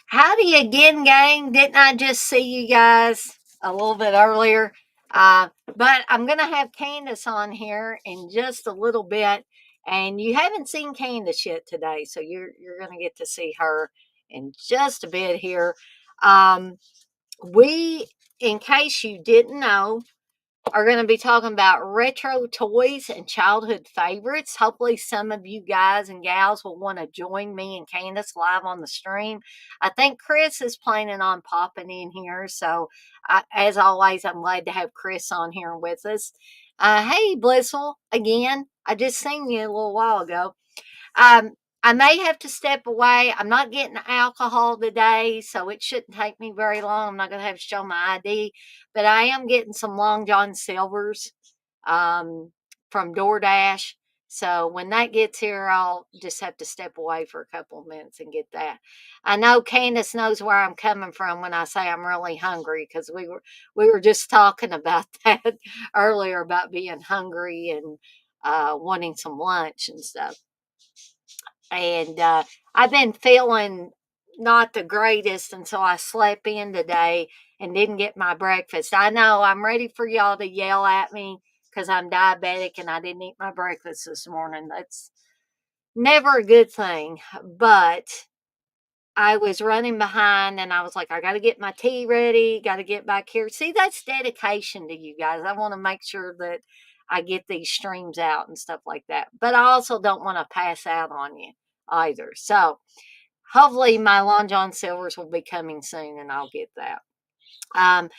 Howdy again, gang. Didn't I just see you guys a little bit earlier? But I'm going to have Candice on here in just a little bit. And you haven't seen Candice yet today, so you're going to get to see her in just a bit here. Um, we, in case you didn't know, are going to be talking about retro toys and childhood favorites. Hopefully, some of you guys and gals will want to join me and Candace live on the stream. I think Chris is planning on popping in here. So, as always, I'm glad to have Chris on here with us. Hey, Blissful, again. I just seen you a little while ago. Um, I may have to step away. I'm not getting alcohol today, so it shouldn't take me very long. I'm not going to have to show my ID, but I am getting some Long John Silvers um, from DoorDash. So when that gets here, I'll just have to step away for a couple of minutes and get that. I know Candace knows where I'm coming from when I say I'm really hungry because we were just talking about that earlier about being hungry and wanting some lunch and stuff. And I've been feeling not the greatest, and so I slept in today and didn't get my breakfast. I know I'm ready for y'all to yell at me because I'm diabetic and I didn't eat my breakfast this morning. That's never a good thing, but I was running behind and I was like, I got to get my tea ready, got to get back here. See, that's dedication to you guys. I want to make sure that I get these streams out and stuff like that. But I also don't want to pass out on you either. So hopefully my Long John Silvers will be coming soon and I'll get that. Um,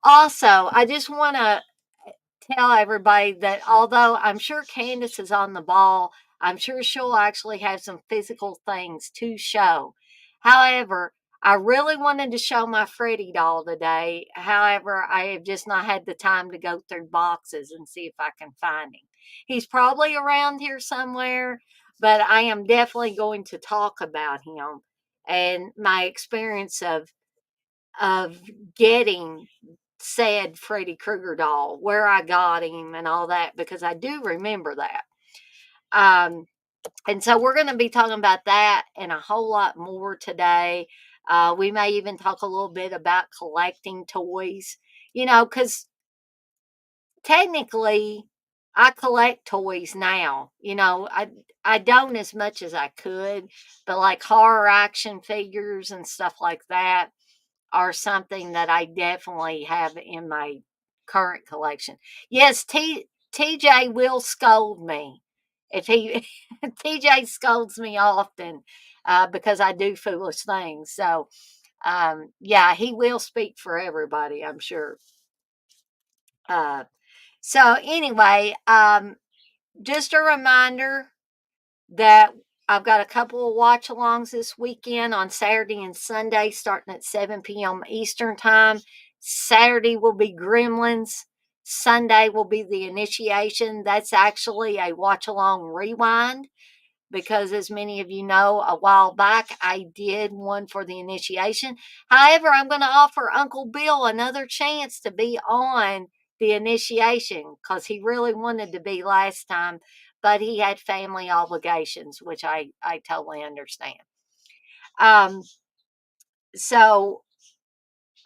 Also, I just want to tell everybody that although I'm sure Candace is on the ball, I'm sure she'll actually have some physical things to show. However, I really wanted to show my Freddy doll today. However, I have just not had the time to go through boxes and see if I can find him. He's probably around here somewhere, but I am definitely going to talk about him and my experience of getting said Freddy Krueger doll, where I got him and all that, because I do remember that. Um, and so we're going to be talking about that and a whole lot more today. We may even talk a little bit about collecting toys, because technically I collect toys now. I don't as much as I could, but like horror action figures and stuff like that are something that I definitely have in my current collection. Yes, TJ will scold me if he TJ scolds me often because I do foolish things. So yeah, he will speak for everybody, I'm sure. Uh, so anyway, just a reminder that I've got a couple of watch alongs this weekend on Saturday and Sunday, starting at 7 p.m. Eastern Time. Saturday will be Gremlins. Sunday will be the initiation. That's actually a watch along rewind because, as many of you know, a while back I did one for the initiation. However, I'm going to offer Uncle Bill another chance to be on the initiation because he really wanted to be last time, but he had family obligations, which I totally understand. Um, so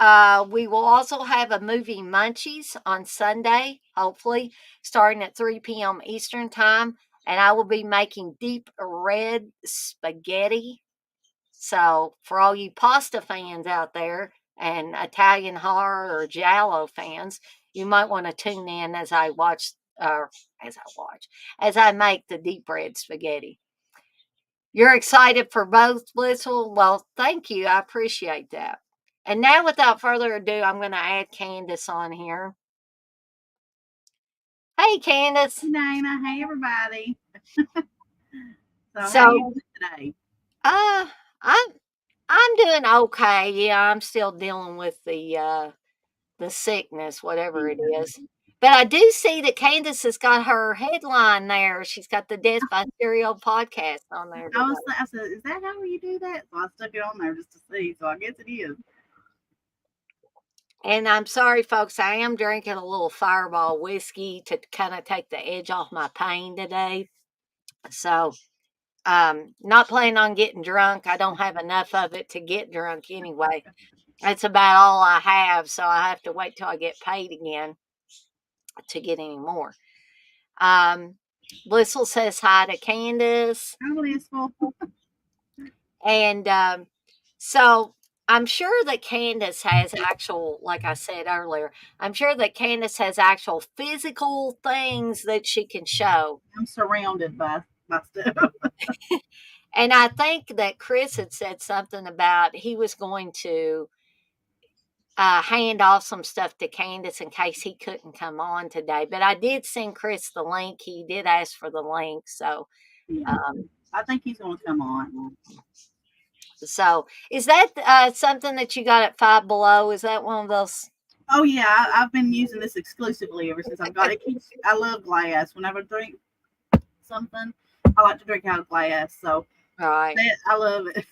We will also have a movie Munchies on Sunday, hopefully, starting at 3 p.m. Eastern Time. And I will be making deep red spaghetti. So, for all you pasta fans out there and Italian horror or Giallo fans, you might want to tune in as I watch, as I watch, as I make the deep red spaghetti. You're excited for both, Blissful? Well, thank you. I appreciate that. And now, without further ado, I'm going to add Candice on here. Hey, Candice. Hey, Dana. Hey, everybody. So, how So, you doing today? uh, I'm I'm doing okay. Yeah, I'm still dealing with the sickness, whatever it Yeah. is. But I do see that Candace has got her headline there. She's got the Death by Stereo podcast on there today. I said, is that how you do that? So I stuck it on there just to see. So I guess it is. And I'm sorry, folks, I am drinking a little fireball whiskey to kind of take the edge off my pain today. So, not planning on getting drunk. I don't have enough of it to get drunk anyway. That's about all I have. So I have to wait till I get paid again to get any more. Um, Blissful says hi to Candace. I'm blissful. And so I'm sure that Candace has actual, like I said earlier, I'm sure that Candace has actual physical things that she can show. I'm surrounded by stuff. And I think that Chris had said something about he was going to hand off some stuff to Candace in case he couldn't come on today. But I did send Chris the link. He did ask for the link. So, Yeah. um, I think he's going to come on. so is that something that you got at Five Below? Is that one of those? Oh, yeah. I've been using this exclusively ever since I've got it. I love glass. Whenever I drink something, I like to drink out of glass. So Right. I love it.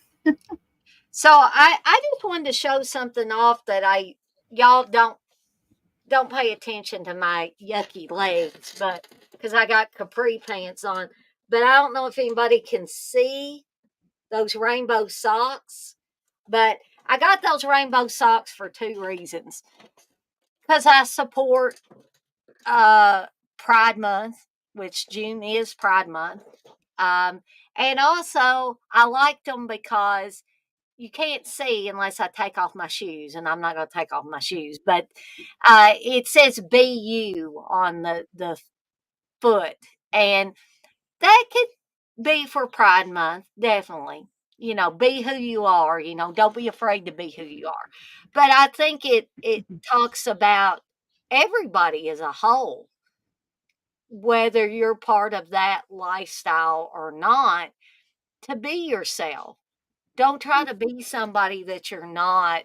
So I just wanted to show something off that y'all don't pay attention to my yucky legs, but because I got capri pants on, but I don't know if anybody can see those rainbow socks, but I got those rainbow socks for two reasons. Because I support uh Pride Month, which June is Pride Month. Um, and also I liked them because you can't see unless I take off my shoes, and I'm not going to take off my shoes. But it says "Be You" on the foot, and that could be for Pride Month, definitely. You know, be who you are. You know, don't be afraid to be who you are. But I think it talks about everybody as a whole, whether you're part of that lifestyle or not, to be yourself. Don't try to be somebody that you're not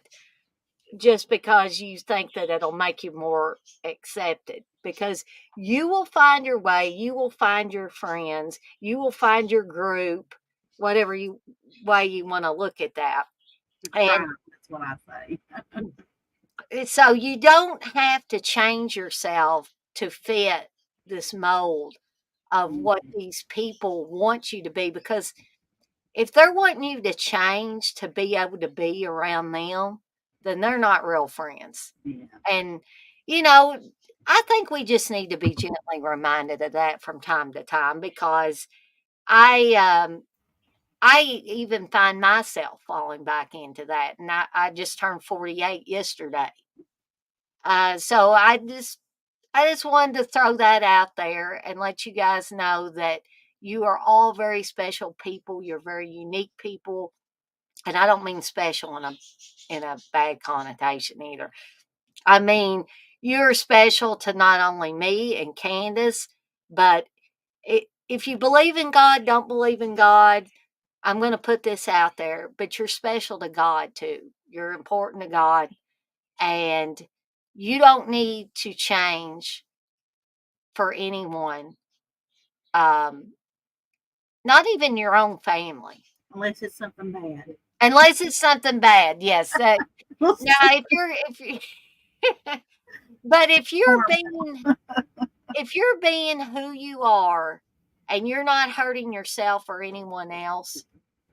just because you think that it'll make you more accepted, because you will find your way, you will find your friends, you will find your group, whatever you way you want to look at that. The And tribe. That's what I say. so you don't have to change yourself to fit this mold of what Mhm. these people want you to be, because if they're wanting you to change to be able to be around them, then they're not real friends. Yeah. And, you know, I think we just need to be gently reminded of that from time to time, because I I even find myself falling back into that. And I just turned 48 yesterday. So I just wanted to throw that out there and let you guys know that you are all very special people. You're very unique people. And I don't mean special in a bad connotation either. I mean, you're special to not only me and Candace, but if you believe in God, don't believe in God, I'm going to put this out there, but you're special to God too. You're important to God, and you don't need to change for anyone, um, not even your own family, Unless it's something bad. unless it's something bad. Yes. We'll Now, see. if you, but Harm. if you're being who you are and you're not hurting yourself or anyone else,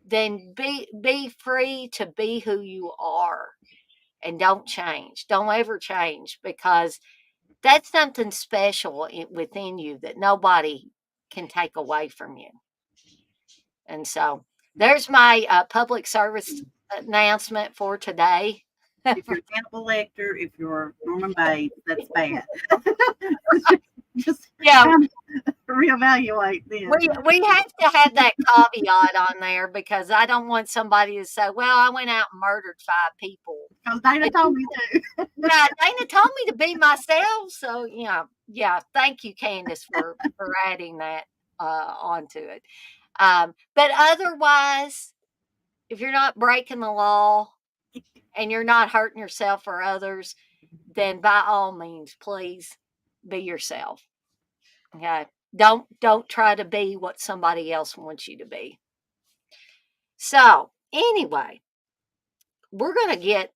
then be free to be who you are. and don't change. Don't ever change, because that's something special within you that nobody can take away from you. And so there's my public service announcement for today. If you're Hannibal Lecter, if you're Norman Bates, that's bad. Just Yeah, kind of reevaluate then. we have to have that caveat on there, because I don't want somebody to say, "Well, I went out and murdered 5 people." Because Dana told me to. Yeah, Dana told me to be myself. So yeah. Thank you, Candice, for adding that onto it. But otherwise, if you're not breaking the law and you're not hurting yourself or others, then by all means, please be yourself. Okay. Don't try to be what somebody else wants you to be. So anyway, we're gonna get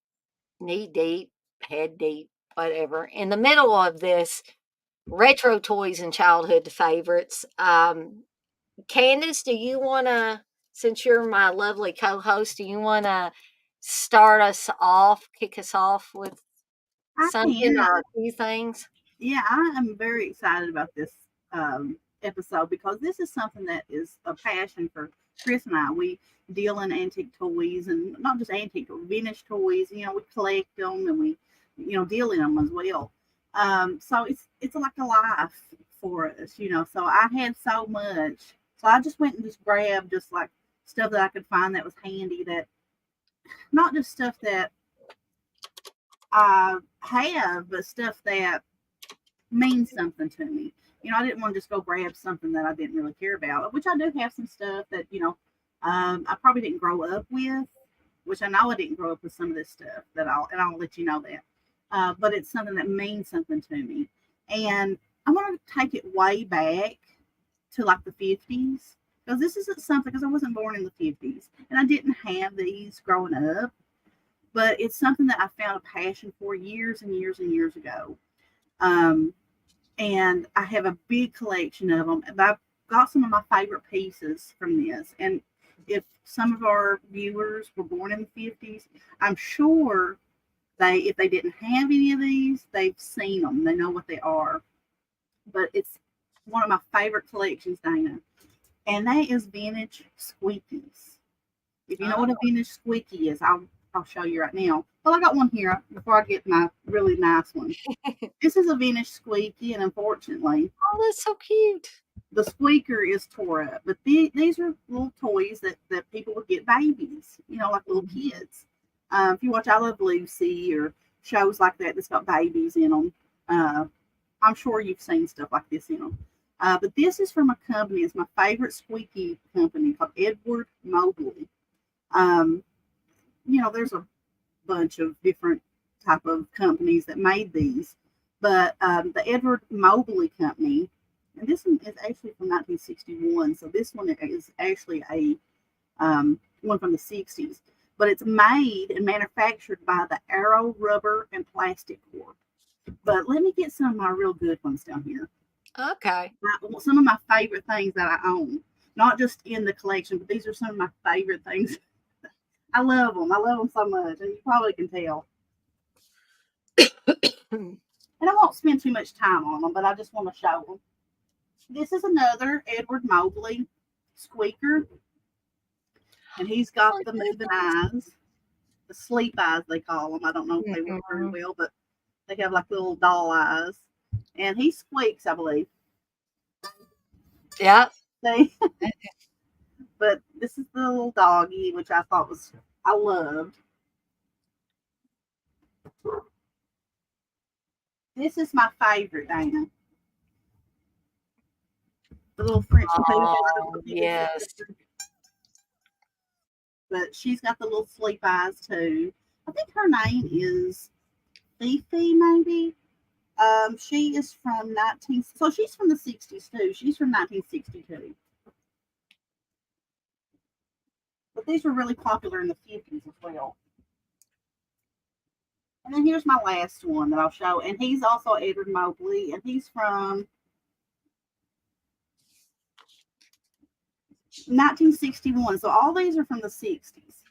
knee deep, head deep, whatever, in the middle of this retro toys and childhood favorites. Candice, do you want to, since you're my lovely co-host, do you want to start us off, kick us off with I something can. or a few things? Yeah, I am very excited about this episode because this is something that is a passion for Chris and I. We deal in antique toys, and not just antique, but vintage toys. We collect them and we, deal in them as well. So it's like a life for us. So I had so much, so I just went and just grabbed just like stuff that I could find that was handy. That not just stuff that I have, but stuff that means something to me. I didn't want to just go grab something that I didn't really care about, which I do have some stuff that, I probably didn't grow up with, which I know I didn't grow up with some of this stuff and I'll let you know that. But it's something that means something to me. And I want to take it way back to like the 50s, because this isn't something, because I wasn't born in the 50s and I didn't have these growing up, but it's something that I found a passion for years and years and years ago. Um, and I have a big collection of them. And I've got some of my favorite pieces from this. And if some of our viewers were born in the 50s, I'm sure if they didn't have any of these, they've seen them. They know what they are. But it's one of my favorite collections, Dana. And that is vintage squeakies. If you know what a vintage squeaky is, I'll show you right now. Well, I got one here before I get my really nice one. This is a vintage squeaky, and unfortunately, Oh, that's so cute. the squeaker is tore up. But these are little toys that people would get babies, like little kids. If you watch I Love Lucy or shows like that that's got babies in them, I'm sure you've seen stuff like this in them. But this is from a company. It's my favorite squeaky company called Edward Mobley. There's a bunch of different type of companies that made these, but the Edward Mobley Company, and this one is actually from 1961, so this one is actually a one from the 60s, but it's made and manufactured by the Arrow Rubber and Plastic Corp. But let me get some of my real good ones down here. Okay. Some of my favorite things that I own, not just in the collection, but these are some of my favorite things. I love them. I love them so much, and you probably can tell. And I won't spend too much time on them, but I just want to show them. This is another Edward Mobley squeaker, and he's got the moving eyes, the sleep eyes they call them. I don't know if they work very well, but they have like little doll eyes, and he squeaks, I believe. Yeah. But this is the little doggy, which I loved. This is my favorite, Dana. The little French poodle. Yes. But she's got the little sleep eyes too. I think her name is Fifi, maybe. She is from so she's from the 60s too. She's from 1962. But these were really popular in the 50s as well. And then here's my last one that I'll show. And he's also Edward Mobley, and he's from 1961. So all these are from the 60s.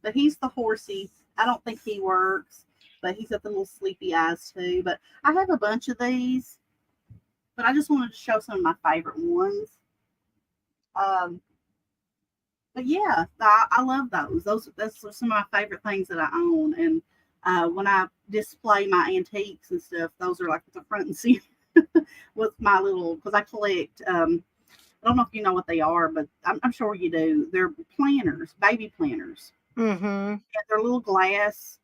But he's the horsey I don't think he works, but he's got the little sleepy eyes too. But I have a bunch of these, but I just wanted to show some of my favorite ones. Um, but yeah, I love those. That's some of my favorite things that I own. And when I display my antiques and stuff, those are like the front and center with my little, because I collect. I don't know if you know what they are, but I'm sure you do. They're planners, baby planners. Mm-hmm. And they're little glass,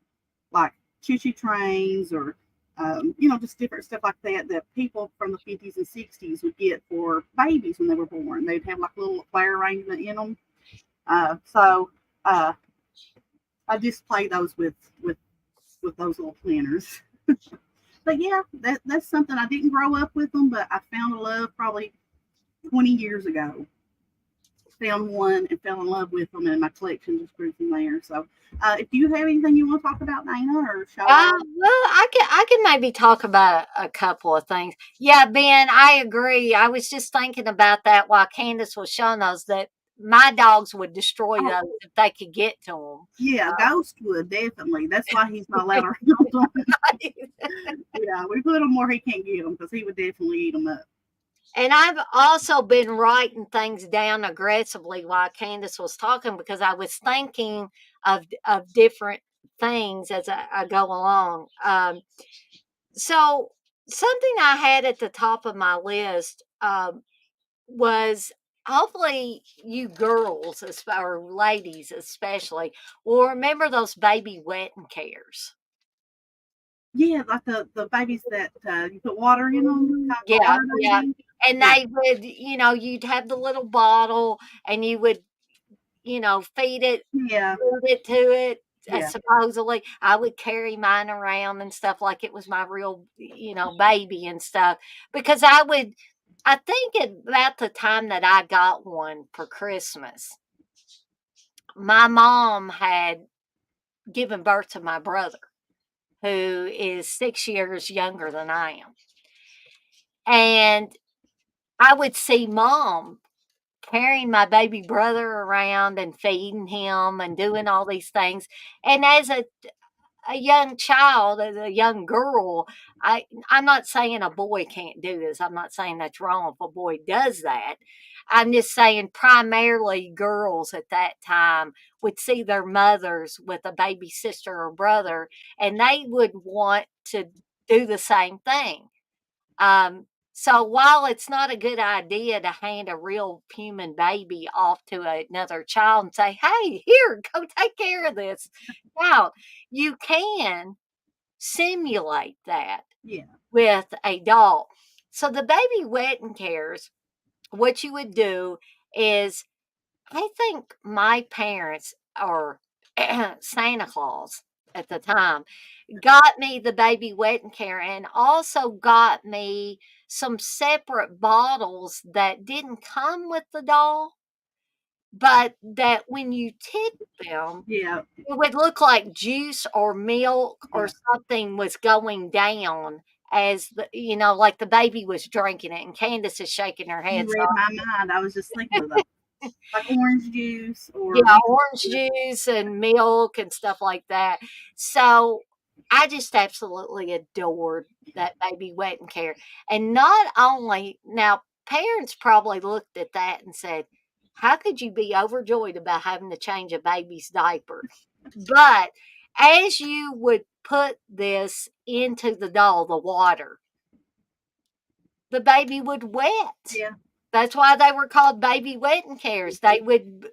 like choo-choo trains or just different stuff like that that people from the 50s and 60s would get for babies when they were born. They'd have like a little flower arrangement in them. So uh, I display those with those little planners. But yeah, that's something I didn't grow up with them, but I found a love probably 20 years ago. Found one and fell in love with them, and my collection just grew from there. So, if you have anything you want to talk about, Dana, or show off? Well, I can maybe talk about a couple of things. Yeah, Ben, I agree. I was just thinking about that while Candace was showing us that my dogs would destroy Oh, those if they could get to them. yeah, Ghost would definitely. That's why he's not allowed around them. Yeah, we put him where he can't get them because he would definitely eat them up. And I've also been writing things down aggressively while Candace was talking because I was thinking of different things as I go along. So something I had at the top of my list was hopefully you girls or ladies especially will remember those baby wetting cares. Yeah, like the babies that you put water in them, kind of a Yeah, water yeah. baby. And Yeah, they would, you'd have the little bottle and you would, feed it, yeah, food it to it. yeah, Supposedly, I would carry mine around and stuff like it was my real, baby and stuff because I think at about the time that I got one for Christmas, my mom had given birth to my brother, who is 6 years younger than I am. And I would see mom carrying my baby brother around and feeding him and doing all these things. And as a young child, as a young girl, I'm not saying a boy can't do this. I'm not saying that's wrong if a boy does that. I'm just saying primarily girls at that time would see their mothers with a baby sister or brother, and they would want to do the same thing. Um, so while it's not a good idea to hand a real human baby off to another child and say, "Hey, here, go take care of this," now you can simulate that yeah, with a doll. So the baby wetting cares, what you would do is, I think my parents or Santa Claus at the time got me the baby wetting care and also got me some separate bottles that didn't come with the doll, but that when you tip them, yeah, it would look like juice or milk or yeah. something was going down as like the baby was drinking it. And Candace is shaking her head. You So read my mind. I was just thinking of that, like orange juice or yeah, milk. orange juice and milk and stuff like that. So I just absolutely adored that baby wet and care. And not only now, parents probably looked at that and said, "How could you be overjoyed about having to change a baby's diaper?" But as you would put this into the doll, the water, the baby would wet. Yeah, That's why they were called baby wet and cares. They would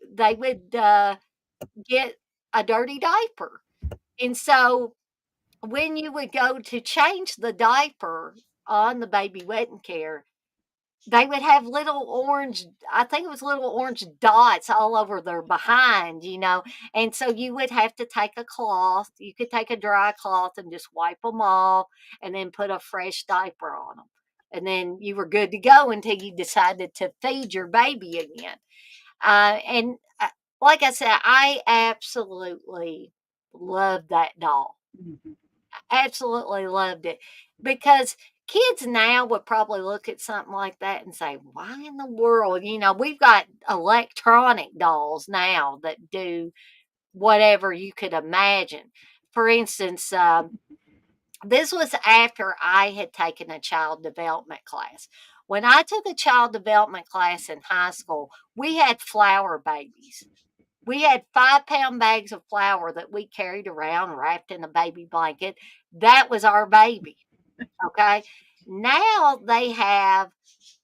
get a dirty diaper. And so when you would go to change the diaper on the baby wet and care, they would have little orange, I think it was little orange dots all over their behind. And so you would have to take a cloth. You could take a dry cloth and just wipe them off and then put a fresh diaper on them. And then you were good to go until you decided to feed your baby again. And like I said, I absolutely loved that doll. mhm, Absolutely loved it because kids now would probably look at something like that and say, "Why in the world?" We've got electronic dolls now that do whatever you could imagine. for instance, this was after I had taken a child development class. When I took a child development class in high school, we had flour babies. We had 5-pound bags of flour that we carried around wrapped in a baby blanket. That was our baby. Okay. Now they have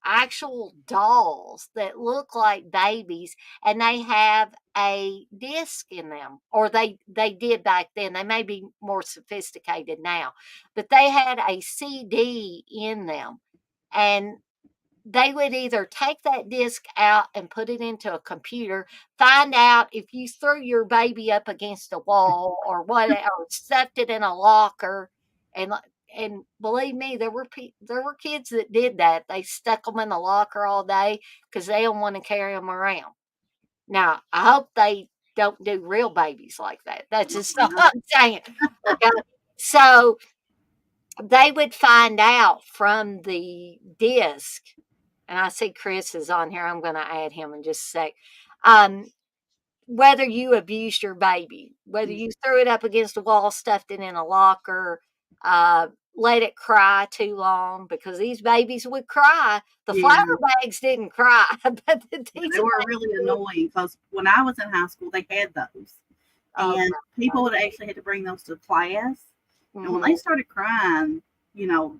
actual dolls that look like babies, and they have a disc in them, or they did back then. They may be more sophisticated now, but they had a CD in them, and they would either take that disc out and put it into a computer, find out if you threw your baby up against a wall or what, or stuffed it in a locker, and and believe me, there were kids that did that. They stuck them in the locker all day because they don't want to carry them around. Now, I hope they don't do real babies like that. That's just all I'm saying. Okay, so they would find out from the disc, and I see Chris is on here. I'm going to add him in just a sec. Um, whether you abused your baby, whether you threw it up against a wall, stuffed it in a locker, uh, let it cry too long, because these babies would cry. The flower Yeah. bags didn't cry, but the Yeah, teacher they were bags really did. annoying because when I was in high school, they had those, Okay. and people would actually had to bring those to class. And when Mhm. they started crying, you know,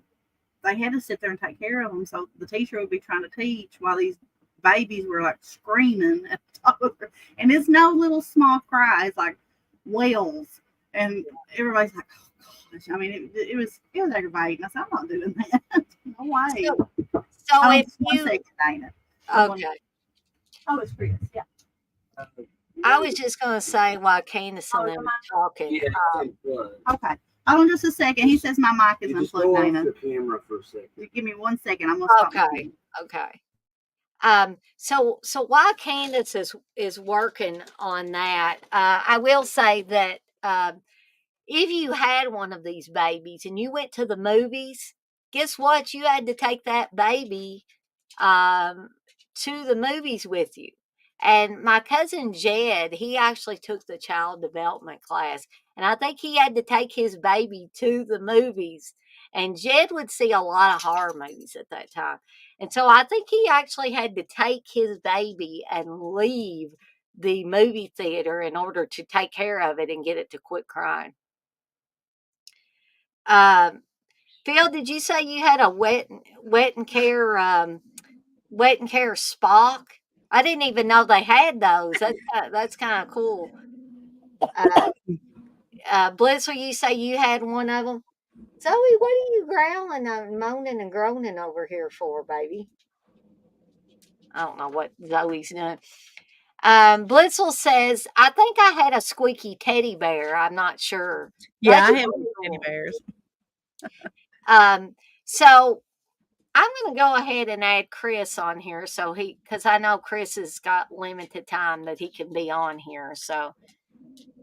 they had to sit there and take care of them. So the teacher would be trying to teach while these babies were like screaming at the top of their, and it's no little small cry, it's like wails, and everybody's like, oh gosh. I mean, it was aggravating. I said, I'm not doing that. No way. So, so Oh, if just one you second, Dana. Someone. okay, Oh, it's Chris. Yeah. I was just going to say while Candace Oh, and it's them on were talking. Yeah, it's unplugged. Okay. Hold on just a second. He says my mic is You just unplugged, go off Dana. the camera for a second. Give me 1 second. I'm gonna stop Okay, recording. okay. So while Candace is working on that, I will say that if you had one of these babies and you went to the movies, guess what? You had to take that baby um, to the movies with you. And my cousin Jed, he actually took the child development class, and I think he had to take his baby to the movies. And Jed would see a lot of horror movies at that time. And so I think he actually had to take his baby and leave the movie theater in order to take care of it and get it to quit crying. Um, Phil, did you say you had a wet and care Spock? I didn't even know they had those. That's kind of cool. Uh, Blissel, you say you had one of them. Zoe, what are you growling and moaning and groaning over here for, baby? I don't know what Zoe's doing. Blitzel says, I think I had a squeaky teddy bear. I'm not sure. Yeah, That's I have pretty teddy cool. bears. So I'm going to go ahead and add Chris on here, because I know Chris has got limited time that he can be on here. So,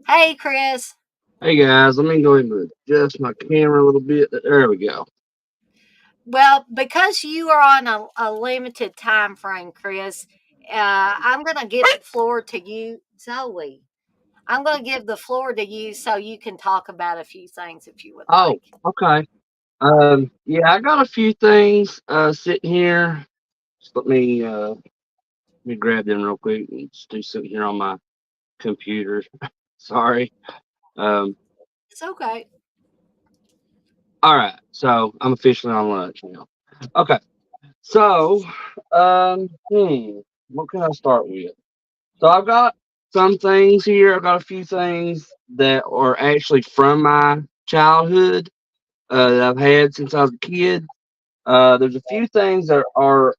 hey, Chris. Hey guys, let me go ahead and adjust my camera a little bit. There we go. Well, because you are on a limited time frame, Chris, I'm going to give the floor to you, Zoe. I'm going to give the floor to you so you can talk about a few things if you would Oh, like. okay. Yeah, I got a few things sitting here. Just let me grab them real quick and just do something here on my computer. Sorry. Um, It's okay. all right. So I'm officially on lunch now. Okay. So, what can I start with? So I've got some things here. I've got a few things that are actually from my childhood that I've had since I was a kid. There's a few things that are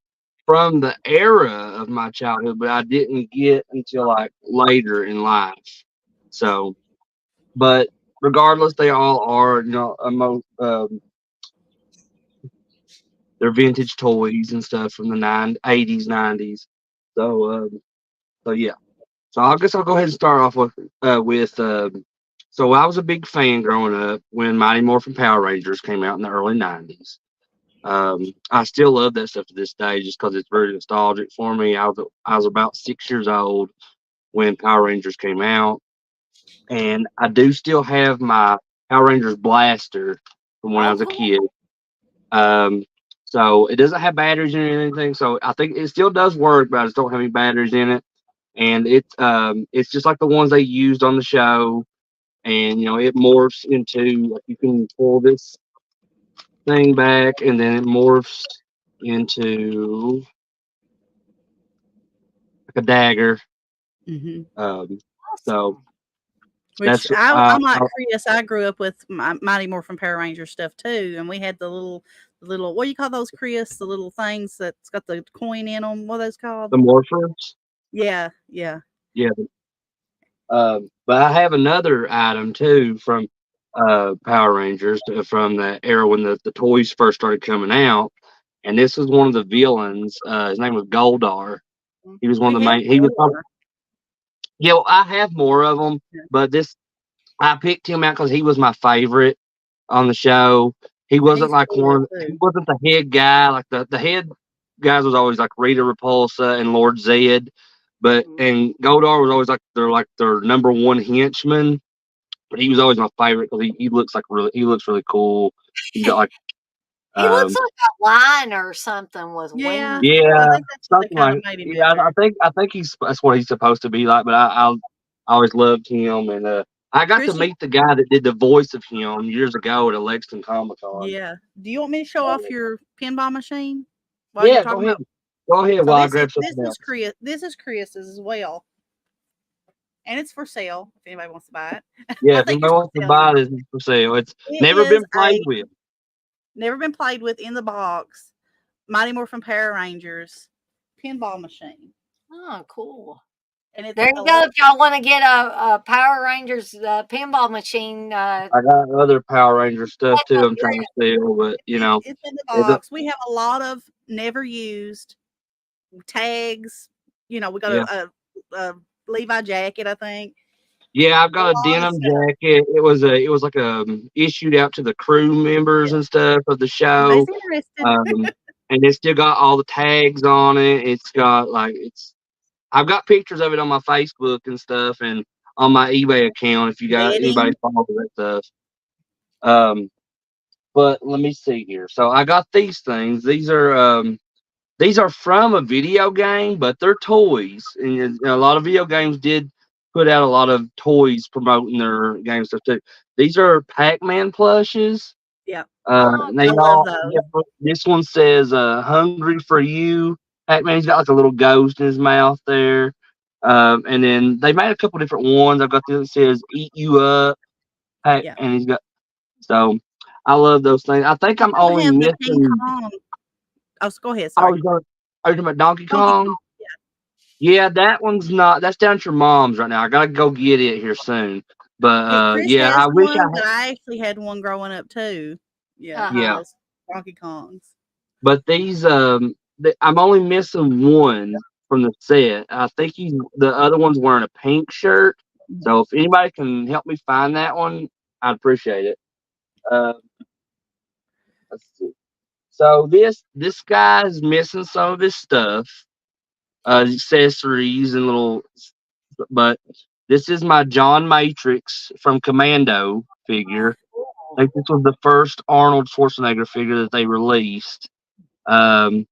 from the era of my childhood, but I didn't get until like later in life. So, but regardless, they all are, they're vintage toys and stuff from the 80s, 90s. So, so yeah. So I guess I'll go ahead and start off with. So I was a big fan growing up when Mighty Morphin Power Rangers came out in the early '90s. I still love that stuff to this day just because it's very nostalgic for me. I was about 6 years old when Power Rangers came out. and I do still have my Power Rangers blaster from when I Oh, was a cool. kid. Um, so it doesn't have batteries in it or anything. So I think it still does work, but I just don't have any batteries in it. And it's just like the ones they used on the show. And it morphs into, like, you can pull this thing back, and then it morphs into like a dagger. Hmm. Um, so Awesome. Which that's I'm like Chris. I grew up with Mighty Morphin Power Ranger stuff too, and we had the little what do you call those, Chris? The little things that's got the coin in them. What are those called? the morphers. Yeah, yeah. Yeah. But I have another item too from Power Rangers, from the era when the toys first started coming out, and this is one of the villains. His name was Goldar. He was one We of the have main. He was more. yeah. Well, I have more of them, Yeah. but this I picked him out because he was my favorite on the show. He And wasn't he's like cool one. He too. wasn't the head guy. Like the head guys was always like Rita Repulsa and Lord Zed, but Mhm. and Goldar was always like their number one henchman. But he was always my favorite because he looks really cool. He's got like He looks um like a lion or something with Yeah, wings. I yeah, think that's what they something kind of like, made him yeah. I into. think he's that's what he's supposed to be like. But I always loved him, and I got to Chris, meet the guy that did the voice of him years ago at a Lexington Comic Con. yeah. Do you want me to show off your pinball machine while you're Yeah, go talking ahead. about? Go ahead So while I this is grab this something is else. Chris. This is Chris's as well, and it's for sale if anybody wants to buy it. Yeah, I if think anybody it's for wants to sale buy now. this, it's for sale. It's It never is been played a with. never been played with in the box Mighty Morphin Power Rangers pinball machine, Oh, cool. and it's There a you go. little. If y'all want to get a Power Rangers pinball machine, I got other Power Ranger stuff that's too. up I'm there. trying to sell, but It's in the it, box. We have a lot of never used tags. We got yeah. a Levi jacket, I think. Yeah, I've A got a lot of denim stuff. jacket. It was like issued out to the crew members Yeah. and stuff of the show. Anybody's interested? Um, and it's still got all the tags on it. It's got like it's. I've got pictures of it on my Facebook and stuff, and on my eBay account if you got anybody Bedding. follow that stuff. Um, but let me see here. So I got these things. These are from a video game, but they're toys, and a lot of video games did put out a lot of toys promoting their game stuff too. These are Pac-Man plushes. Yeah, Oh, And they I love all those. yeah, this one says "Hungry for You." Pac-Man, he's got like a little ghost in his mouth there. And then they made a couple different ones. I've got this that says "Eat You Up," Yeah. and he's got so. I love those things. I think We I'm don't only have the King missing. Kong. Oh, go ahead. I Sorry. was going. Are you talking about Donkey Donkey Kong? Kong. Yeah. Yeah, that one's not. That's down at your mom's right now. I gotta go get it here soon. But Chris yeah, has I wish I one, had. but I actually had one growing up too. Yeah, uh one of Yeah, huh. those Donkey Kongs. but these I'm only missing one from the set. I think the other one's wearing a pink shirt. So if anybody can help me find that one, I'd appreciate it. Uh, let's see. So this guy is missing some of his stuff, accessories and little. But this is my John Matrix from Commando Oh, figure. I cool. think this was the first Arnold Schwarzenegger figure that they released. Um,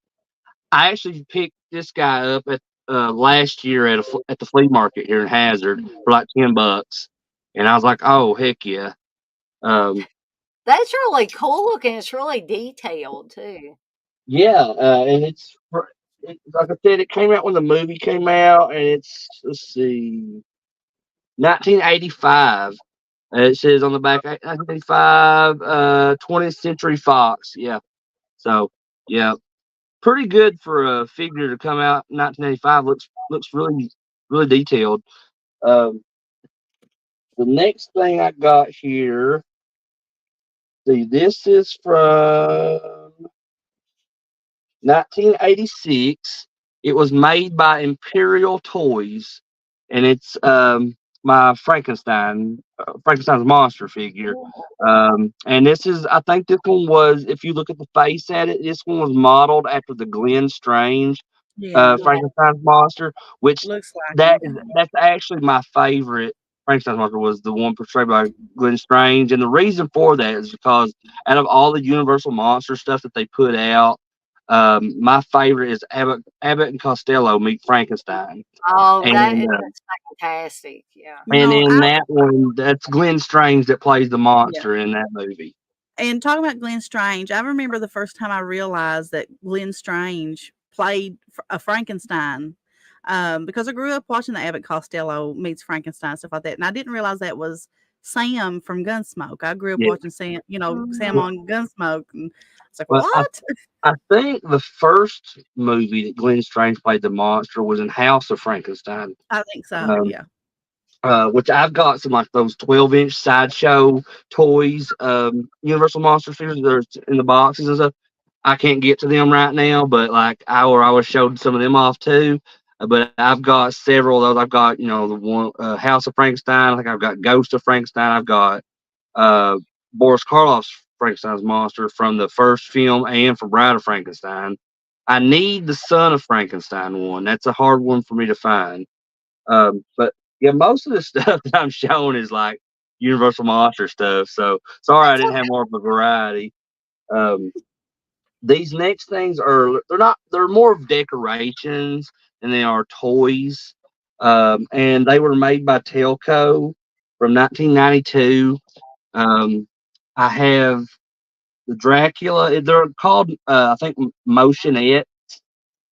I actually picked this guy up at last year at the flea market here in Hazard for like $10, and I was like, "Oh heck yeah!" Um, That's really cool looking. It's really detailed too. yeah, and like I said, it came out when the movie came out, and it's let's see, 1985. It says on the back 1985, 20th Century Fox. Yeah, so yeah, pretty good for a figure to come out in 1985. Looks really detailed. Um, the next thing I got here, see, this is from 1986. It was made by Imperial Toys, and it's my Frankenstein's monster figure. Cool. And I think this one was, if you look at the face at it, this one was modeled after the Glenn Strange Yeah, Yeah. Frankenstein's monster, which looks like him. that's actually my favorite. Frankenstein's monster was the one portrayed by Glenn Strange, and the reason for that is because out of all the Universal monster stuff that they put out, my favorite is Abbott and Costello meet Frankenstein, Oh, that and is uh, fantastic. Yeah. You and know, in that one, that's Glenn Strange that plays the yeah. monster in that movie. And talking about Glenn Strange, I remember the first time I realized that Glenn Strange played a Frankenstein, because I grew up watching the Abbott Costello meets Frankenstein stuff like that, and I didn't realize that was Sam from Gunsmoke. I grew up Yeah. watching Sam, Sam Mhm. on Gunsmoke, and it's like, Well, what? I think the first movie that Glenn Strange played the monster was in House of Frankenstein. I think so. Um, Yeah, which I've got some like those 12-inch sideshow toys, Universal Monster figures that are in the boxes and stuff. I can't get to them right now, but like I was showed some of them off too. But I've got several of those. I've got the one House of Frankenstein. I think I've got Ghost of Frankenstein. I've got uh, Boris Karloff's Frankenstein's monster from the first film and from Bride of Frankenstein. I need the Son of Frankenstein one. That's a hard one for me to find. But yeah, most of the stuff that I'm showing is like Universal Monster stuff. So sorry I That's didn't have more of a variety. Um, these next things they're more of decorations than they are toys. And they were made by Telco from 1992. Um, I have the Dracula. They're called I think Motionette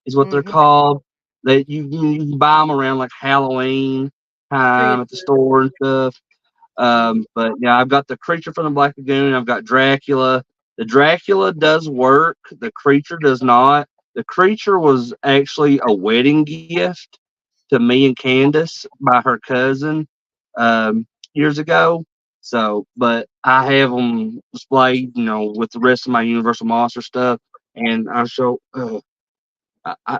is what they're okay. called. That you can buy them around like Halloween time Christmas. at the store and stuff. Mhm. But yeah, I've got the creature from the Black Lagoon. I've got Dracula. The Dracula does work. The creature does not. The creature was actually a wedding gift to me and Candice by her cousin years ago. So, but I have them displayed, with the rest of my Universal Monster stuff, and I show. I,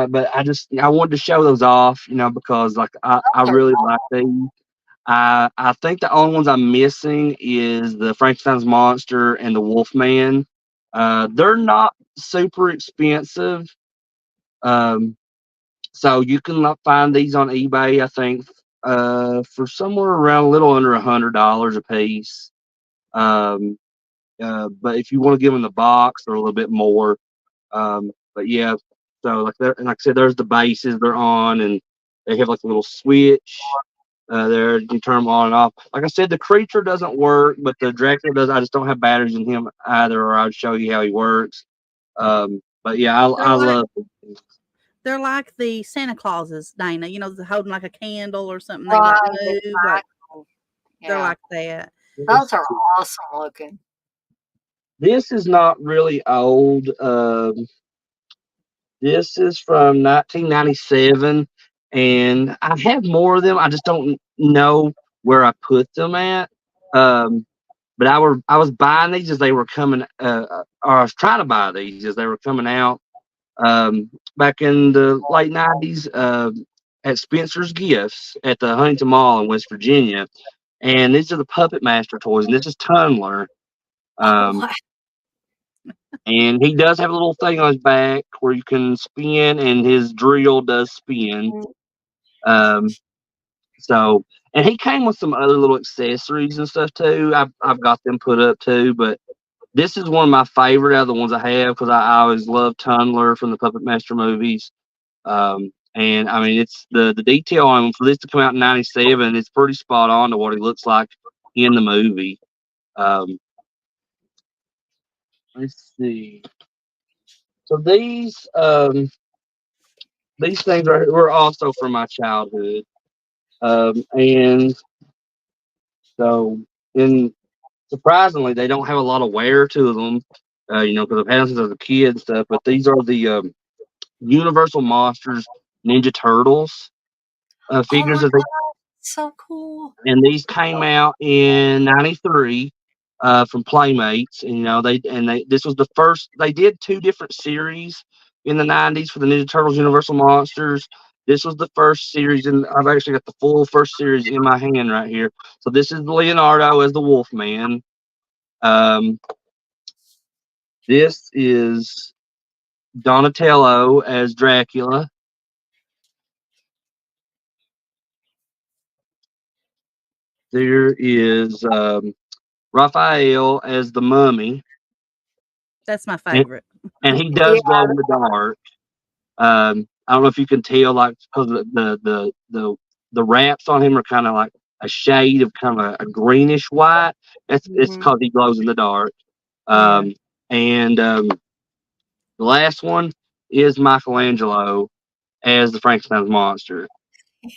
but I wanted to show those off, because like I Those are really like these. I think the only ones I'm missing is the Frankenstein's monster and the Wolfman. They're not super expensive, um, so you can find these on eBay. I think for somewhere around a little under $100 a piece. Um, but if you want to give them the box, they're a little bit more. But yeah, so like I said, there's the bases they're on, and they have like a little switch there. You can turn them on and off. Like I said, the creature doesn't work, but the Dracula does. I just don't have batteries in him either, or I'd show you how he works. But yeah, They're I like love. they're like the Santa Clauses, Dana. Holding like a candle or something. They like right. move. Like Exactly. they're Yeah. like that. Those are awesome looking. This is not really old. This is from 1997, and I have more of them. I just don't know where I put them at. Um, but I was buying these as they were coming, or I was trying to buy these as they were coming out back in the late '90s at Spencer's Gifts at the Huntington Mall in West Virginia. And these are the Puppet Master toys, and this is Tunneler. Oh, Um, and he does have a little thing on his back where you can spin, and his drill does spin. wow. Um, so, and he came with some other little accessories and stuff too. I've got them put up too, but this is one of my favorite out of the ones I have because I always loved Tunneler from the Puppet Master movies. And I mean, it's the detail on him for this to come out in '97. It's pretty spot on to what he looks like in the movie. Um, let's see. So these things were also from my childhood. And so, and surprisingly, they don't have a lot of wear to them, because I've had them since I was a kid and stuff. But these are the Universal Monsters Ninja Turtles Oh figures my that they, God, so cool. and these came out in '93 from Playmates. And they this was the first. They did two different series in the '90s for the Ninja Turtles Universal Monsters. This was the first series, and I've actually got the full first series in my hand right here. So this is Leonardo as the Wolfman. Um, this is Donatello as Dracula. There is Raphael as the mummy, That's my and, favorite. and he Yeah. does glow in the dark. I don't know if you can tell, like, because the wraps on him are kind of like a shade of kind of a greenish white. It's Mhm. because he glows in the dark. Yeah. And the last one is Michelangelo as the Frankenstein's monster.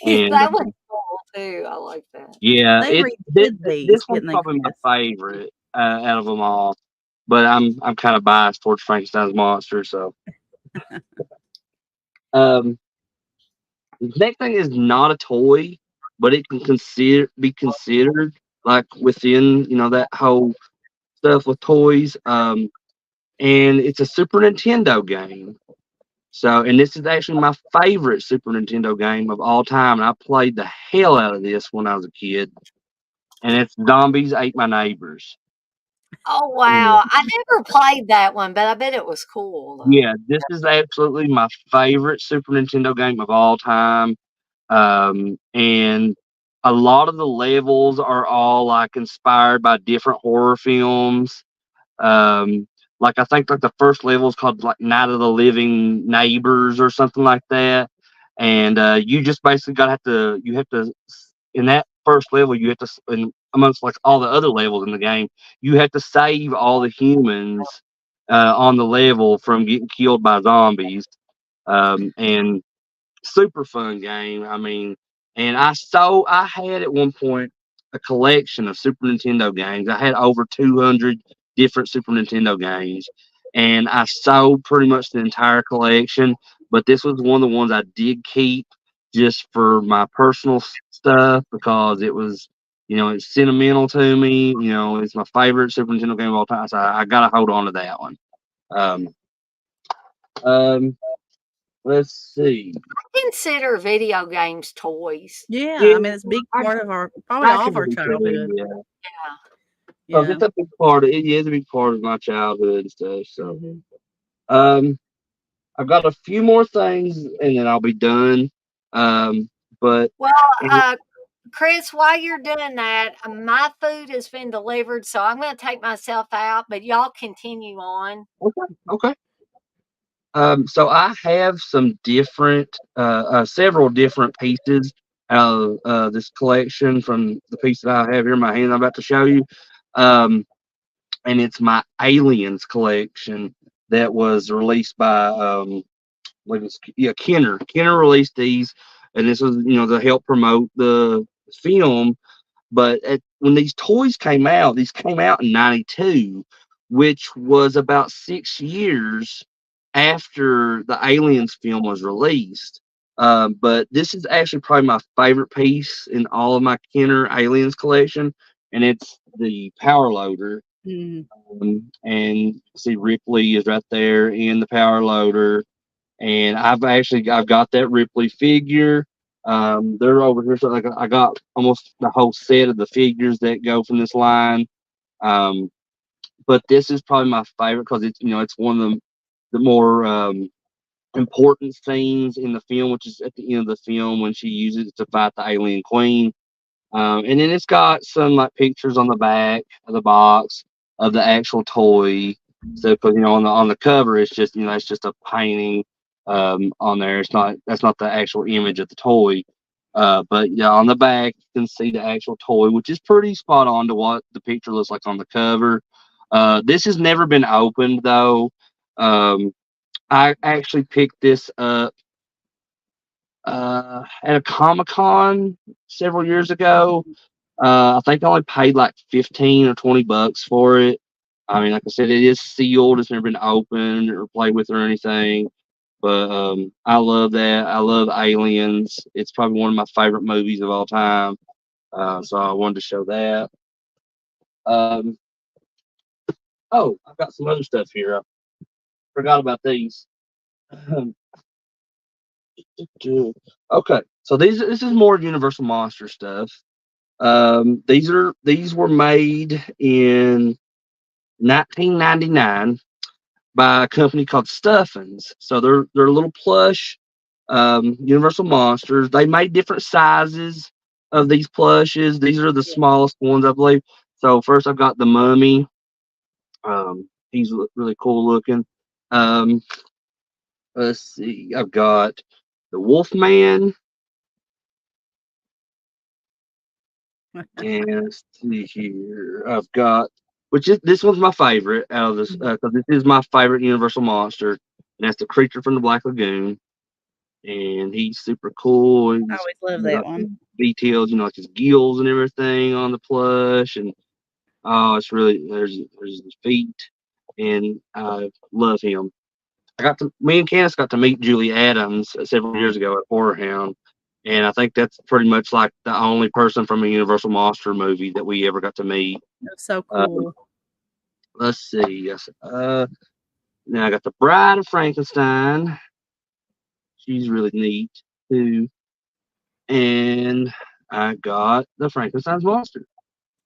And That was cool too. I like that. yeah, They redid this these, one's didn't they, probably my Chris? favorite out of them all. But I'm kind of biased towards Frankenstein's monster. So um, the next thing is not a toy, but it can be considered like within that whole stuff with toys. And it's a Super Nintendo game. So, and this is actually my favorite Super Nintendo game of all time. And I played the hell out of this when I was a kid. And it's Zombies Ate My Neighbors. Oh Yeah, wow. I never played that one, but I bet it was cool though. yeah, this is absolutely my favorite Super Nintendo game of all time. And a lot of the levels are all like inspired by different horror films. Um, like I think like the first level is called like Night of the Living Neighbors or something like that. And you just basically got to you have to in that first level you have to in amongst like all the other levels in the game you have to save all the humans on the level from getting killed by zombies. And super fun game. I mean, and I had at one point a collection of Super Nintendo games. I had over 200 different Super Nintendo games, and I sold pretty much the entire collection. But this was one of the ones I did keep just for my personal stuff because it was, it's sentimental to me. It's my favorite Super Nintendo game of all time, so I gotta hold on to that one. Um, um, let's see. Consider video games toys. Yeah, Yeah, I mean, it's a big I part of probably I all can of our really too, childhood. yeah. Yeah. 'Cause Yeah. it's a big part of it. Yeah, it's a big part of my childhood and stuff. So, Mhm. um, I've got a few more things, and then I'll be done. Um, but Well, and- uh, Chris, while you're doing that, my food has been delivered, so I'm going to take myself out, but y'all continue on. okay, okay. So I have some different, several different pieces out of this collection from the piece that I have here in my hand. I'm about to show you. And it's my Aliens collection that was released by Kenner. Kenner released these, and this was to help promote the film. But when these toys came out, these came out in '92, which was about 6 years after the Aliens film was released. But this is actually probably my favorite piece in all of my Kenner Aliens collection, and it's the Power Loader. Mhm. And see Ripley is right there in the Power Loader, and I've got that Ripley figure. They're over here, so like I got almost the whole set of the figures that go from this line. Um, but this is probably my favorite because it's one of the more important scenes in the film, which is at the end of the film when she uses it to fight the alien queen. And then it's got some like pictures on the back of the box of the actual toy. So, because on the cover, it's just it's just a painting on there. That's not the actual image of the toy. But yeah, on the back you can see the actual toy, which is pretty spot on to what the picture looks like on the cover. This has never been opened though. Um, I actually picked this up at a Comic Con several years ago. I think I only paid like 15 or $20 for it. I mean, like I said, it is sealed. It's never been opened or played with or anything. But I love that. I love Aliens. It's probably one of my favorite movies of all time. So I wanted to show that. Um, oh, I've got some other stuff here. I forgot about these. Okay, so this is more Universal Monster stuff. These were made in 1999 by a company called Stuffins. So they're little plush Universal monsters. They made different sizes. of these plushes. These are the Yeah. smallest ones, I believe. So first, I've got the mummy. He's really cool looking. Um, let's see. I've got the Wolfman, and let's see here. I've got, which is this one's my favorite out of this because this is my favorite Universal monster, and that's the creature from the Black Lagoon. And he's super cool. I He's always love that got one. the details, like his gills and everything on the plush, and oh, it's really there's his feet, and I love him. Me and Candace got to meet Julie Adams several years ago at Horror Hound, and I think that's pretty much like the only person from a Universal Monster movie that we ever got to meet. That's so Uh, cool. let's see, yes, now I got the Bride of Frankenstein. She's really neat too, and I got the Frankenstein's monster.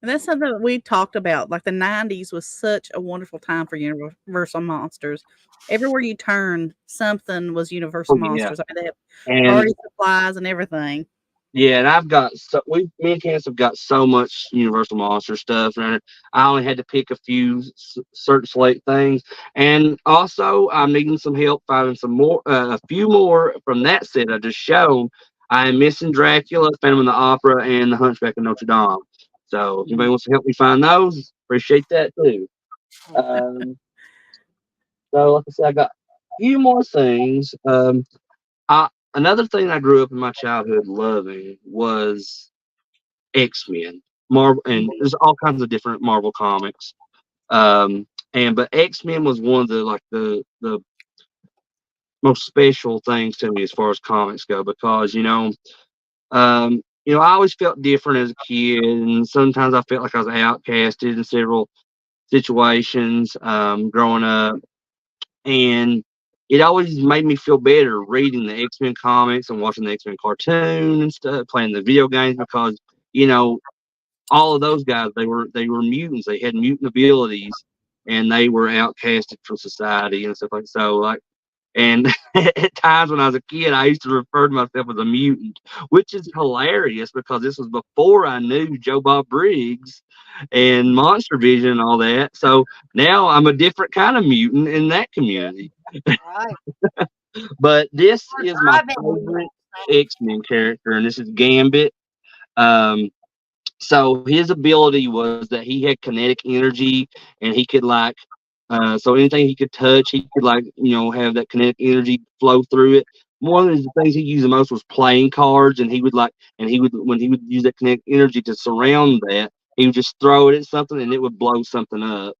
And that's something that we talked about. Like the 90s was such a wonderful time for Universal Monsters. Everywhere you turned, something was Universal Oh yeah, Monsters. I mean, they have and party supplies and everything. yeah, and I've got me and Candace have got so much Universal Monster stuff, and I only had to pick a few certain select things, and also I'm needing some help finding some more, a few more from that set I just shown. I am missing Dracula, Phantom of the Opera, and the Hunchback of Notre Dame. So if anybody wants to help me find those, appreciate that too. Um, so like I said, I got a few more things. Another thing I grew up in my childhood loving was X-Men, Marvel, and there's all kinds of different Marvel comics. And but X-Men was one of the most special things to me as far as comics go because I always felt different as a kid, and sometimes I felt like I was outcasted in several situations growing up, and it always made me feel better reading the X-Men comics and watching the X-Men cartoon and stuff, playing the video games because you know all of those guys they were mutants. They had mutant abilities, and they were outcasted from society and stuff like so. Like, and at times when I was a kid, I used to refer to myself as a mutant, which is hilarious because this was before I knew Joe Bob Briggs and Monster Vision and all that. So now I'm a different kind of mutant in that Yeah, community. right. But this is my I've been favorite X-Men character, and this is Gambit. Um, so his ability was that he had kinetic energy, and he could so anything he could touch, he could have that kinetic energy flow through it. One of the things he used the most was playing cards, and he would when he would use that kinetic energy to surround that, he would just throw it at something and it would blow something up.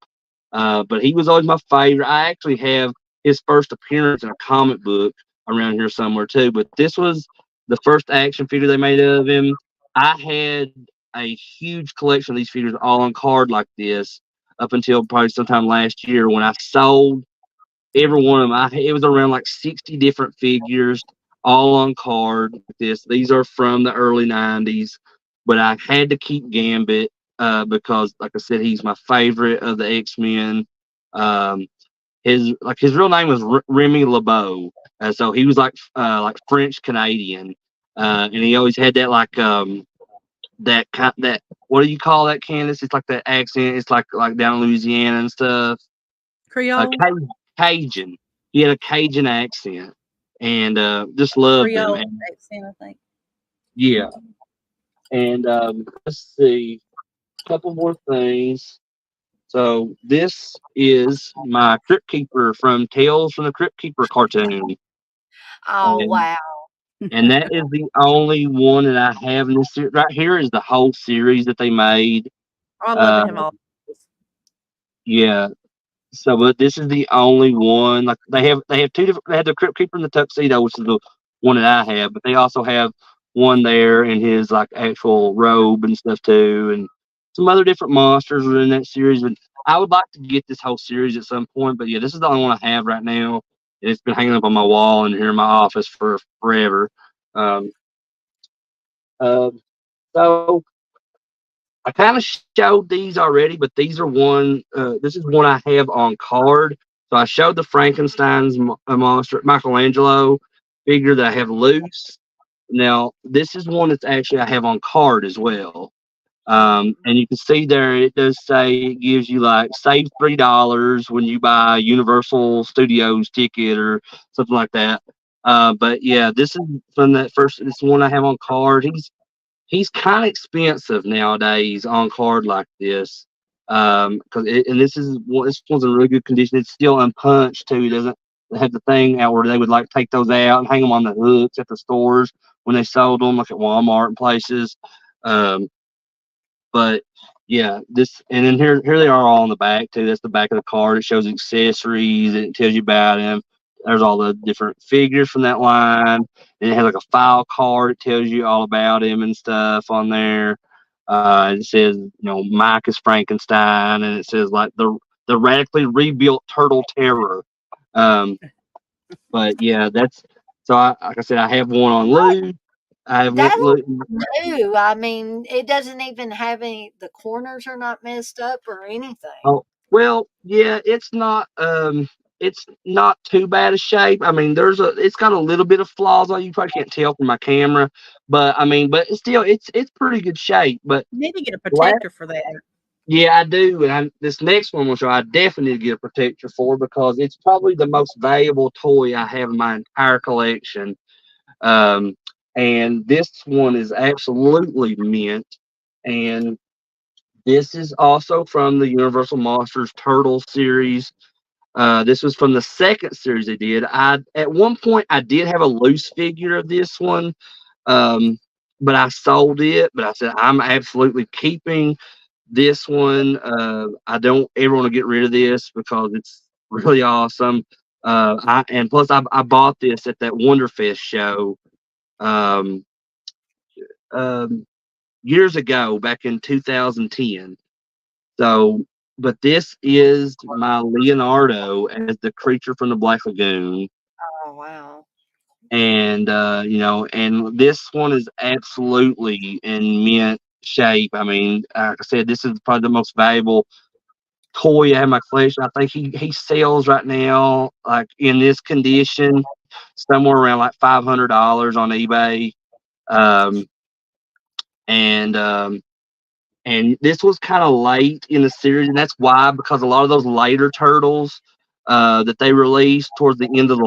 But he was always my favorite. I actually have his first appearance in a comic book around here somewhere too. But this was the first action figure they made of him. I had a huge collection of these figures all on card like this up until probably sometime last year when I sold every one of them. It was around like 60 different figures, all on card like this. These are from the early 90s, but I had to keep Gambit because, like I said, he's my favorite of the X-Men. Um, his real name was Remy LeBeau, so he was like French Canadian, and he always had that that what do you call that, Candace? It's like that accent. It's like down in Louisiana and stuff. Creole? Cajun. He had a Cajun accent, and just loved him. Creole And accent, I think. yeah, and let's see, a couple more things. So this is my Crypt Keeper from Tales from the Crypt Keeper cartoon, oh and wow. that is the only one that I have in this series. Right here is the whole series that they made. Oh, I love to Uh, have all this. yeah, so, but this is the only one. Like they have two different. They have the Crypt Keeper and the Tuxedo, which is the one that I have. But they also have one there in his like actual robe and stuff too, and some other different monsters within that series. But I would like to get this whole series at some point. But yeah, this is the only one I have right now. And it's been hanging up on my wall and here in my office for forever. Um, uh, so I kind of showed these already, but these are one. This is one I have on card. So I showed the Frankenstein's monster Michelangelo figure that I have loose, Now, this is one that's actually I have on card as well. And you can see there it does say it gives you like save $3 when you buy a Universal Studios ticket or something like that. But yeah, this is from that first. This one I have on card. He's kind of expensive nowadays on card like this. And this one's in really good condition. It's still unpunched too. It doesn't have the thing out where they would like take those out and hang them on the hooks at the stores when they sold them, like at Walmart and places. Um, but yeah, this and then here they are all on the back too. That's the back of the card. It shows accessories and it tells you about them. There's all the different figures from that line, and it has like a file card. It tells you all about him and stuff on there. It says Mike is Frankenstein, and it says like the radically rebuilt Turtle Terror. Um, but yeah, that's so. Like I said, I have one on loose. I have one. That looks new. I mean, it doesn't even have the corners are not messed up or anything. Oh, well, yeah, it's not too bad a shape. I mean, it's got a little bit of flaws on it. You probably can't tell from my camera, but I mean, but it's still it's pretty good shape. But You need to get a la- protector for that. yeah, I do. And this next one will show I definitely need to get a protector for because it's probably the most valuable toy I have in my entire collection. Um, and this one is absolutely mint. And this is also from the Universal Monsters Turtle series. This was from the second series they did. I At one point I did have a loose figure of this one, um, but I sold it. But I said I'm absolutely keeping this one. I don't ever want to get rid of this because it's really awesome. And plus I bought this at that Wonderfest show um, um, years ago, back in 2010. So, but this is my Leonardo as the creature from the Black Lagoon, Oh wow. and this one is absolutely in mint shape. I mean, like I said, this is probably the most valuable toy I have in my collection. I think he sells right now, like in this condition, somewhere around like $500 on eBay. Um, and this was kind of late in the series, and that's why because a lot of those later turtles that they released towards the end of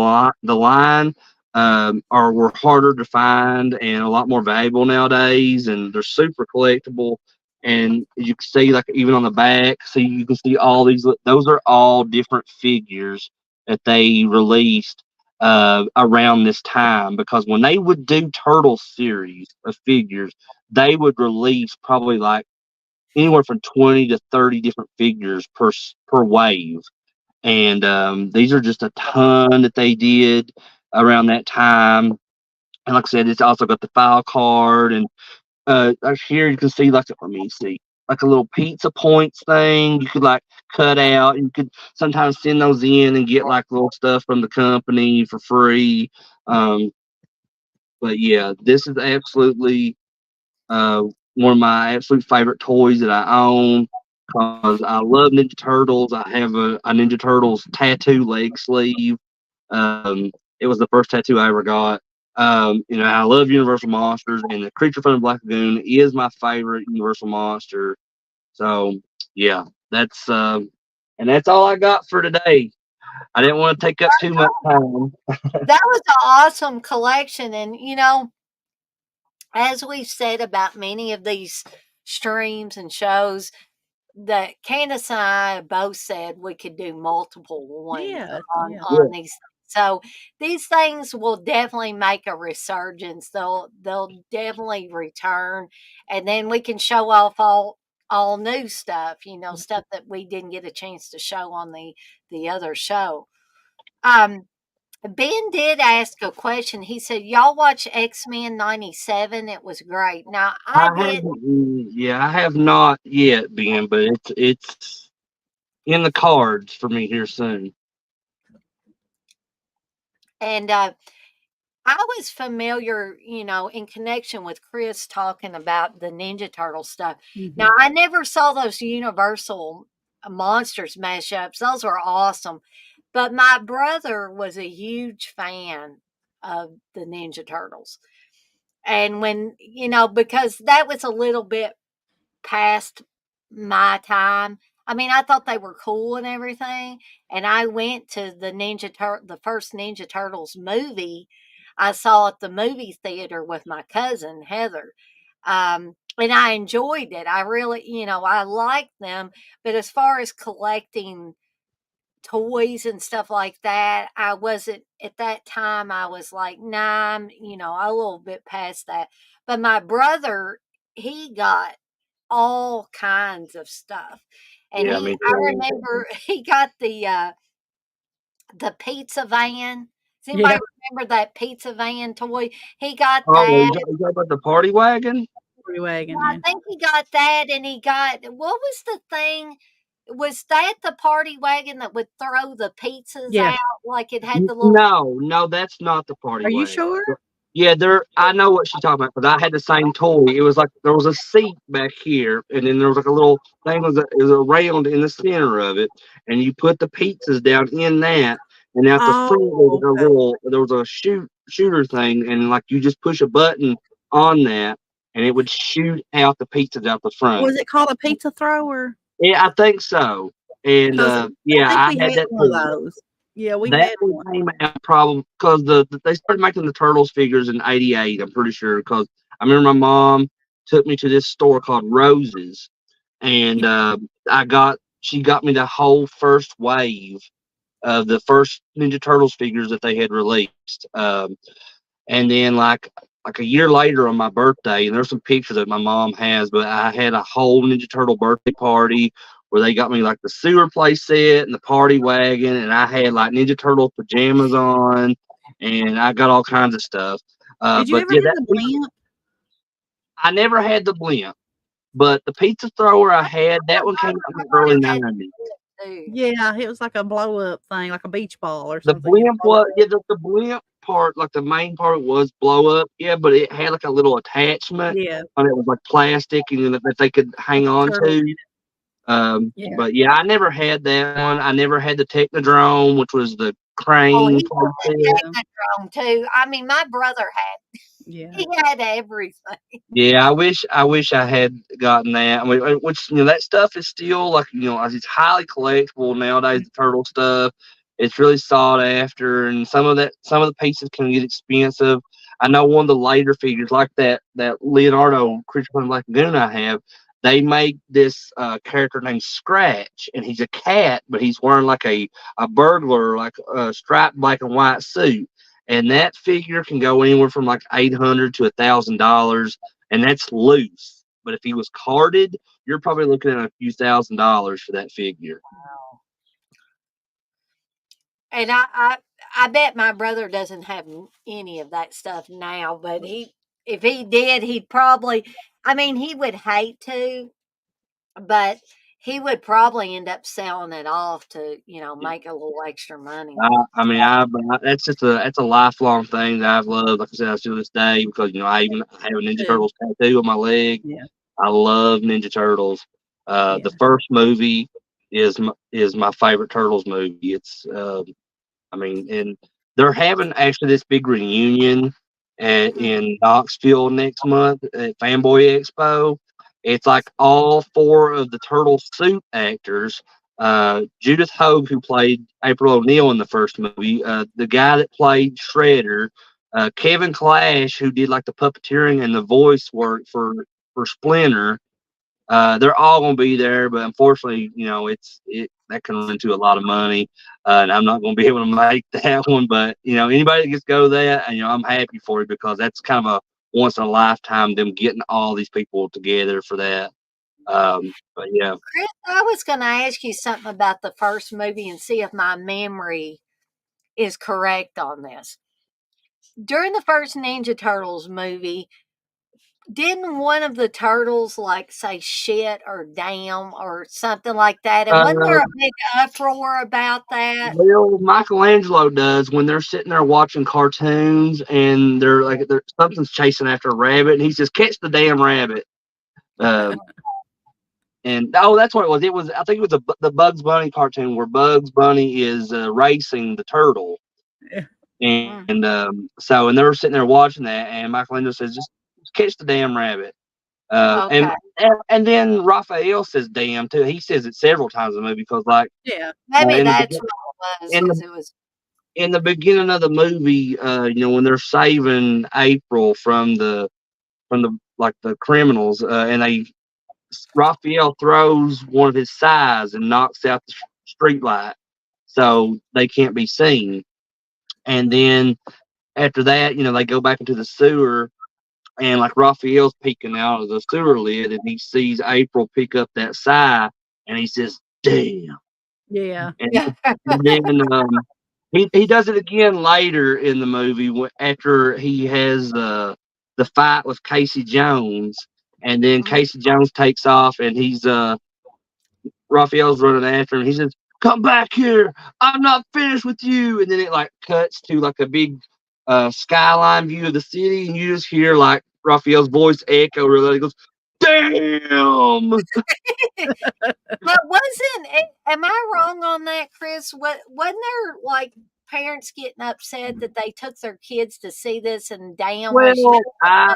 the line were harder to find and a lot more valuable nowadays, and they're super collectible. And you can see, like even on the back, so you can see all these. Those are all different figures that they released around this time because when they would do turtle series of figures, they would release probably like anywhere from 20 to 30 different figures per wave. And these are just a ton that they did around that time. And like I said, it's also got the file card. And like here you can see, like, let me see, like a little pizza points thing you could like cut out. You could sometimes send those in and get like little stuff from the company for free. Um, but yeah, this is absolutely uh, one of my absolute favorite toys that I own because I love Ninja Turtles. I have a Ninja Turtles tattoo leg sleeve. It was the first tattoo I ever got. I love Universal Monsters, and the Creature from the Black Lagoon is my favorite Universal monster. So, yeah, that's all I got for today. I didn't want to take up too much time. That was an awesome collection. And, as we've said about many of these streams and shows, that Candice and I both said we could do multiple ones Yeah, on yeah. Yeah, on these. So these things will definitely make a resurgence. They'll definitely return, and then we can show off all new stuff. Stuff that we didn't get a chance to show on the other show. Um, Ben did ask a question. He said, "Y'all watch X-Men '97? It was great." Now I I did, haven't. Yeah, I have not yet been, but it's in the cards for me here soon. and I was familiar, in connection with Chris talking about the Ninja Turtle stuff. Now, Hmm. I never saw those Universal Monsters mashups. Those were awesome. But my brother was a huge fan of the Ninja Turtles. And when, because that was a little bit past my time. I mean, I thought they were cool and everything. And I went to the first Ninja Turtles movie. I saw at the movie theater with my cousin Heather. And I enjoyed it. I really, I liked them. But as far as collecting toys and stuff like that, I wasn't at that time. I was like, nah, I'm, a little bit past that. But my brother, he got all kinds of stuff. And Yeah, me I too. remember he got the pizza van. Does Yeah. anybody remember that pizza van toy? He got Oh, that. you talking about the party wagon? Free Yeah, wagon, I yeah. think he got that, and he got what was the thing? Was that the party wagon that would throw the pizzas Yeah. out like it had the little? No, that's not the party Are you wagon. sure? Yeah, there. I know what she's talking about, but I had the same toy. It was like there was a seat back here, and then there was like a little thing it was a round in the center of it, and you put the pizzas down in that, and out the front Oh, okay. there was a shooter thing, and like you just push a button on that, and it would shoot out the pizzas out the front. Was it called a pizza thrower? Yeah, I think so. And Because I yeah, think I we had had that one of too. those. Yeah, we That had one one. came out probably because they started making the Turtles figures in '88. I'm pretty sure because I remember my mom took me to this store called Roses, and she got me the whole first wave of the first Ninja Turtles figures that they had released. And then like a year later on my birthday, and there's some pictures that my mom has, but I had a whole Ninja Turtle birthday party where they got me like the sewer play set and the party wagon, and I had like Ninja Turtle pajamas on, and I got all kinds of stuff. Did you But ever yeah, have the blimp? I never had the blimp, but the pizza thrower I had, that one I came out in the remember early he had '90s. that too. Yeah, it was like a blow up thing, like a beach ball or The something. You'd blimp blow was it yeah, up. the blimp part, like the main part was blow up, yeah, but it had like a little attachment Yeah, and it was like plastic and that they could with hang the on turtles to. in it. Yeah. But yeah, I never had that one. I never had the Technodrome, which was the Oh, crane he type had thing. Yeah. the Technodrome too. I mean, my brother had. Yeah. He had everything. Yeah, I wish I had gotten that. I mean, which that stuff is still like it's highly collectible nowadays. The turtle stuff, it's really sought after, and some of the pieces can get expensive. I know one of the later figures, like that Leonardo Creature from Black Lagoon I have, they make this character named Scratch, and he's a cat, but he's wearing like a burglar, like a striped black and white suit, and that figure can go anywhere from like $800 to $1,000 and that's loose. But if he was carded, you're probably looking at a few $1,000s for that figure. And I bet my brother doesn't have any of that stuff now, but if he did, he'd probably, I mean, he would hate to, but he would probably end up selling it off to, make a little extra money. I mean, but that's a lifelong thing that I've loved. Like I said, I still to this day because I have a Ninja Too. Turtles tattoo on my leg. Yeah. I love Ninja Turtles. Yeah. The first movie is my favorite Turtles movie. It's I mean, and they're having actually this big reunion Mm. in Knoxville next month at Fanboy Expo. It's like all four of the Turtle suit actors. Judith Hogue, who played April O'Neil in the first movie, the guy that played Shredder, Kevin Clash, who did like the puppeteering and the voice work for Splinter, they're all going to be there, but unfortunately, it that can run into a lot of money, and I'm not going to be able to make that one. But anybody that gets to go to that, and I'm happy for it because that's kind of a once in a lifetime them getting all these people together for that. But yeah, Chris, I was going to ask you something about the first movie and see if my memory is correct on this. During the first Ninja Turtles movie, didn't one of the turtles like say shit or damn or something like that? And wasn't there uh, a big uproar about that? well, Michelangelo does when they're sitting there watching cartoons and they're something's chasing after a rabbit, and he says, "Catch the damn rabbit." Um, And that's what it was. I think it was the Bugs Bunny cartoon where Bugs Bunny is racing the turtle. And so, and they were sitting there watching that, and Michelangelo says, just catch the damn rabbit. Okay. And then Raphael says damn too. He says it several times in the movie because like Yeah. Maybe in the that's what it was, in because the it was. in the beginning of the movie, when they're saving April from the like the criminals, and Raphael throws one of his sais and knocks out the street light, so they can't be seen. And then after that, they go back into the sewer, and like Raphael's peeking out of the sewer lid, and he sees April pick up that sigh, and he says, "Damn!" Yeah. And, Yeah. and then he does it again later in the movie after he has the fight with Casey Jones, and then Casey Jones takes off, and Raphael's running after him. He says, "Come back here! I'm not finished with you." And then it like cuts to like a big skyline view of the city, and you just hear like Raphael's voice echo really. He goes, "Damn!" But am I wrong on that, Chris? Wasn't there like parents getting upset that they took their kids to see this and damn was Well, I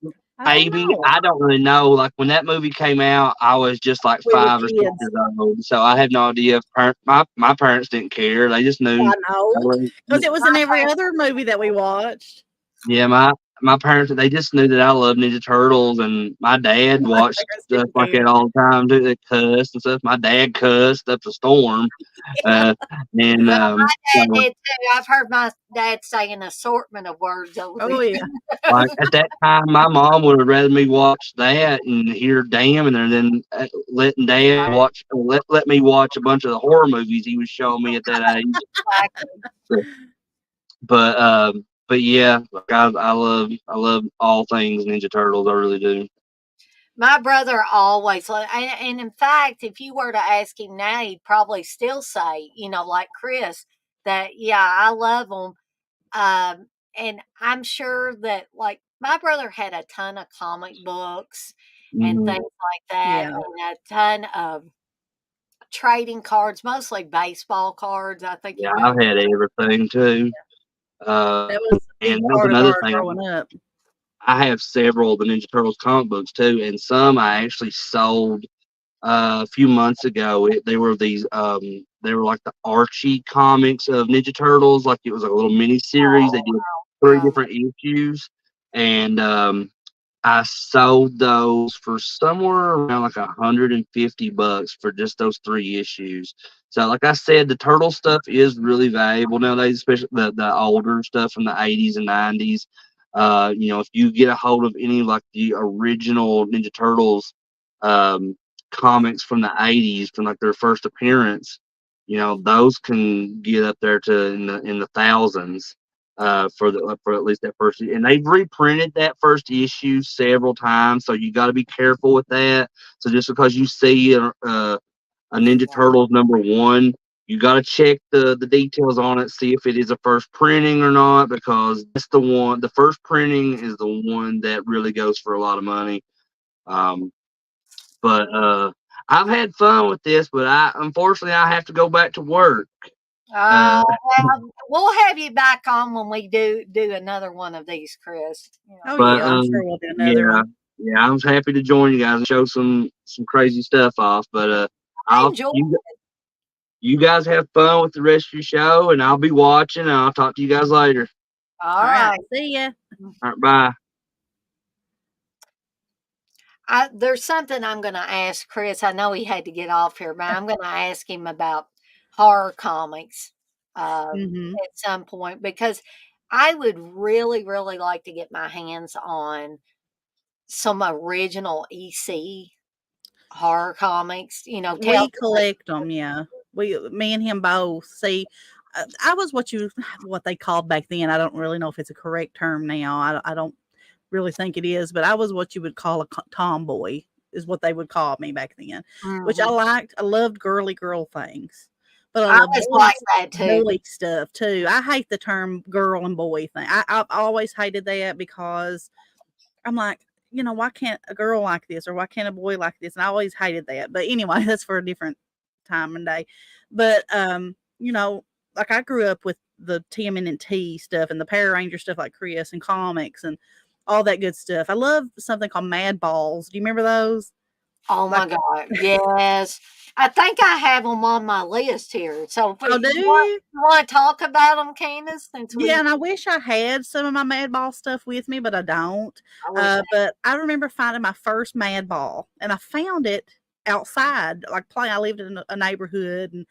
don't maybe know. I don't really know. Like when that movie came out, I was just like We were 5 or 6 kids. years old, so I have no idea. If my parents didn't care; they just knew. I know. Because it was in every used. other movie that we watched. Yeah, my parents, they just knew that I loved Ninja Turtles, and my dad My watched parents stuff didn't like care. that all the time too. They cussed and stuff. My dad cussed up a storm, uh, and Well, my dad so, did too. I've heard my dad say an assortment of words over Oh, there. yeah. like at that time, my mom would have rather me watch that and hear "damn" and than letting dad let me watch a bunch of the horror movies he was showing me at that age. But yeah, like I love all things Ninja Turtles. I really do. My brother always, and in fact, if you were to ask him now, he'd probably still say, like Chris, that yeah, I love them. And I'm sure that like my brother had a ton of comic books and Mhm. things like that, Yeah. and a ton of trading cards, mostly baseball cards. I think he Yeah, really. I've had everything too. That was a And big that was part of another our thing. growing up. I have several of the Ninja Turtles comic books too, and some I actually sold a few months ago. They were like the Archie comics of Ninja Turtles, like it was like a little mini series. They Oh, did three yeah. different issues, and I sold those for somewhere around like $150 for just those 3 issues. So, like I said, the turtle stuff is really valuable nowadays, especially the older stuff from the 80s and 90s. If you get a hold of any like the original Ninja Turtles um, comics from the 80s, from like their first appearance, those can get up there to in the thousands for at least that first, and they've reprinted that first issue several times, so you got to be careful with that. So just because you see a Ninja Turtles #1, you got to check the details on it, see if it is a first printing or not, because that's the one. The first printing is the one that really goes for a lot of money. Um, but I've had fun with this, but unfortunately I have to go back to work. Uh, Well, we'll have you back on when we do another one of these, Chris. Oh, But yeah. I'm sure we'll do another yeah, one. yeah, I was happy to join you guys and show some crazy stuff off. But I I'll enjoy. you guys have fun with the rest of your show, and I'll be watching. And I'll talk to you guys later. All All right. right. See ya. All right, bye. There's something I'm going to ask Chris. I know he had to get off here, but I'm going to ask him about horror comics Mm-hmm. at some point because I would really, really like to get my hands on some original EC horror comics. We collect them, yeah. Me and him both. See, I was what they called back then. I don't really know if it's a correct term now. I don't really think it is, but I was what you would call a tomboy, is what they would call me back then, which I Mhm. liked. I loved girly girl things, but I I love was like that too. boy stuff too. I hate the term girl and boy thing. I've always hated that because I'm like, why can't a girl like this or why can't a boy like this? And I always hated that. But anyway, that's for a different time and day. But like I grew up with the TMNT stuff and the Power Ranger stuff like Chris and comics and all that good stuff. I love something called Mad Balls. Do you remember those? Oh Like, my God. Yes. I think I have them on my list here. So oh, do you? you want to talk about them, Candace? Since Yeah, and I wish I had some of my Mad Ball stuff with me, but I don't. I wish But I remember finding my first Mad Ball, and I found it outside, like playing. I lived in a neighborhood, and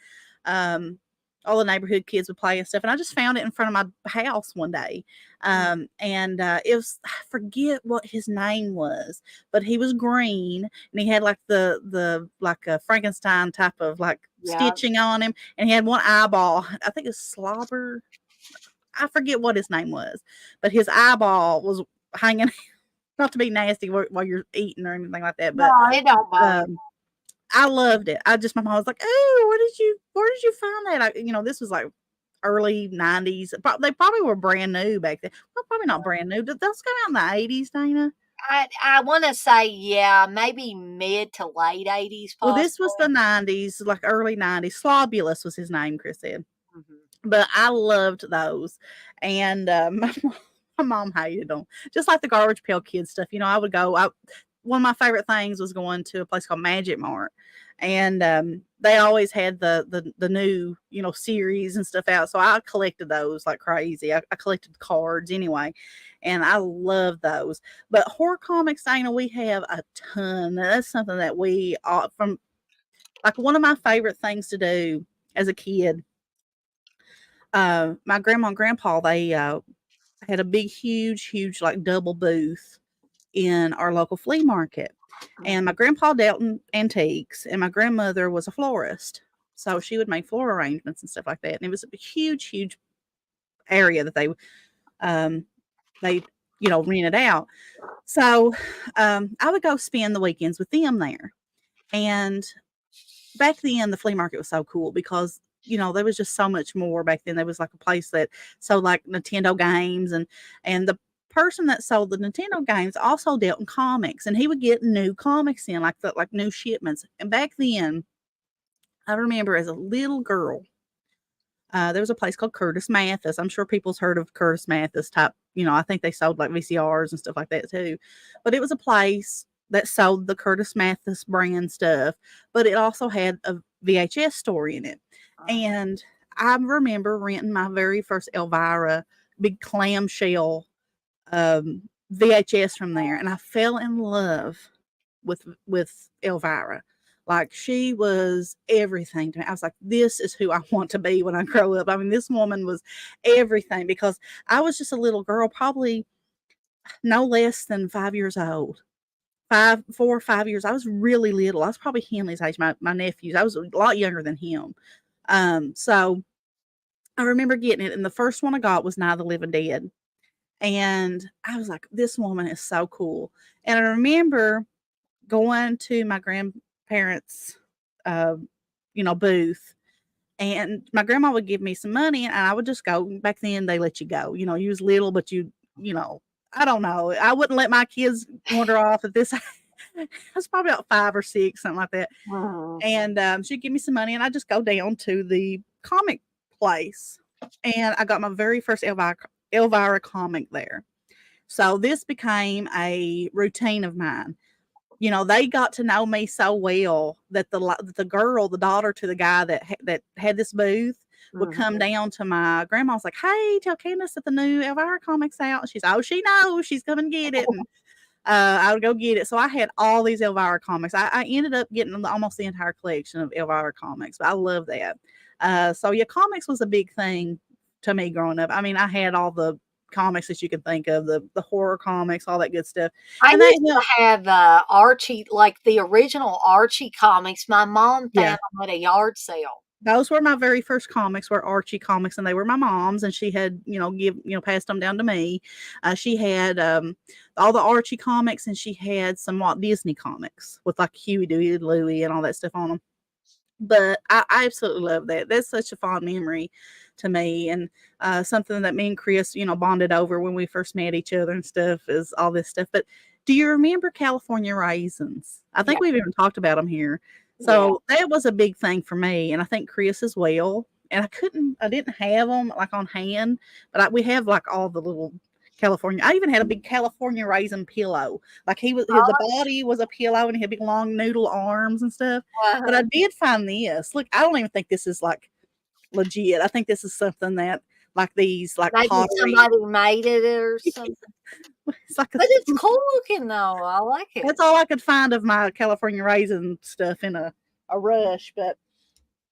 um, all the neighborhood kids would play and stuff. And I just found it in front of my house one day, and it was I forget what his name was, but he was green, and he had like the like a Frankenstein type of like yeah. stitching on him, and he had one eyeball. I think it was Slobber. I forget what his name was, but his eyeball was hanging. Not to be nasty while you're eating or anything like that, No, but it don't bother. I loved it. My mom was like, "Oh, where did you find that?" This was like early '90s. They probably were brand new back then. Well, probably not brand new. Did those come out in the '80s, Dana? I want to say, yeah, maybe mid to late 80s, Well, this was the possibly. '90s, like early '90s. Slobulus was his name, Chris said. Mhm. But I loved those, and my mom hated them, just like the Garbage Pail Kids stuff. I would go. One of my favorite things was going to a place called Magic Mart, and they always had the new series and stuff out. So I collected those like crazy. I collected cards anyway, and I love those. But horror comics, Dana, we have a ton. That's something that we from like one of my favorite things to do as a kid. My grandma and grandpa, they had a big, huge, like double booth in our local flea market. And my grandpa dealt in antiques, and my grandmother was a florist. So she would make floral arrangements and stuff like that. And it was a huge area that um, they rented out. So I would go spend the weekends with them there. And back then, the flea market was so cool because there was just so much more back then. There was like a place that sold like Nintendo games, and the person that sold the Nintendo games also dealt in comics, and he would get new comics in like new shipments. And back then, I remember as a little girl, there was a place called Curtis Mathis. I'm sure people's heard of Curtis Mathis type. I think they sold like VCRs and stuff like that too. But it was a place that sold the Curtis Mathis brand stuff, but it also had a VHS story in it. And I remember renting my very first Elvira big clamshell VHS from there, and I fell in love with Elvira. Like she was everything to me. I was like, this is who I want to be when I grow up. I mean, this woman was everything because I was just a little girl, probably no less than 5 years old. 4 or 5 years. I was really little. I was probably Henley's age, my nephews. I was a lot younger than him. So I remember getting it, and the first one I got was Night of the Living Dead. And I was like, this woman is so cool. And I remember going to my grandparents' uh, booth, and my grandma would give me some money, and I would just go. Back then, they let you go. You was little, but I don't know. I wouldn't let my kids wander off at this. I was probably about 5 or 6, something like that. And she'd give me some money, and I'd just go down to the comic place, and I got my very first Elvira comic there. So this became a routine of mine. They got to know me so well that the girl, the daughter to the guy that had this booth, would come down to my grandma's like, "Hey, tell Candice that the new Elvira comic's out." And she's, "Oh, she knows. She's coming to get it." And I would go get it. So I had all these Elvira comics. I ended up getting almost the entire collection of Elvira comics, but I love that. So yeah, comics was a big thing to me growing up. I mean, I had all the comics that you can think of, the horror comics, all that good stuff. I And that used to have Archie, like the original Archie comics. My mom Yeah. found them at a yard sale. Those were my very first comics, were Archie comics, and they were my mom's, and she had, passed them down to me. She had all the Archie comics, and she had some Walt Disney comics with like Huey, Dewey, Louie, and all that stuff on them. But I absolutely love that. That's such a fond memory to me, and something that me and Chris, bonded over when we first met each other and stuff is all this stuff. But do you remember California raisins? I think Yeah. we've even talked about them here. So that was a big thing for me, and I think Chris as well. and I didn't have them like on hand, but we have like all the little California. I even had a big California raisin pillow. Like the body was a pillow, and he had big long noodle arms and stuff. But I did find this. Look, I don't even think this is like legit. I think this is something that like these like Maybe pottery. somebody made it or something. It's like But it's cool looking though. I like it. that's all I could find of my California raisin stuff in a rush. But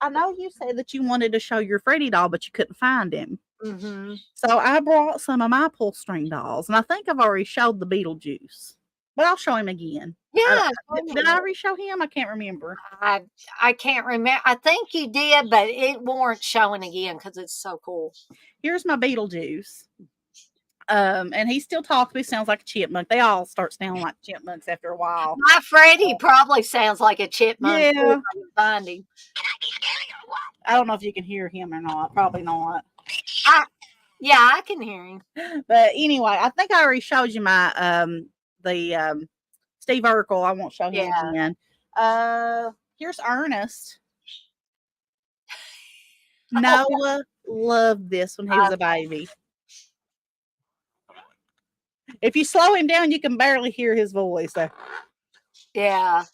I know you said that you wanted to show your Freddy doll, but you couldn't find him. Mm-hmm. So I brought some of my pull string dolls, and I think I've already showed the Beetlejuice, but I'll show him again. Yeah. Did I already show him? I can't remember. I can't remember. I think you did, but it warrants showing again because it's so cool. Here's my Beetlejuice. And he still talks, but he sounds like a chipmunk. They all start sounding like chipmunks after a while. My Freddy probably sounds like a chipmunk. Yeah. Too, if I can find him. I don't know if you can hear him or not. Probably not. Yeah, I can hear him. But anyway, I think I already showed you my Steve Urkel. I won't show him again. Here's Ernest. Noah loved this when he was a baby. If you slow him down, you can barely hear his voice. Yeah.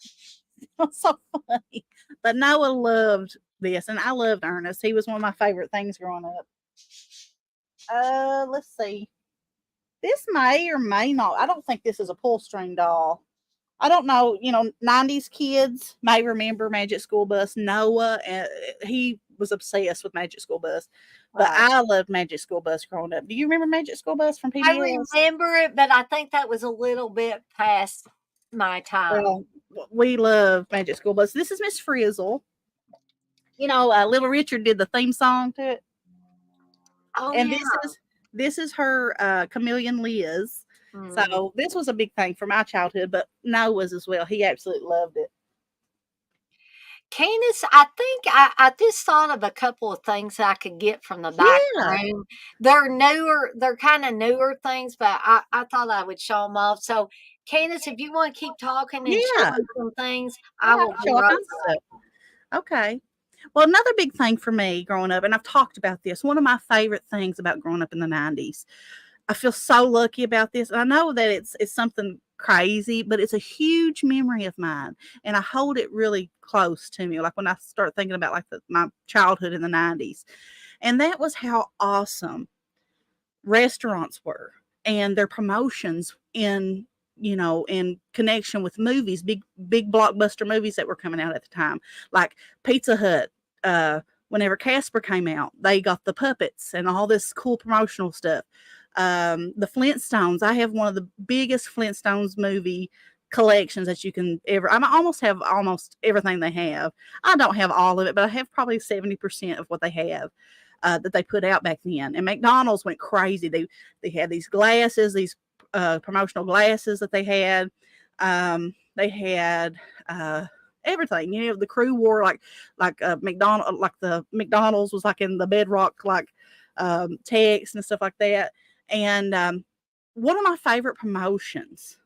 It's so funny. But Noah loved this, and I loved Ernest. He was one of my favorite things growing up. Let's see. This may or may not. I don't think this is a pull string doll. I don't know. 90s kids may remember Magic School Bus. Noah, he was obsessed with Magic School Bus. But I loved Magic School Bus growing up. Do you remember Magic School Bus from PBS? I remember it, but I think that was a little bit past my time. Well, we love Magic School Bus. This is Miss Frizzle. Little Richard did the theme song to it. Oh, and yeah. this is her Chameleon Liz. So this was a big thing for my childhood, but Noah's as well. He absolutely loved it. Candice, I think I just thought of a couple of things I could get from the back room. They're kind of newer things, but I thought I would show them off. So, Candice, if you want to keep talking and showing some things, I will be right back. Okay. Well, another big thing for me growing up, and I've talked about this, one of my favorite things about growing up in the 90s. I feel so lucky about this. And I know that it's something crazy, but it's a huge memory of mine. And I hold it really close to me. Like when I start thinking about like my childhood in the 90s. And that was how awesome restaurants were and their promotions in connection with movies, big blockbuster movies that were coming out at the time. Like Pizza Hut, whenever Casper came out, they got the puppets and all this cool promotional stuff. The Flintstones, I have one of the biggest Flintstones movie collections that you can ever. I almost have almost everything they have. I don't have all of it, but I have probably 70% of what they have that they put out back then. And McDonald's went crazy. They had these glasses, these promotional glasses that they had. They had everything. The crew wore like McDonald, like the McDonald's was like in the bedrock like text and stuff like that. And one of my favorite promotions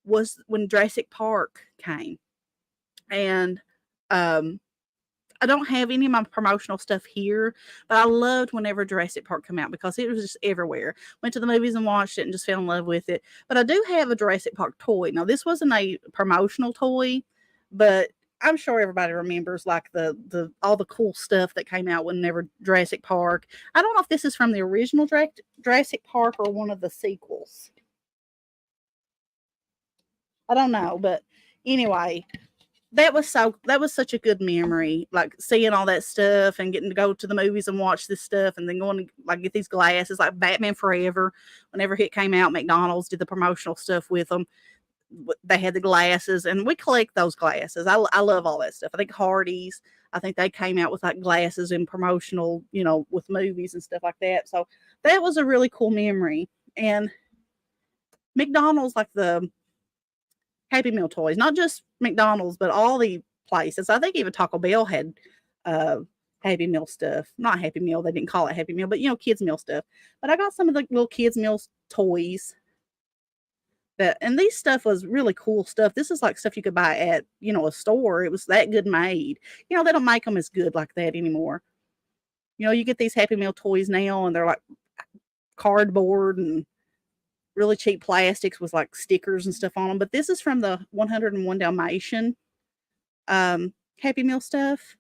was when Jurassic Park came. And I don't have any of my promotional stuff here, but I loved whenever Jurassic Park came out because it was just everywhere. Went to the movies and watched it and just fell in love with it. But I do have a Jurassic Park toy. Now, this wasn't a promotional toy, but I'm sure everybody remembers like the all the cool stuff that came out whenever Jurassic Park. I don't know if this is from the original Jurassic Park or one of the sequels. I don't know, but anyway, that was such a good memory, like seeing all that stuff and getting to go to the movies and watch this stuff and then going to like get these glasses like Batman Forever. Whenever it came out, McDonald's did the promotional stuff with them. They had the glasses and we collect those glasses. I love all that stuff. I think Hardee's, I think they came out with like glasses and promotional, with movies and stuff like that. So that was a really cool memory. And McDonald's, like the Happy Meal toys, not just McDonald's, but all the places. I think even Taco Bell had Happy Meal stuff. Not Happy Meal, they didn't call it Happy Meal, but kids meal stuff. But I got some of the little kids meal toys. And these stuff was really cool stuff. This is like stuff you could buy at, a store. It was that good made. They don't make them as good like that anymore. You get these Happy Meal toys now, and they're like cardboard and really cheap plastics with like stickers and stuff on them. But this is from the 101 Dalmatian Happy Meal stuff.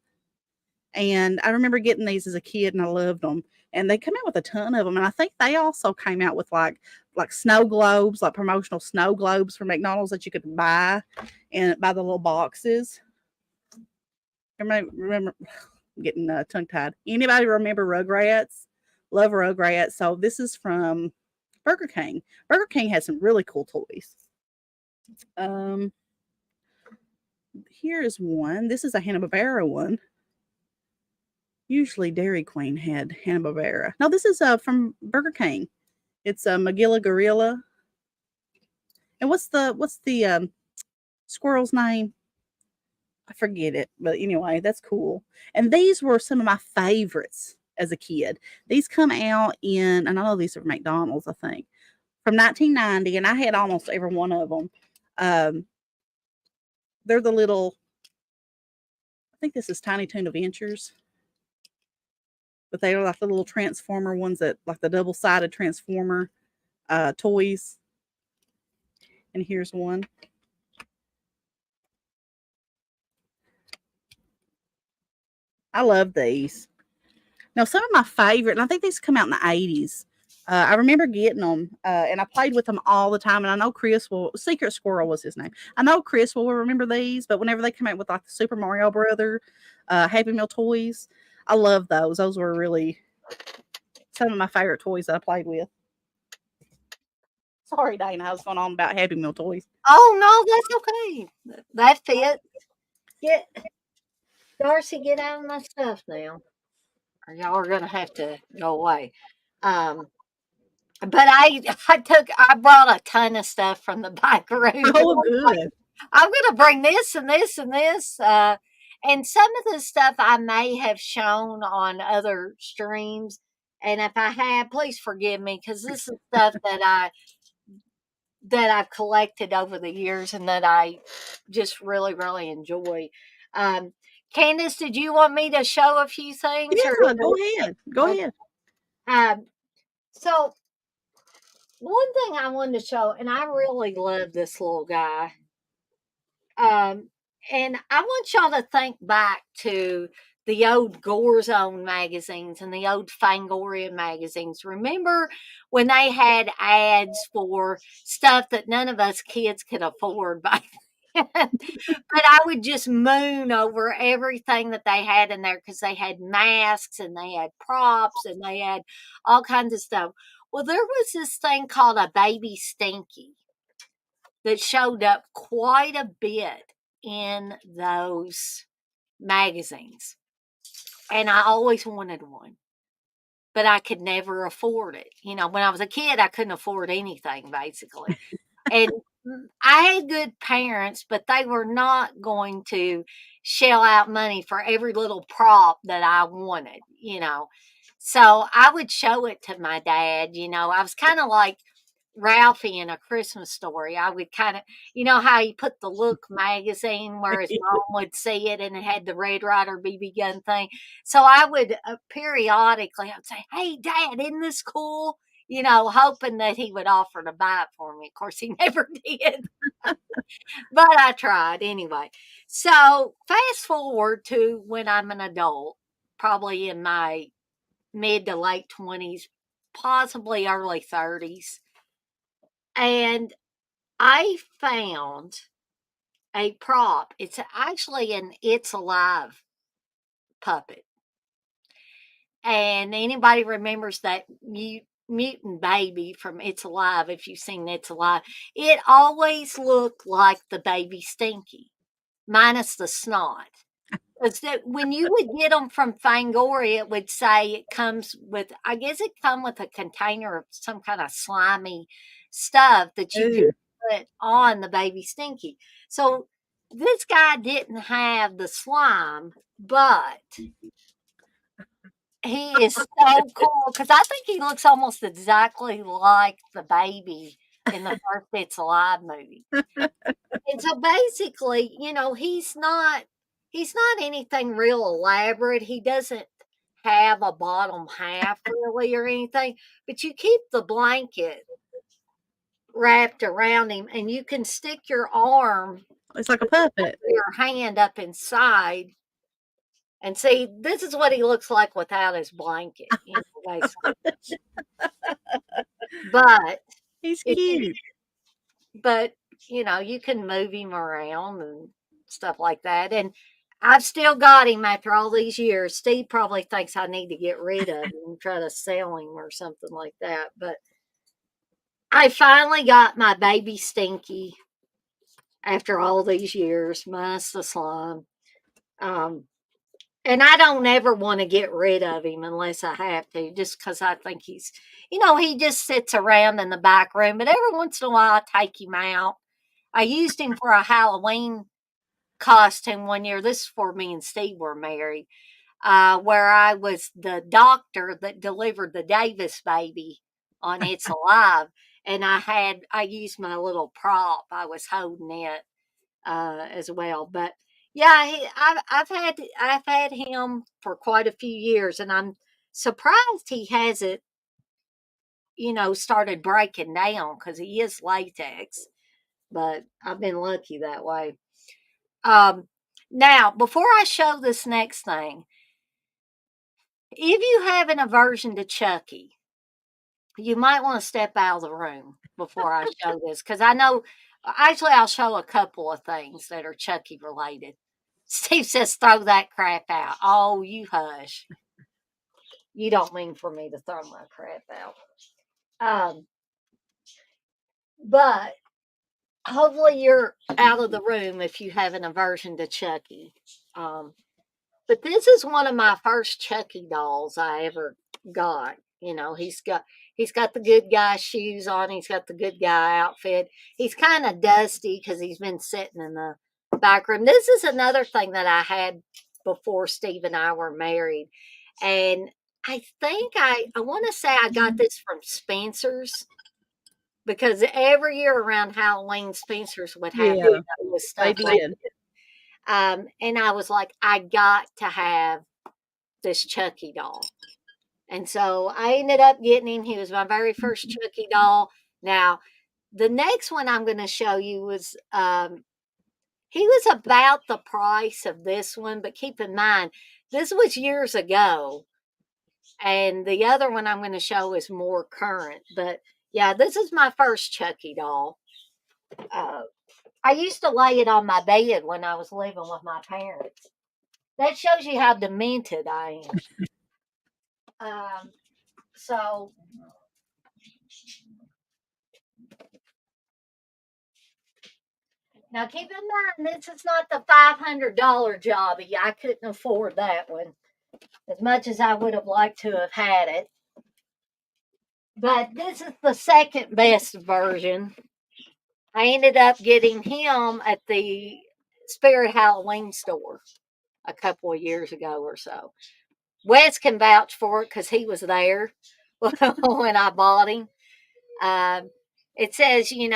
And I remember getting these as a kid, and I loved them. And they come out with a ton of them. And I think they also came out with like snow globes, like promotional snow globes from McDonald's that you could buy and buy the little boxes. Remember I'm getting tongue tied. Anybody remember Rugrats? Love Rugrats. So this is from Burger King. Burger King has some really cool toys. Here is one. This is a Hanna-Barbera one. Usually Dairy Queen had Hanna-Barbera. No, this is from Burger King. It's a Magilla Gorilla. And what's the squirrel's name? I forget it, but anyway, that's cool. And these were some of my favorites as a kid. These come out in, and I know these are McDonald's, I think, from 1990, and I had almost every one of them. They're the little, I think this is Tiny Toon Adventures, but they are like the little Transformer ones that, like the double-sided Transformer toys. And here's one. I love these. Now, some of my favorite, and I think these come out in the 80s. I remember getting them, and I played with them all the time. And I know Secret Squirrel was his name. I know Chris will remember these, but whenever they come out with like the Super Mario Brother Happy Meal toys, I love those. Those were really some of my favorite toys that I played with. Sorry, Dana, I was going on about Happy Meal toys. Oh, no, that's okay. That fits. Darcy, get out of my stuff now, or y'all are gonna have to go away. But I brought a ton of stuff from the back room. Oh, good. I'm gonna bring this and this and this, and some of the stuff I may have shown on other streams. And if I have, please forgive me, because this is stuff that I've collected over the years and that I just really, really enjoy. Candice, did you want me to show a few things? Yeah, go ahead. Go ahead. So one thing I wanted to show, and I really love this little guy. And I want y'all to think back to the old Gore Zone magazines and the old Fangoria magazines. Remember when they had ads for stuff that none of us kids could afford back then? But I would just moon over everything that they had in there because they had masks and they had props and they had all kinds of stuff. Well, there was this thing called a Baby Stinky that showed up quite a bit in those magazines. And I always wanted one, but I could never afford it. When I was a kid, I couldn't afford anything basically. And I had good parents, but they were not going to shell out money for every little prop that I wanted. So I would show it to my dad. I was kind of like Ralphie in A Christmas Story. I would kind of, how he put the Look magazine where his mom would see it and it had the Red Ryder BB gun thing. So I would periodically, I'd say, "Hey, Dad, isn't this cool?" Hoping that he would offer to buy it for me. Of course, he never did, but I tried anyway. So fast forward to when I'm an adult, probably in my mid to late 20s, possibly early 30s. And I found a prop. It's actually an It's Alive puppet. And anybody remembers that mutant baby from It's Alive, if you've seen It's Alive, it always looked like the baby Stinky, minus the snot. When you would get them from Fangoria, it would say it comes with, I guess it come with a container of some kind of slimy stuff that you could put on the baby Stinky. So this guy didn't have the slime, but he is so cool because I think he looks almost exactly like the baby in the first It's Alive movie. And so basically, he's not anything real elaborate. He doesn't have a bottom half really or anything, but you keep the blanket wrapped around him and you can stick your arm, It's like a puppet. your hand up inside and see, this is what he looks like without his blanket, basically. But He's if you, cute. but you can move him around and stuff like that. And I've still got him after all these years. Steve probably thinks I need to get rid of him and try to sell him or something like that. But I finally got my baby Stinky after all these years, minus the slime. Um, and I don't ever want to get rid of him unless I have to, just because I think he just sits around in the back room. But every once in a while, I take him out. I used him for a Halloween costume one year. This is before me and Steve were married, where I was the doctor that delivered the Davis baby on It's Alive. And I used my little prop. I was holding it as well. But yeah, I've had him for quite a few years, and I'm surprised he hasn't started breaking down because he is latex. But I've been lucky that way. Um, Now, before I show this next thing, if you have an aversion to Chucky, you might want to step out of the room before I show this because I know. Actually, I'll show a couple of things that are Chucky related. Steve says, "Throw that crap out." Oh, you hush. You don't mean for me to throw my crap out. But hopefully you're out of the room if you have an aversion to Chucky. Um, But this is one of my first Chucky dolls I ever got. He's got the good guy shoes on. He's got the good guy outfit. He's kind of dusty because he's been sitting in the back room. This is another thing that I had before Steve and I were married, and I think I want to say I got this from Spencer's because every year around Halloween, Spencer's would have Yeah, with they stuff like did. and I was like, I got to have this Chucky doll. And so I ended up getting him. He was my very first Chucky doll. Now, the next one I'm going to show you was he was about the price of this one, but keep in mind, this was years ago. And the other one I'm going to show is more current. But yeah, this is my first Chucky doll. Uh, I used to lay it on my bed when I was living with my parents. That shows you how demented I am. So now keep in mind, this is not the $500 job. I couldn't afford that one as much as I would have liked to have had it. But this is the second best version. I ended up getting him at the Spirit Halloween store a couple of years ago or so. Wes can vouch for it because he was there when I bought him. Um, it says, he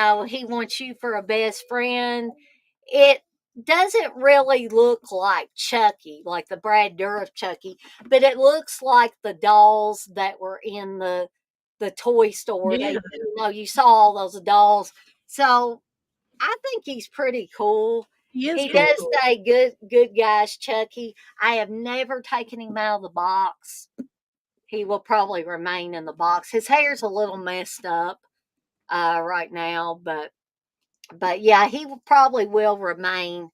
wants you for a best friend. It doesn't really look like Chucky, like the Brad Dourif Chucky, but it looks like the dolls that were in the toy store. Yeah, You saw all those dolls. So I think he's pretty cool. he is He cool. does say good guys, Chucky. I have never taken him out of the box. He will probably remain in the box. His hair's a little messed up right now, but yeah, he probably will remain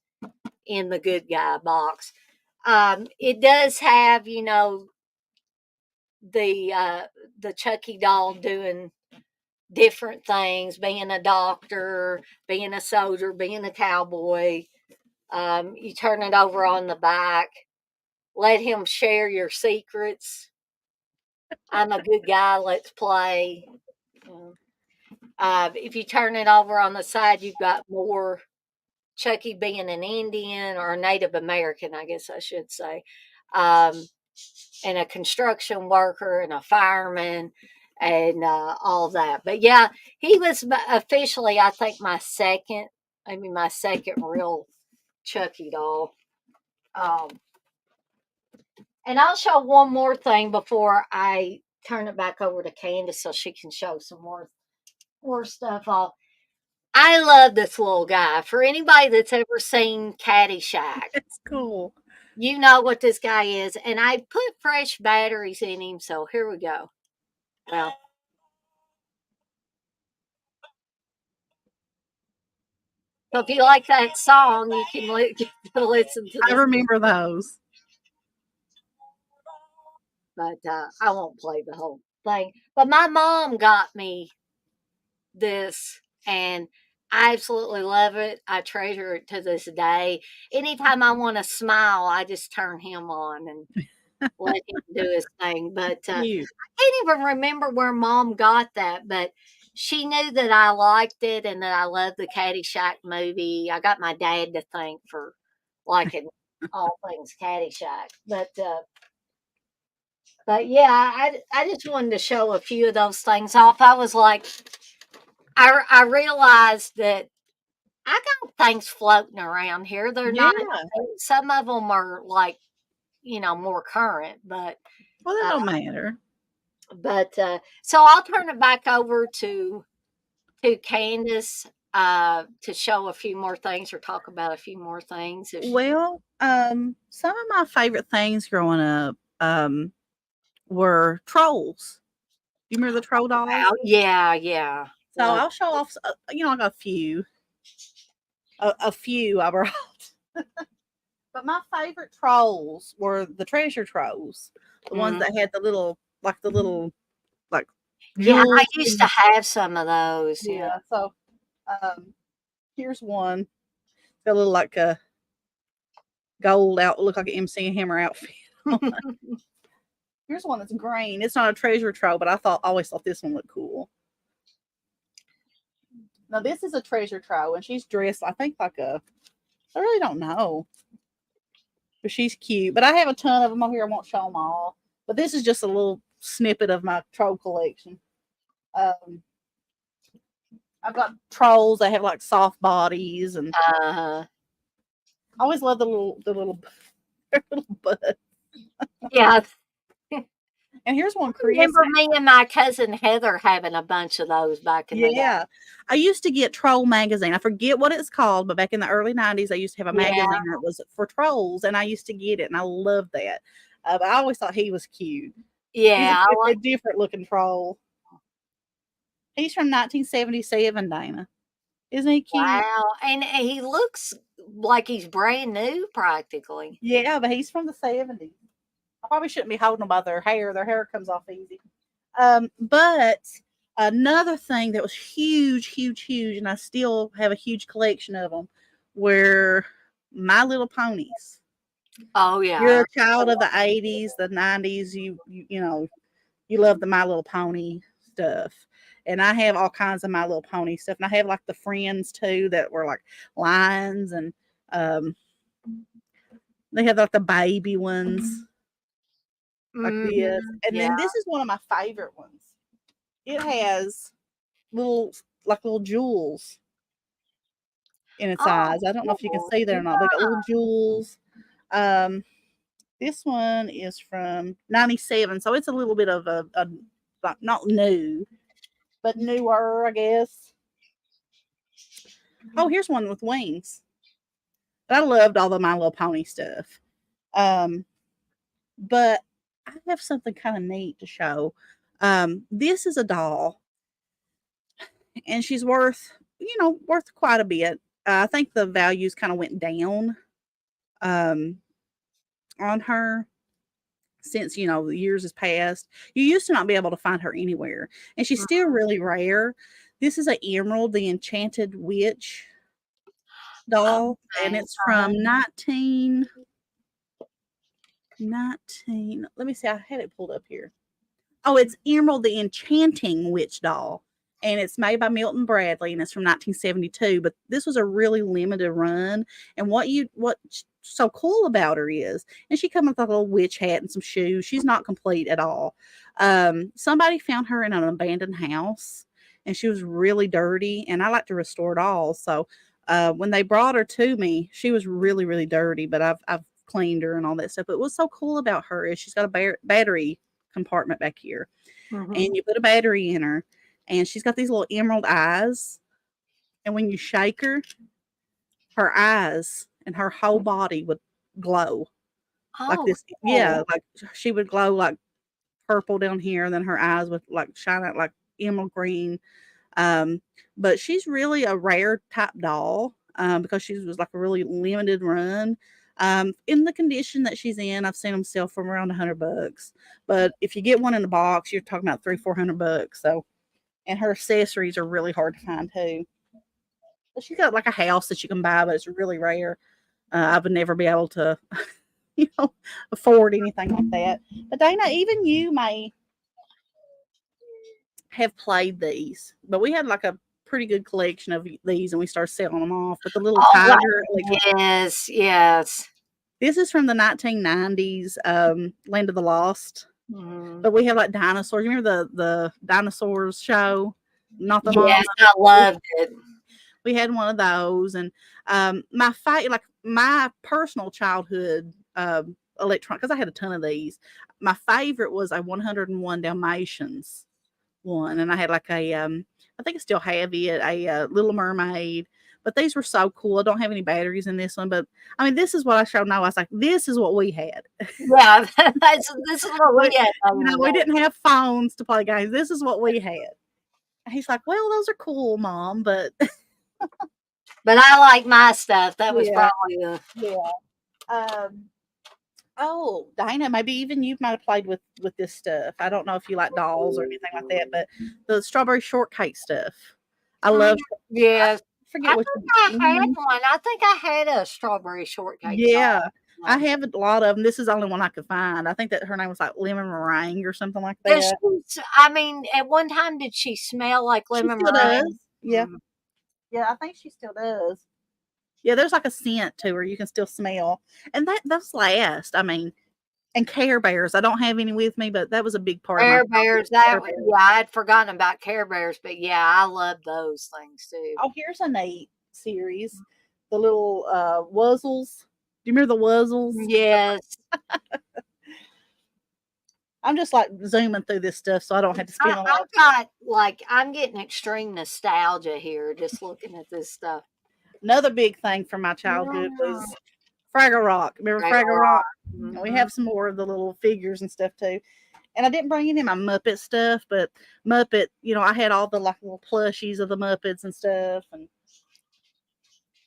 in the good guy box. It does have, the Chucky doll doing different things, being a doctor, being a soldier, being a cowboy. You turn it over on the back. Let him share your secrets. I'm a good guy. Let's play. If you turn it over on the side, you've got more Chucky being an Indian or a Native American, I guess I should say, um, and a construction worker and a fireman and all that. But yeah, he was officially, I think, my second real Chucky doll. Um, And I'll show one more thing before I turn it back over to Candace so she can show some more stuff off. I love this little guy. For anybody that's ever seen Caddyshack, It's cool. you know what this guy is. And I put fresh batteries in him, so here we go. Well, so if you like that song, you can listen to I this. remember those. But I won't play the whole thing. But my mom got me this, and I absolutely love it. I treasure it to this day. Anytime I want to smile, I just turn him on and let him do his thing. But Cute. I can't even remember where mom got that, but she knew that I liked it and that I loved the Caddyshack movie. I got my dad to thank for liking all things Caddyshack. But yeah, I just wanted to show a few of those things off. I was like, I realized that I got things floating around here. They're Yeah. not. Some of them are like more current, but Well, that uh, don't matter. So I'll turn it back over to Candace to show a few more things or talk about a few more things. Well, some of my favorite things growing up were trolls. Do you remember the troll dolls? Yeah. So I'll show off. I got a few I brought. But my favorite trolls were the treasure trolls, the ones that had the little, like Yeah, I jewels. used to have some of those. Yeah. So, here's one. Got a little like a gold look like an MC Hammer outfit. Here's one that's green. It's not a treasure trove, but always thought this one looked cool. Now this is a treasure trove, and she's dressed, I think, I really don't know, but she's cute. But I have a ton of them over here. I won't show them all. But this is just a little snippet of my troll collection. I've got trolls that have like soft bodies, and I always love the little butt. Yeah. And here's one, I Chris. remember me and my cousin Heather having a bunch of those back in the day. Yeah. I used to get Troll magazine. I forget what it's called, but back in the early 90s, I used to have a magazine that was for trolls, and I used to get it, and I loved that. But I always thought he was cute. Yeah. He's a different looking troll. He's from 1977, Dana. Isn't he cute? Wow. And he looks like he's brand new practically. Yeah, but he's from the 70s. I probably shouldn't be holding them by their hair. Their hair comes off easy. But another thing that was huge, and I still have a huge collection of them, were My Little Ponies. Oh yeah. You're a child of the 80s, the 90s. You love the My Little Pony stuff. And I have all kinds of My Little Pony stuff. And I have like the friends too that were like lions, and they have like the baby ones. Like this. And then this is one of my favorite ones. It has little jewels in its eyes. I don't know if you can see that or not. They got little jewels. This one is from 97, so it's a little bit of a not new, but newer, I guess. Oh, here's one with wings. I loved all the My Little Pony stuff. But I have something kind of neat to show. This is a doll, and she's worth quite a bit. I think the values kind of went down on her since the years has passed. You used to not be able to find her anywhere, and she's still really rare. This is a Emerald, the Enchanted Witch doll, and it's from 19. Let me see. I had it pulled up here. Oh, it's Emerald, the Enchanting Witch doll, and it's made by Milton Bradley, and it's from 1972. But this was a really limited run. And what's so cool about her is, and she comes with a little witch hat and some shoes. She's not complete at all. Somebody found her in an abandoned house, and she was really dirty. And I like to restore dolls, so when they brought her to me, she was really, really dirty. But I've cleaned her and all that stuff. But what's so cool about her is she's got a battery compartment back here, Mhm. and you put a battery in her, and she's got these little emerald eyes. And when you shake her eyes and her whole body would glow like Oh, this. cool. Yeah, like she would glow like purple down here, and then her eyes would like shine out like emerald green. But she's really a rare type doll because she was like a really limited run. In the condition that she's in, I've seen them sell from around $100. But if you get one in the box, you're talking about $300-400. So, and her accessories are really hard to find too. But she's got like a house that you can buy, but it's really rare. I would never be able to, afford anything like that. But Dana, even you may have played these, but we had like a pretty good collection of these, and we started selling them off. But the little Oh, wow. tiger, Yes, yes. this is from the 1990s, Land of the Lost. Mhm. But we have like dinosaurs. You remember the dinosaurs show? Not the Yes, mom. I loved it. We had one of those, and my personal childhood electronic, because I had a ton of these. My favorite was a 101 Dalmatians one, and I had like I think I still have it, a Little Mermaid. But these were so cool. I don't have any batteries in this one, but I mean, this is what I showed Noah. I was like, this is what we had. Yeah, this is what we had. We didn't have phones to play games. This is what we had. And he's like, well, those are cool, Mom, but But I like my stuff. That was Yeah. probably the yeah. Oh, Dinah, maybe even you might have played with this stuff. I don't know if you like dolls or anything like that, but the strawberry shortcake stuff. I love. yes. Forget I what. think I had one. I think I had a strawberry shortcake. Yeah, doll. I have a lot of them. This is the only one I could find. I think that her name was like lemon meringue or something like Does that. she, I mean, at one time, did she smell like She lemon still meringue? does. Yeah, Mm. yeah, I think she still does. Yeah, there's like a scent to her you can still smell, and those last. I mean, and Care Bears. I don't have any with me, but that was a big part Care of my Bears. Care That Bears. yeah, I had forgotten about Care Bears, but yeah, I love those things too. Oh, here's a neat series. The little Wuzzles. Do you remember the Wuzzles? Yes, I'm just like zooming through this stuff so I don't have to spend a lot I've of got like I'm getting extreme nostalgia here just looking at this stuff. Another big thing from my childhood was Fraggle Rock. Remember Fraggle Fraggle Rock? Mhm. And we have some more of the little figures and stuff too. And I didn't bring any of my Muppet stuff, but Muppet, I had all the like little plushies of the Muppets and stuff. And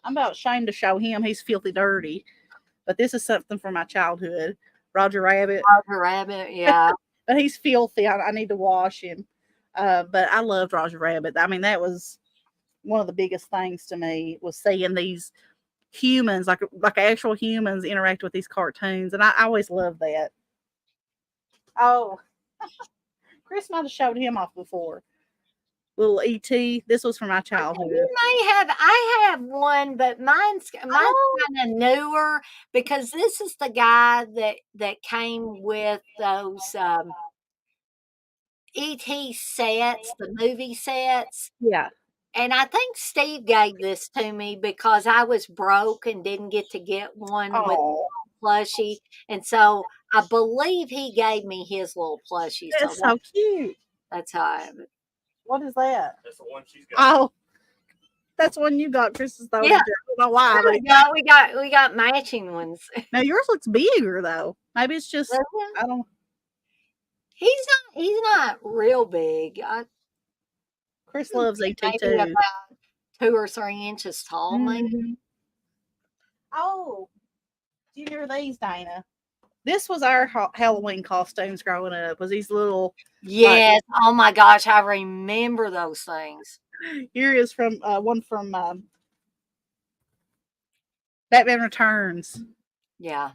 I'm about ashamed to show him. He's filthy dirty. But this is something from my childhood. Roger Rabbit. Roger Rabbit, yeah. But he's filthy. I need to wash him. But I loved Roger Rabbit. I mean, that was one of the biggest things to me was seeing these humans, like actual humans, interact with these cartoons, and I always loved that. Oh, Chris might have showed him off before. Little ET. This was from my childhood. You may have. I have one, but mine's kind of newer because this is the guy that came with those ET sets, the movie sets. Yeah. And I think Steve gave this to me because I was broke and didn't get to get one with Oh, plushie. And so I believe he gave me his little plushie. that's so cute. That's how I have it. What is that? That's the one she's got. Oh, that's one you got, Chris's though. Yeah. I don't know why. There we go. We got matching ones. Now yours looks bigger though. Maybe it's just Does it? I don't. He's not real big. Chris loves ET Maybe too. about 2 or 3 inches tall, maybe. Mhm. Oh, do you remember these, Dana? This was our Halloween costumes growing up. Was these little? Yes. Oh my gosh, I remember those things. Here is from one from Batman Returns. Yeah.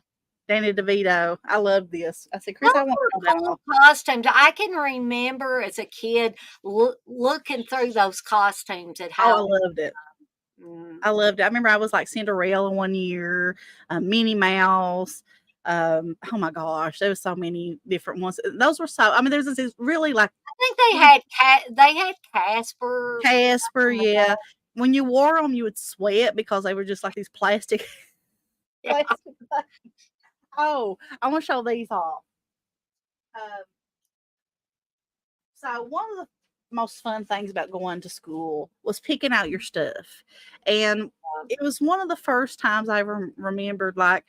Danny DeVito. I love this. I said, Chris, I want to know that. Cool costumes. I can remember as a kid looking through those costumes at Oh, I Halloween. loved it. Mm. I loved it. I remember I was like Cinderella one year, Minnie Mouse. Oh my gosh, there was so many different ones. Those were so. I mean, there's this really like I think they had Casper. Casper. Yeah, when you wore them, you would sweat because they were just like these plastic. Yeah. plastic things. Oh, I want to show these off. Um, so one of the most fun things about going to school was picking out your stuff, and it was one of the first times I ever remembered like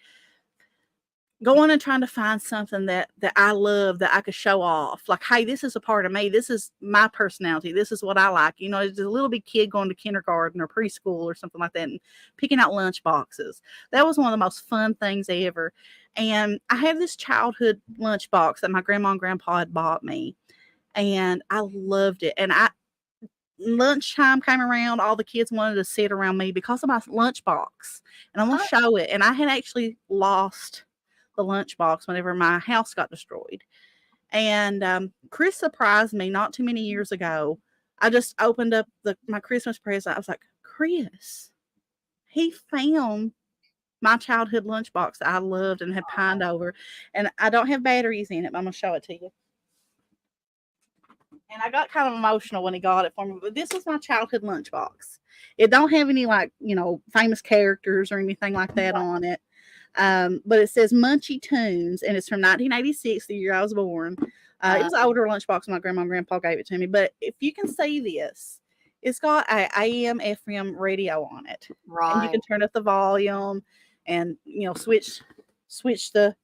going and trying to find something that I love that I could show off. Like, hey, this is a part of me. This is my personality. This is what I like. You know, as a little bit kid going to kindergarten or preschool or something like that and picking out lunch boxes. That was one of the most fun things ever. And I had this childhood lunch box that my grandma and grandpa had bought me. And I loved it. And lunchtime came around, all the kids wanted to sit around me because of my lunch box. And I'm gonna Oh, show it. And I had actually lost the lunchbox whenever my house got destroyed. And Chris surprised me not too many years ago. I just opened up my Christmas present. I was like, Chris, he found my childhood lunchbox that I loved and had pined over. And I don't have batteries in it, but I'm going to show it to you. And I got kind of emotional when he got it for me. But this was my childhood lunchbox. It don't have any like, famous characters or anything like that on it. But it says Munchie Tunes, and it's from 1986, the year I was born. It was an older lunchbox. My grandma and grandpa gave it to me. But if you can see this, it's got a AM FM radio on it, and you right. can turn up the volume, and switch the.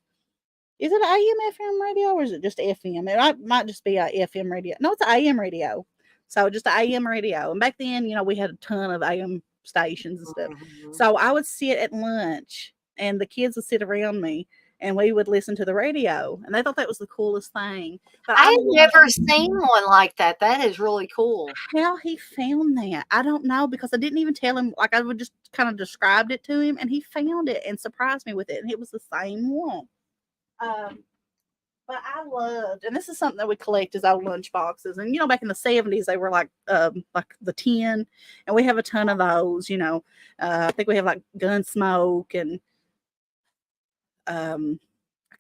Is it an AM FM radio or is it just FM? It might just be a FM radio. No, it's an AM radio. So just an AM radio. And back then, we had a ton of AM stations and stuff. Mhm. So I would sit at lunch and the kids would sit around me and we would listen to the radio. And they thought that was the coolest thing. But I I had loved never seen one like that. That is really cool. how he found that. I don't know because I didn't even tell him. Like I would just kind of described it to him and he found it and surprised me with it. And it was the same one. But I loved, and this is something that we collect as old lunch boxes. And back in the 70s, they were like the tin, and we have a ton of those. I think we have like Gunsmoke and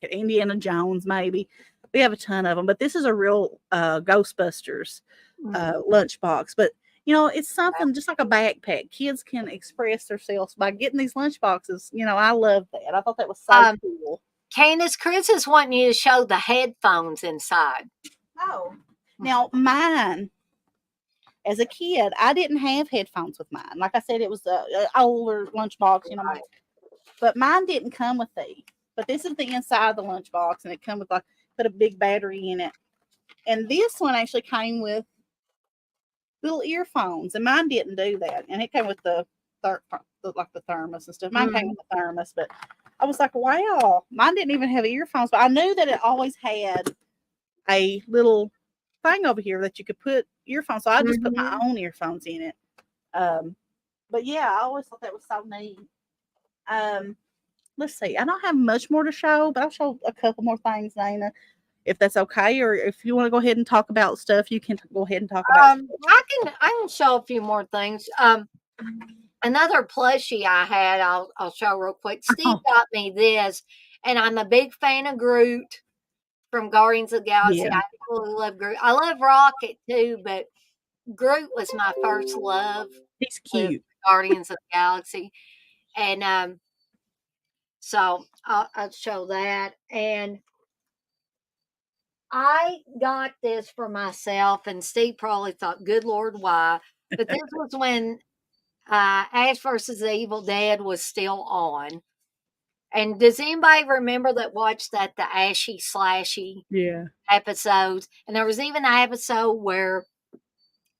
Indiana Jones, maybe. We have a ton of them, but this is a real Ghostbusters lunchbox. But it's something just like a backpack. Kids can express themselves by getting these lunch boxes. I love that. I thought that was so cool. Candace, Chris is wanting you to show the headphones inside. Oh, now mine. As a kid, I didn't have headphones with mine. Like I said, it was a older lunchbox, but mine didn't come with these. But this is the inside of the lunchbox, and it come with put a big battery in it. And this one actually came with little earphones, and mine didn't do that. And it came with the thermos and stuff. Mine came with the thermos, but I was like, wow, mine didn't even have earphones. But I knew that it always had a little thing over here that you could put earphones. So I just put my own earphones in it. But yeah, I always thought that was so neat. Let's see. I don't have much more to show, but I'll show a couple more things, Dana, if that's okay. Or if you want to go ahead and talk about stuff, you can go ahead and talk about I can show a few more things. Another plushie I had, I'll show real quick. Steve got me this, and I'm a big fan of Groot from Guardians of the Galaxy. Yeah. I absolutely love Groot. I love Rocket too, but Groot was my first love. He's With cute. Guardians of the Galaxy, and so I'll show that. And I got this for myself, and Steve probably thought, "Good Lord, why?" But this was when Ash versus the Evil Dead was still on. And does anybody remember that watched the Ashy Slashy Yeah. episodes? And there was even an episode where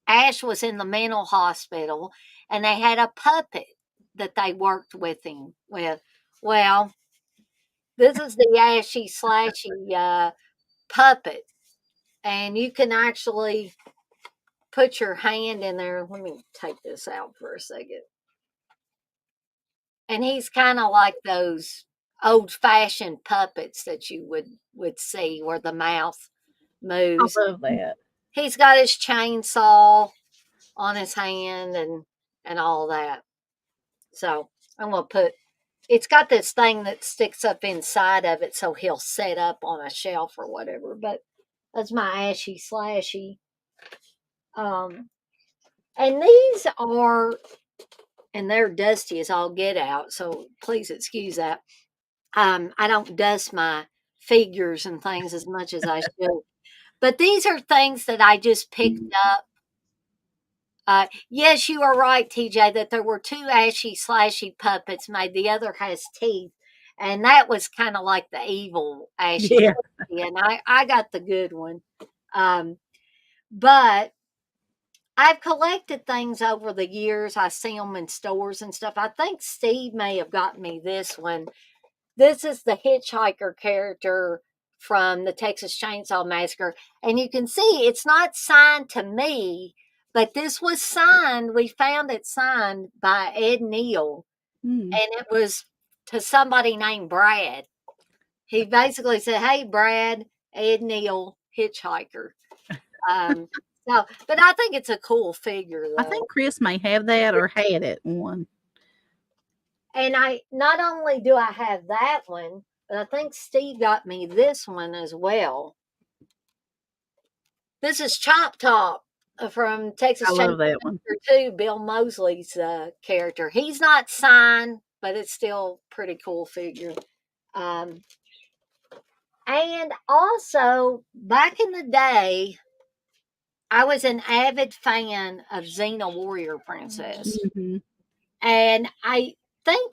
Ash was in the mental hospital and they had a puppet that they worked with him with. Well, this is the Ashy Slashy puppet. And you can actually put your hand in there. Let me take this out for a second. And he's kind of like those old-fashioned puppets that you would see where the mouth moves. I love that. He's got his chainsaw on his hand and all that. So I'm gonna put. It's got this thing that sticks up inside of it, so he'll set up on a shelf or whatever. But that's my Ashy Slashy. And these are, and they're dusty as all get out. So please excuse that. I don't dust my figures and things as much as I should. But these are things that I just picked up. Yes, you are right, TJ, that there were two ashy slashy puppets made. The other has teeth. And that was kind of like the evil ashy Yeah. slashy. And I got the good one. Um, but I've collected things over the years. I see them in stores and stuff. I think Steve may have got me this one. This is the hitchhiker character from the Texas Chainsaw Massacre. And you can see it's not signed to me, but this was signed. We found it signed by Ed Neal, Mm. and it was to somebody named Brad. He basically said, "Hey, Brad, Ed Neal, hitchhiker." Um, but I think it's a cool figure, I though. think Chris may have that or had it one. And I not only do I have that one, but I think Steve got me this one as well. This is Chop Top from I Texas Chainsaw love that one. Massacre 2, Bill Mosley's character. He's not signed, but it's still pretty cool figure. Um, and also, back in the day, I was an avid fan of Xena Warrior Princess. Mhm. And I think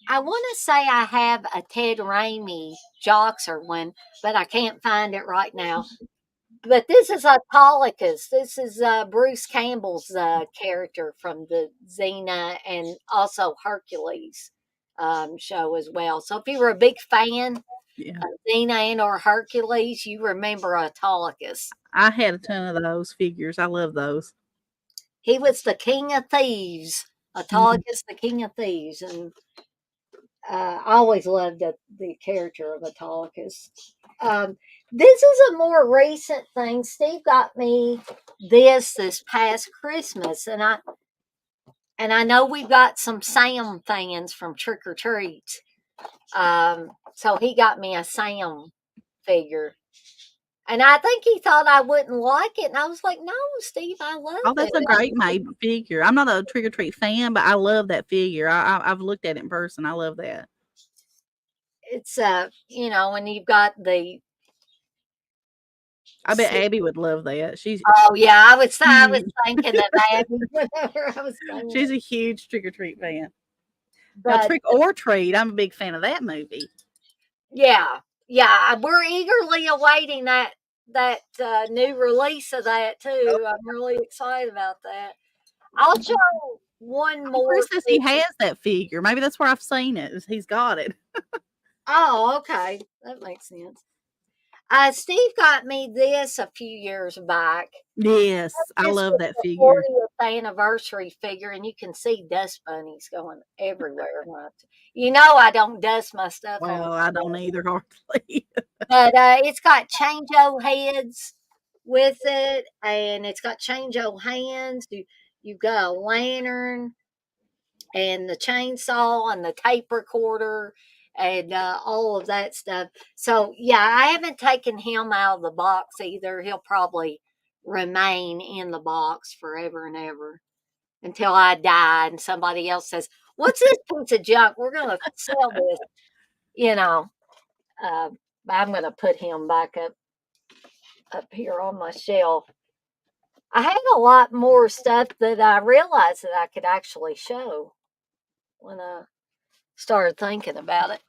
I want to say I have a Ted Raimi Joxer one, but I can't find it right now. But this is Autolycus. This is Bruce Campbell's character from the Xena and also Hercules show as well. So if you were a big fan Yeah. of Xena and or Hercules, you remember Autolycus. I had a ton of those figures. I love those. He was the king of thieves. Mhm. Autolycus, the king of thieves, and I always loved the character of Autolycus. This is a more recent thing. Steve got me this past Christmas, and I know we've got some Sam fans from Trick or Treat. So he got me a Sam figure, and I think he thought I wouldn't like it, and I was like, "No, Steve, I love Oh, that's a it." great made figure. I'm not a Trick or Treat fan, but I love that figure. I've looked at it in person. I love that. It's and you've got the I bet Abby would love that. She's oh yeah, I was huge. thinking of Abby whenever I was saying She's it. a huge Trick or Treat fan. Now, But Trick or Treat, I'm a big fan of that movie. yeah, yeah, we're eagerly awaiting that new release of that too. I'm really excited about that. I'll show one more. Chris says he has that figure. Maybe that's where I've seen it. He's got it. Oh, okay, that makes sense. Steve got me this a few years back. Yes, I This love was that the figure. 40th anniversary figure, and you can see dust bunnies going everywhere. I don't dust my stuff on Well, I don't either hardly. but it's got change-o heads with it, and it's got change-o hands. You've got a lantern and the chainsaw and the tape recorder and all of that stuff. So yeah, I haven't taken him out of the box either. He'll probably remain in the box forever and ever until I die and somebody else says, "What's this piece of junk? We're gonna sell this." You know, uh, I'm gonna put him back up here on my shelf. I have a lot more stuff that I realized that I could actually show when I started thinking about it.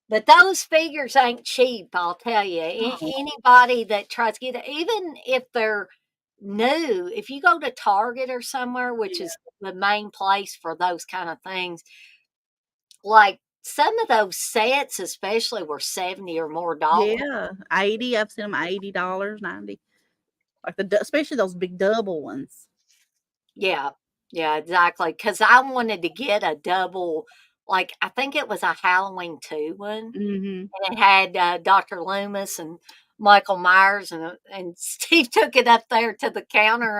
But those figures ain't cheap, I'll tell you. Oh, Anybody that tries to get it, even if they're new, if you go to Target or somewhere, which yeah. is the main place for those kind of things, like some of those sets, especially, were 70 or more dollars. Yeah, 80. I've seen them $80, 90. Like especially those big double ones. Yeah, yeah, exactly. Because I wanted to get a double, like I think it was a Halloween 2 one, Mhm. and it had Dr. Loomis and Michael Myers, and Steve took it up there to the counter,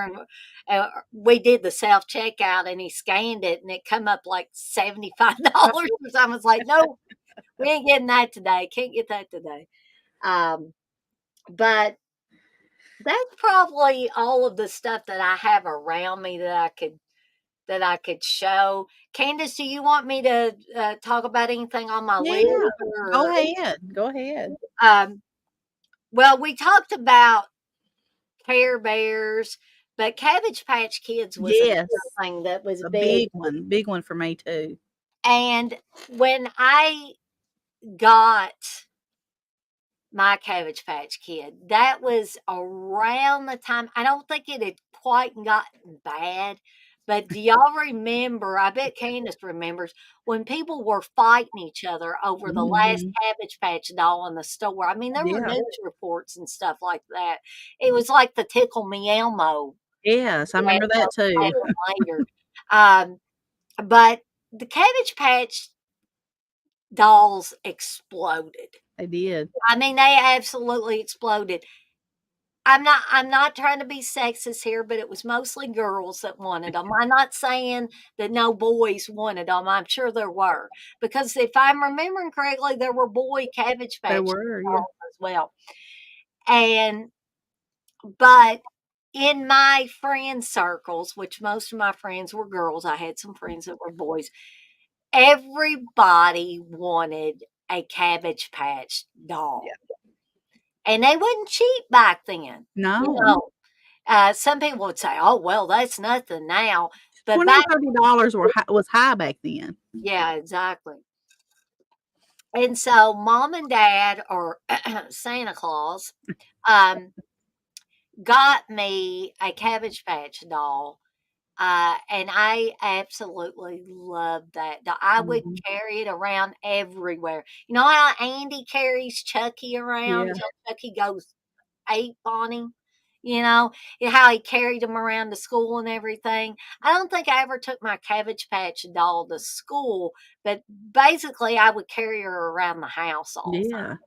and we did the self checkout, and he scanned it, and it come up like $75 or something. I was like, no, we ain't getting that today. Can't get that today. Um, but that's probably all of the stuff that I have around me that that I could show. Candace, do you want me to talk about anything on my list? Yeah. Go Or, ahead. Go ahead. um, well, we talked about Care Bears, but Cabbage Patch Kids was another Yes. thing that was A big. big one for me too. And when I got my Cabbage Patch Kid, that was around the time, I don't think it had quite gotten bad, but do y'all remember? I bet Candace remembers when people were fighting each other over the last Mhm. Cabbage Patch doll in the store. I mean, there were Yeah. news reports and stuff like that. It was like the Tickle Me Elmo Yes, I that remember that too. happened later. Um, but the Cabbage Patch dolls exploded. They did. I mean, they absolutely exploded. I'm not trying to be sexist here, but it was mostly girls that wanted them. I'm not saying that no boys wanted them. I'm sure there were. Because if I'm remembering correctly, there were boy Cabbage They Patch were, yeah. dolls as well. And but in my friend circles, which most of my friends were girls, I had some friends that were boys, everybody wanted a Cabbage Patch doll. Yeah. And they wasn't cheap back then. You No. know, some people would say, "Oh, well, that's nothing now." But 20 back, and $30 was high back then. yeah, exactly. And so, mom and dad, or Santa Claus, um, got me a Cabbage Patch doll. And I absolutely loved that doll. I would Mhm. carry it around everywhere. You know how Andy carries Chucky around Yeah. till Chucky goes ape on him? How he carried him around to school and everything. I don't think I ever took my Cabbage Patch doll to school, but basically I would carry her around the house all the time.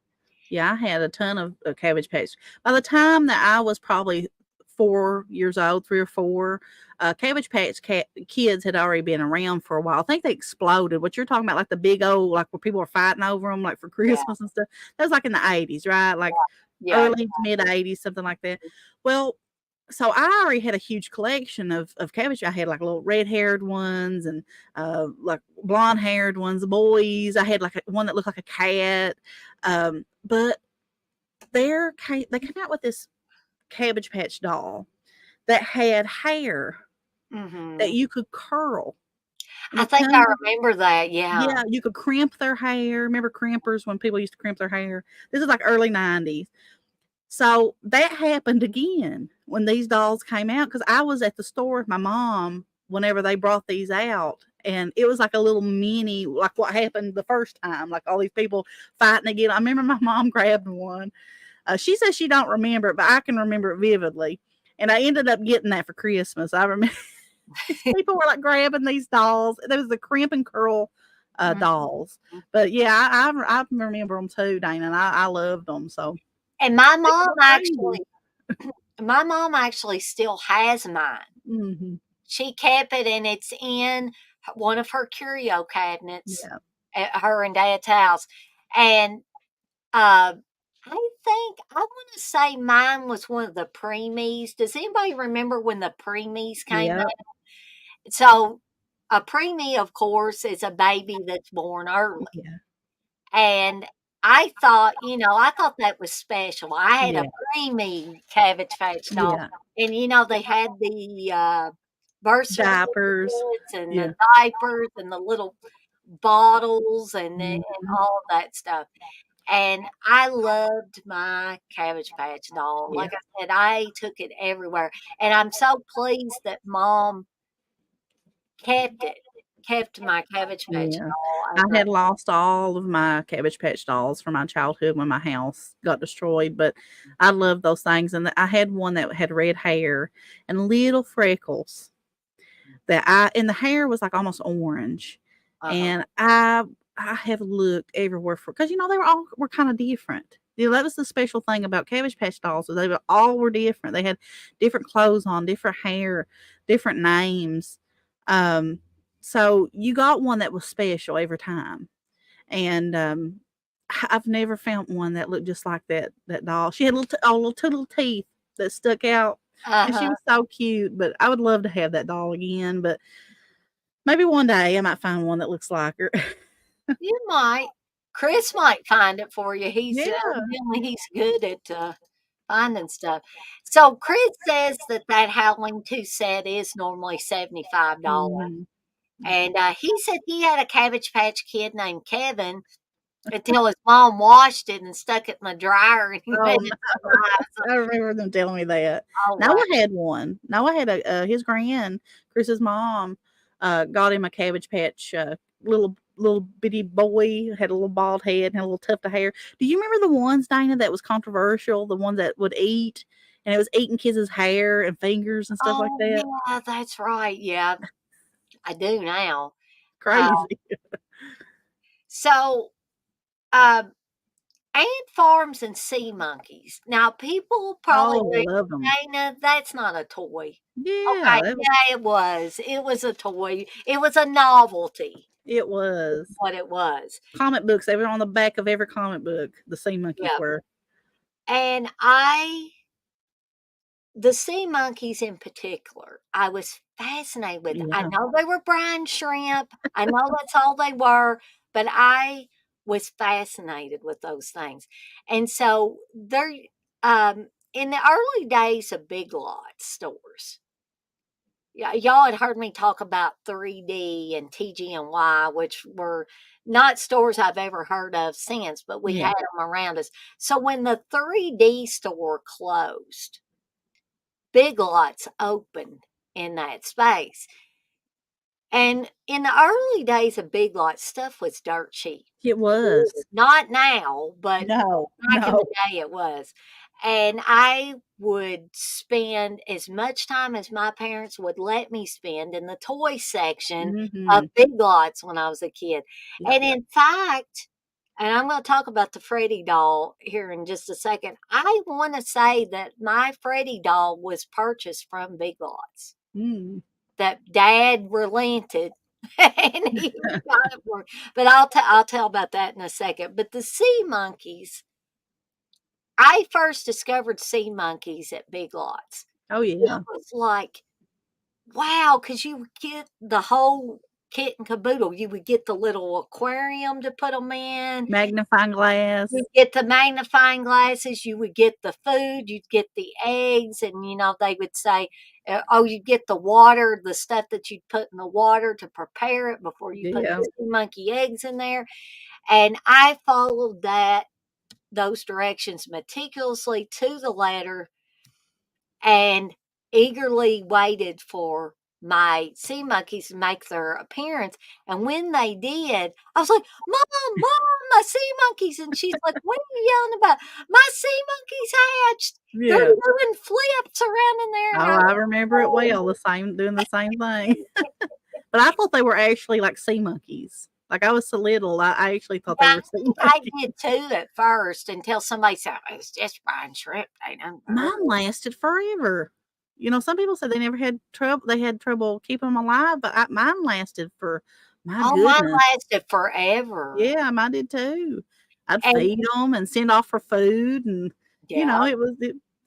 Yeah. Yeah, I had a ton of Cabbage Patch. By the time that I was probably 4 years old, 3 or 4, Cabbage Patch Kids had already been around for a while. I think they exploded. What you're talking about, like the big old, like where people were fighting over them, like for Yeah, Christmas and stuff. That was like in the 80s, right? Like yeah. early to mid 80s, something like that. Well, so I already had a huge collection of cabbage. I had like little red haired ones and like blonde haired ones, the boys. I had like one that looked like a cat. But they came out with this Cabbage Patch doll that had hair that Hmm. you could curl. And I the think I ton remember that. Yeah. Yeah, you could crimp their hair. Remember crimpers when people used to crimp their hair? This is like early 90s. So that happened again when these dolls came out because I was at the store with my mom whenever they brought these out. And it was like a little mini, like what happened the first time, like all these people fighting again. I remember my mom grabbed one. She says she don't remember it, but I can remember it vividly. And I ended up getting that for Christmas. I remember people were like grabbing these dolls. There was the crimp and curl Mhm. dolls. But yeah, I remember them too, Dana, and I loved them. So And they could go crazy. my mom actually still has mine. Mhm. She kept it, and it's in one of her curio cabinets Yeah. at her and Dad's house. And uh, I think I want to say mine was one of the preemies. Does anybody remember when the preemies came Yeah. out? So a preemie, of course, is a baby that's born early. Yeah. And I thought that was special. I had a Yeah. preemie Cabbage Patch doll, Yeah. and they had the birth Diapers. certificates and Yeah. the diapers and the little bottles and Mhm. all that stuff. And I loved my Cabbage Patch doll. Yeah. Like I said, I took it everywhere, and I'm so pleased that Mom kept it, kept my Cabbage Patch Yeah. doll I over. had lost all of my Cabbage Patch dolls from my childhood when my house got destroyed, but I love those things. And I had one that had red hair and little freckles and the hair was like almost orange. Uh-huh. And I have looked everywhere for because they were kind of different. That was the special thing about Cabbage Patch dolls. Is all were different. They had different clothes on, different hair, different names. Um, so you got one that was special every time. And I've never found one that looked just like that doll. She had little two little teeth that stuck out, and she Uh-huh. was so cute. But I would love to have that doll again. But Maybe one day I might find one that looks like her. You might. Chris might find it for you. He's Yeah. evidently he's good at finding stuff. So Chris says that Halloween 2 set is normally $75. Mhm. And he said he had a Cabbage Patch Kid named Kevin until his mom washed it and stuck it in the dryer and he Oh, made no. it survive. I remember them telling me that. Oh, wow. Noah had one. Noah had his grand, Chris's mom, got him a Cabbage Patch little bitty boy, had a little bald head and had a little tuft of hair. Do you remember the ones, Dana, that was controversial? The ones that would eat and it was eating kids' hair and fingers and stuff like Oh, that? yeah, that's right. Yeah, I do now. Uh, Crazy. so, uh, ant farms and sea monkeys. Now, people probably Oh, think, I love them. Dana, that's not a toy. Yeah, Okay, yeah, it was. It was a toy. It was a novelty, it was. what it was. Comic books, they were on the back of every comic book, the sea monkeys Yeah. were. And the sea monkeys in particular, I was fascinated with. I Yeah. know they were brine shrimp. I know that's all they were, but I was fascinated with those things. And so they're in the early days of Big Lots stores. Yeah, y'all had heard me talk about 3D and TG&Y, which were not stores I've ever heard of since, but we Yeah. had them around us. So when the 3D store closed, Big Lots opened in that space. And in the early days of Big Lots, stuff was dirt cheap. It was. Not now, but No, back in the no. day it was. And I would spend as much time as my parents would let me spend in the toy section of Mhm. Big Lots when I was a kid. Yeah. And in fact, and I'm going to talk about the Freddy doll here in just a second. I want to say that my Freddy doll was purchased from Big Lots. Mm. That Dad relented and he got it for. But I'll tell about that in a second. But the sea monkeys, I first discovered sea monkeys at Big Lots. Oh, It yeah. was like, wow, because you would get the whole kit and caboodle. You would get the little aquarium to put them in. Magnifying glass. You'd get the magnifying glasses, you would get the food, you'd get the eggs, and, they would say, "Oh, you get the water, the stuff that you'd put in the water to prepare it before you put Yeah. the sea monkey eggs in there." And I followed those directions meticulously to the letter and eagerly waited for my sea monkeys to make their appearance. And when they did, I was like, Mom, my sea monkeys. And she's like, What are you yelling about? My sea monkeys hatched. They're Yeah. doing flips around in there. And Oh, I I remember it well, doing the same thing. But I thought they were actually like sea monkeys. Like I was so little, I actually thought they yeah, were sea I monkeys. did too at first until somebody said, It's just brine shrimp. They don't Mine lasted forever. Some people said they never had trouble. They had trouble keeping them alive, but mine lasted for my Oh, mine goodness. lasted forever. Yeah, mine did too. I'd And feed them and send off for food, and yeah.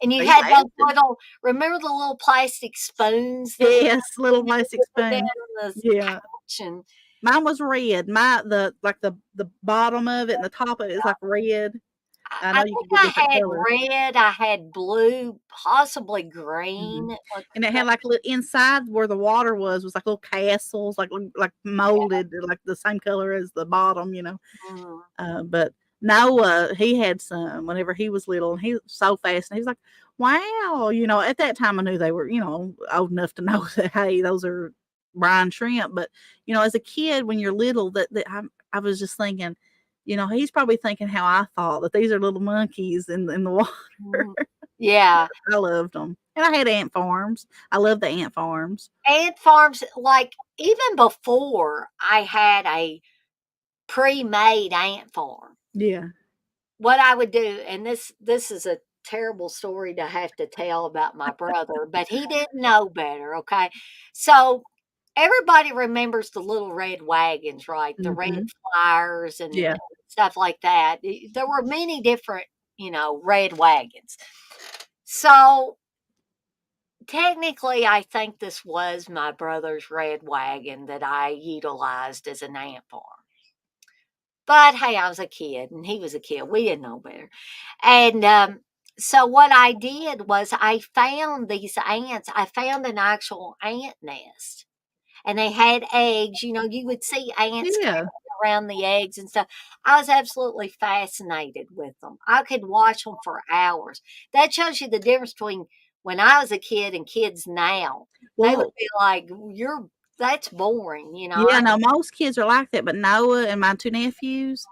And you they had those lasted. remember the little plastic spoons that Yes, little plastic put down spoon. on the Yeah, couch and mine was red. The bottom of it and the top of it is like red. I I know you think could get I different had colors. red, I had blue, possibly Mhm. green. And it had like inside where the water was like little castles, like molded, like the same color as the bottom. Mm. But Noah, he had some whenever he was little, and he was so fast. And he was like, "Wow!" At that time, I knew they were, old enough to know that hey, those are brine shrimp. But as a kid, when you're little, that I was just thinking, he's probably thinking how I thought that these are little monkeys in the water. Mm. Yeah. I loved them, and I had ant farms. I love the ant farms. Ant farms, like, even before I had a pre-made ant farm, Yeah. what I would do, and this is a terrible story to have to tell about my brother, but he didn't know better, okay? So, everybody remembers the little red wagons, right? The red Mhm. flyers and Yeah. stuff like that. There were many different, red wagons. So, technically, I think this was my brother's red wagon that I utilized as an ant farm. But hey, I was a kid and he was a kid. We didn't know better. And so what I did was I found these ants. I found an actual ant nest and they had eggs. You know, you would see ants Yeah. carrying around the eggs and stuff. I was absolutely fascinated with them. I could watch them for hours. That shows you the difference between when I was a kid and kids now. They would Well, be like, "You're that's boring," you know. yeah, no, most kids are like that, but Noah and my 2 nephews,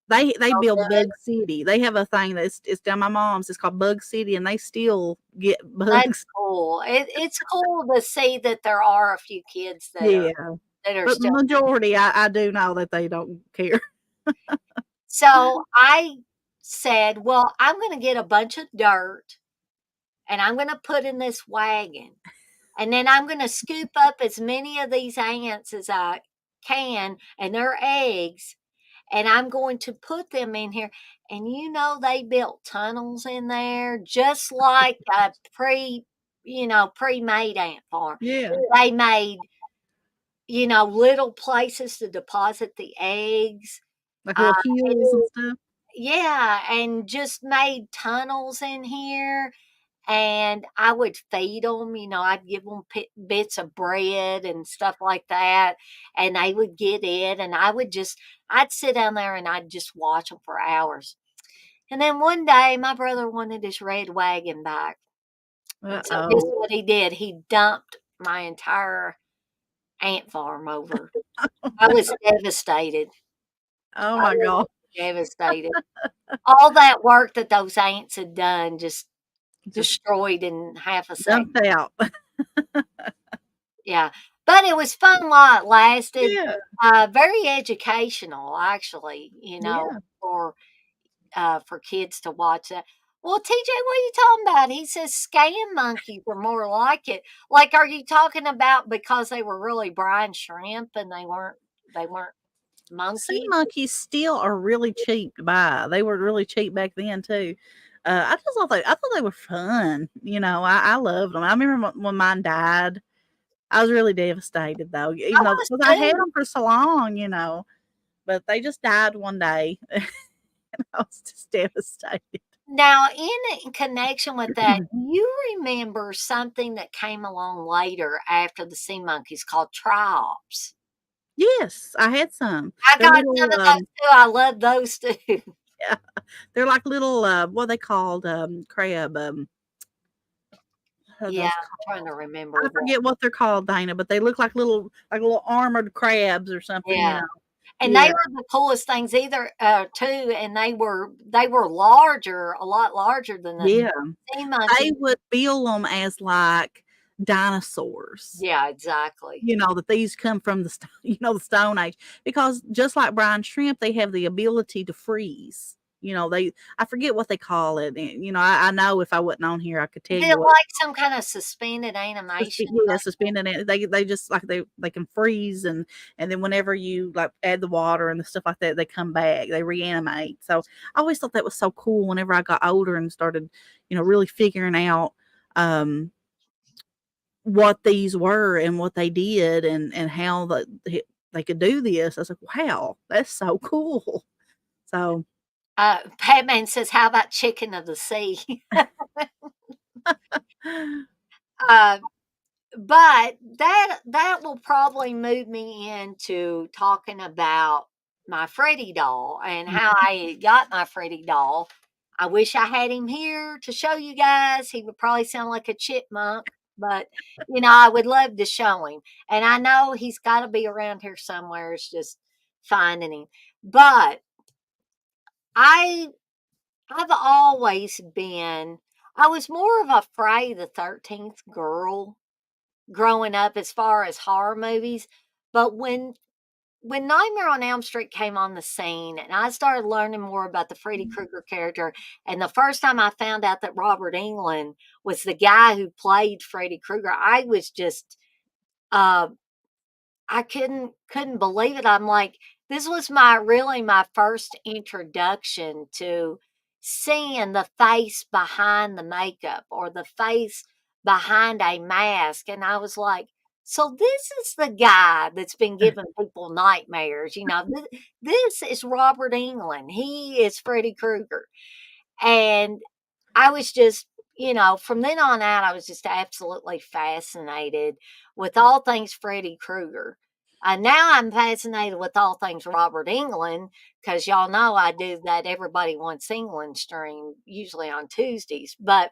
they So build good. Bug City. They have a thing that's it's down my mom's, it's called Bug City, and they still get That's bugs. cool. It's cool to see that there are a few kids Yeah, that are but still. majority, I do know that they don't care. So I said, "Well, I'm gonna get a bunch of dirt and I'm gonna put in this wagon, and then I'm gonna scoop up as many of these ants as I can and their eggs, and I'm going to put them in here." And you know, they built tunnels in there just like a pre-made ant farm. Yeah, They made, little places to deposit the eggs. like Uh, little hills and stuff. yeah, and just made tunnels in here. And I would feed them, I'd give them bits of bread and stuff like that. And they would get it. And I'd sit down there and I'd just watch them for hours. And then one day, my brother wanted his red wagon back. And so guess Uh-oh. what he did? He dumped my entire ant farm over. I was devastated. Oh I my was god. devastated. All that work that those ants had done just Just destroyed in half a second. dumped out. Yeah, but it was fun while it lasted. Yeah, Very educational, actually. yeah. For kids to watch that. Well, TJ, what are you talking about? He says scam monkeys are more like it. Like, are you talking about because they were really brine shrimp and they weren't Sea monkeys? monkeys still are really cheap to buy. They were really cheap back then too. I thought they were fun. I loved them. I remember when mine died. I was really devastated though, I even though was because I had too. them for so long. But they just died one day. I was just devastated. Now, in connection with that, you remember something that came along later after the sea monkeys called triops. Yes, I had some. I They're got some little, of those too. I love those too. yeah, they're like little, what are they called? Crab. What are Yeah, those I'm trying called? to remember I what. forget what they're called, Dana, but they look like little armored crabs or something. Yeah. And they Yeah, were the coolest things either, too, and they were larger, a lot larger than the yeah. sea They monkey. would bill them as like dinosaurs. Yeah, exactly. That these come from the Stone Age, because just like brine shrimp, they have the ability to freeze. I forget what they call it. And, I know if I wasn't on here, I could tell Is you it what. like some kinda suspended animation Yeah, thing? suspended it. They just like they can freeze, and then whenever you like add the water and the stuff like that, they come back. They reanimate. So I always thought that was so cool. Whenever I got older and started, really figuring out um what these were and what they did and how they could do this. I was like, wow, that's so cool. So Batman says, "How about chicken of the sea?" Uh, but that will probably move me into talking about my Freddy doll and how I got my Freddy doll. I wish I had him here to show you guys. He would probably sound like a chipmunk, but I would love to show him. And I know he's got to be around here somewhere. It's just finding him. But I I've always been I was more of a Friday the 13th girl growing up as far as horror movies. But when Nightmare on Elm Street came on the scene and I started learning more about the Freddy Krueger character, and the first time I found out that Robert Englund was the guy who played Freddy Krueger, I was just uh I couldn't believe it. I'm like, this was my first introduction to seeing the face behind the makeup or the face behind a mask. And I was like, so this is the guy that's been giving people nightmares. This is Robert England. He is Freddy Krueger. And I was just, from then on out, I was just absolutely fascinated with all things Freddy Krueger. Now I'm fascinated with all things Robert England because y'all know I do that Everybody Wants England stream usually on Tuesdays. But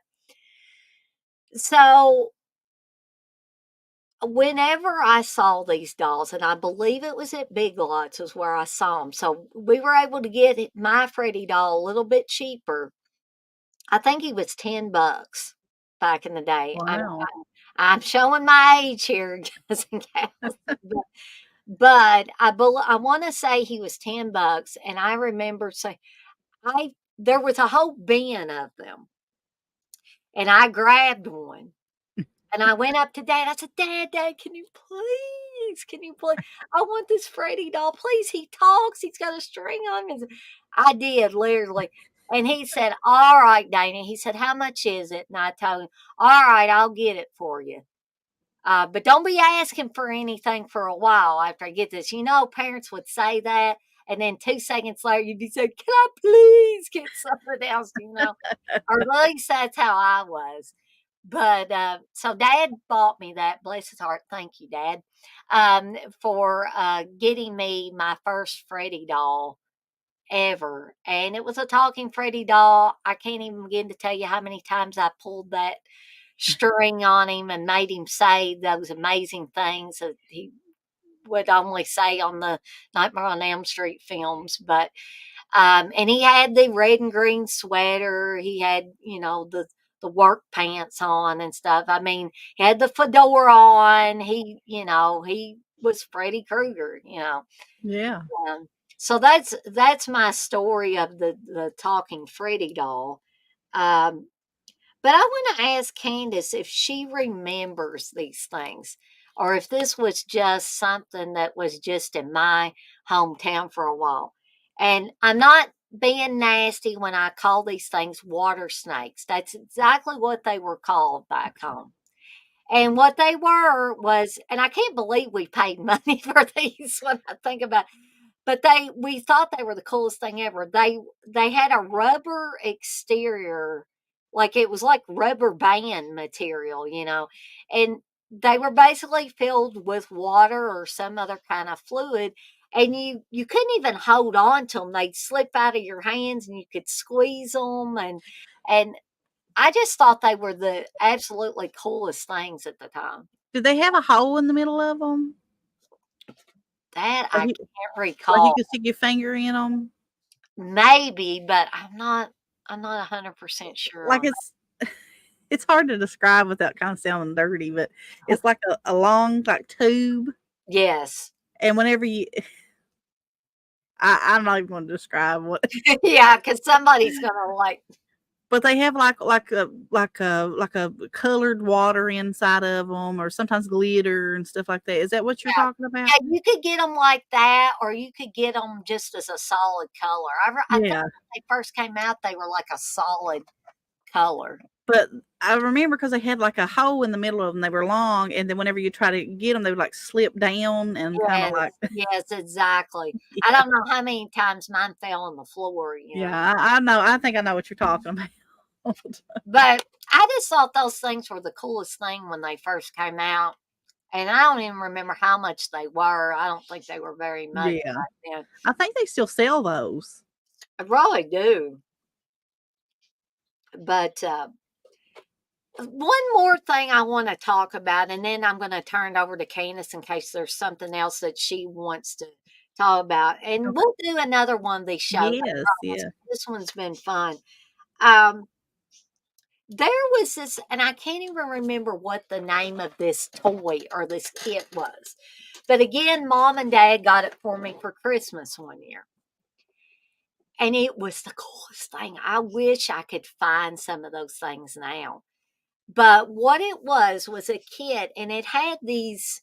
so whenever I saw these dolls, and I believe it was at Big Lots, is where I saw them. So we were able to get my Freddy doll a little bit cheaper. I think he was $10 back in the day. Wow. I'm showing my age here, guys and gals, but I want to say he was $10, and I remember saying there was a whole bin of them, and I grabbed one, and I went up to Dad. I said, Dad, can you please? I want this Freddy doll, please. He talks. He's got a string on him. I did literally. And he said, all right, Dana. He said, how much is it? And I told him, all right, I'll get it for you. But don't be asking for anything for a while after I get this. Parents would say that. And then 2 seconds later, you'd be saying, can I please get something else, Or at least that's how I was. But so Dad bought me that. Bless his heart. Thank you, Dad, for getting me my first Freddy doll ever. And it was a talking Freddy doll. I can't even begin to tell you how many times I pulled that string on him and made him say those amazing things that he would only say on the Nightmare on Elm Street films. But and he had the red and green sweater. He had, the work pants on and stuff. I mean, he had the fedora on. He was Freddy Krueger. Yeah. So that's my story of the talking Freddy doll. Um, but I want to ask Candice if she remembers these things or if this was just something that was just in my hometown for a while. And I'm not being nasty when I call these things water snakes. That's exactly what they were called back home. And what they were was, and I can't believe we paid money for these when I think about it, but we thought they were the coolest thing ever. They had a rubber exterior, like it was like rubber band material, and they were basically filled with water or some other kind of fluid. And you couldn't even hold on to them; they'd slip out of your hands, and you could squeeze them. And I just thought they were the absolutely coolest things at the time. Did they have a hole in the middle of them? That I can't Like you recall. could stick your finger in them? Maybe, but I'm not 100% sure Like on it's hard to describe without kind of sounding dirty, but it's like a long like tube, Yes. and whenever you I'm not even gonna describe what Yeah, because somebody's gonna but they have like a colored water inside of them, or sometimes glitter and stuff like that. Is that what you're yeah, talking about? yeah, you could get them like that, or you could get them just as a solid color. I think Yeah, when they first came out, they were like a solid color. but I remember because they had like a hole in the middle of them. They were long, and then whenever you try to get them, they would like slip down and kinda Yes, like yes, exactly. I yeah. don't know how many times mine fell on the floor. Yeah, I know. I think I know what you're talking about. But I just thought those things were the coolest thing when they first came out. And I don't even remember how much they were. I don't think they were very much Yeah. back then. I think they still sell those. I probably do. But one more thing I want to talk about, and then I'm going to turn it over to Candace in case there's something else that she wants to talk about. And Okay. we'll do another one of these shows. I Yes, promise. yeah. This one's been fun. Um, there was this, and I can't even remember what the name of this toy or this kit was. But again, mom and dad got it for me for Christmas one year. And it was the coolest thing. I wish I could find some of those things now. But what it was a kit, and it had these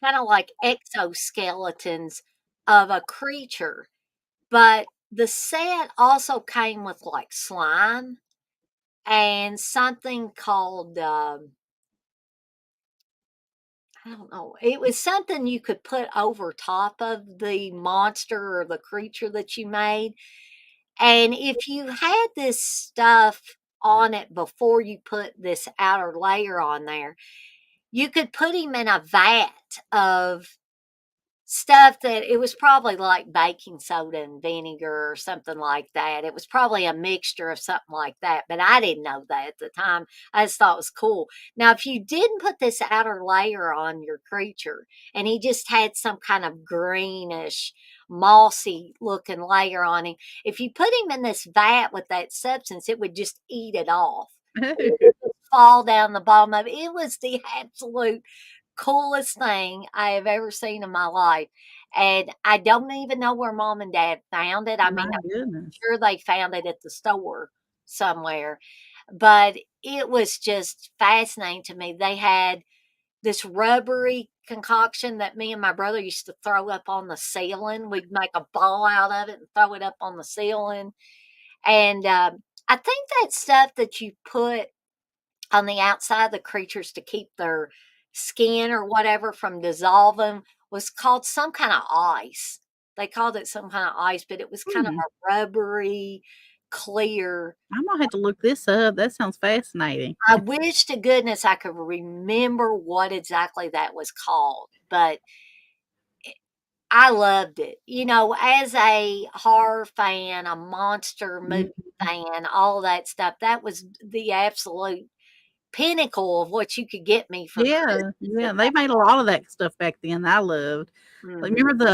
kind of like exoskeletons of a creature. But the set also came with like slime and something called I don't know. It was something you could put over top of the monster or the creature that you made. And if you had this stuff on it before you put this outer layer on there, you could put him in a vat of stuff that it was probably like baking soda and vinegar or something like that. It was probably a mixture of something like that, but I didn't know that at the time. I just thought it was cool. Now, if you didn't put this outer layer on your creature and he just had some kind of greenish, mossy looking layer on him, if you put him in this vat with that substance, it would just eat it off. It would just fall down the bottom of it. It was the absolute coolest thing I have ever seen in my life. And I don't even know where mom and dad found it. I mean, My I'm goodness. sure they found it at the store somewhere, but it was just fascinating to me. They had this rubbery concoction that me and my brother used to throw up on the ceiling. We'd make a ball out of it and throw it up on the ceiling. And I think that stuff that you put on the outside of the creatures to keep their skin or whatever from dissolving was called some kind of ice. They called it some kind of ice, but it was kind of Hmm. a rubbery, clear. I'm gonna have to look this up. That sounds fascinating. I wish to goodness I could remember what exactly that was called, but I loved it. You know, as a horror fan, a monster movie Mhm. fan, all that stuff, that was the absolute pinnacle of what you could get me for Yeah, Christmas at yeah, they that. made a lot of that stuff back then that I loved. Like, Mhm. remember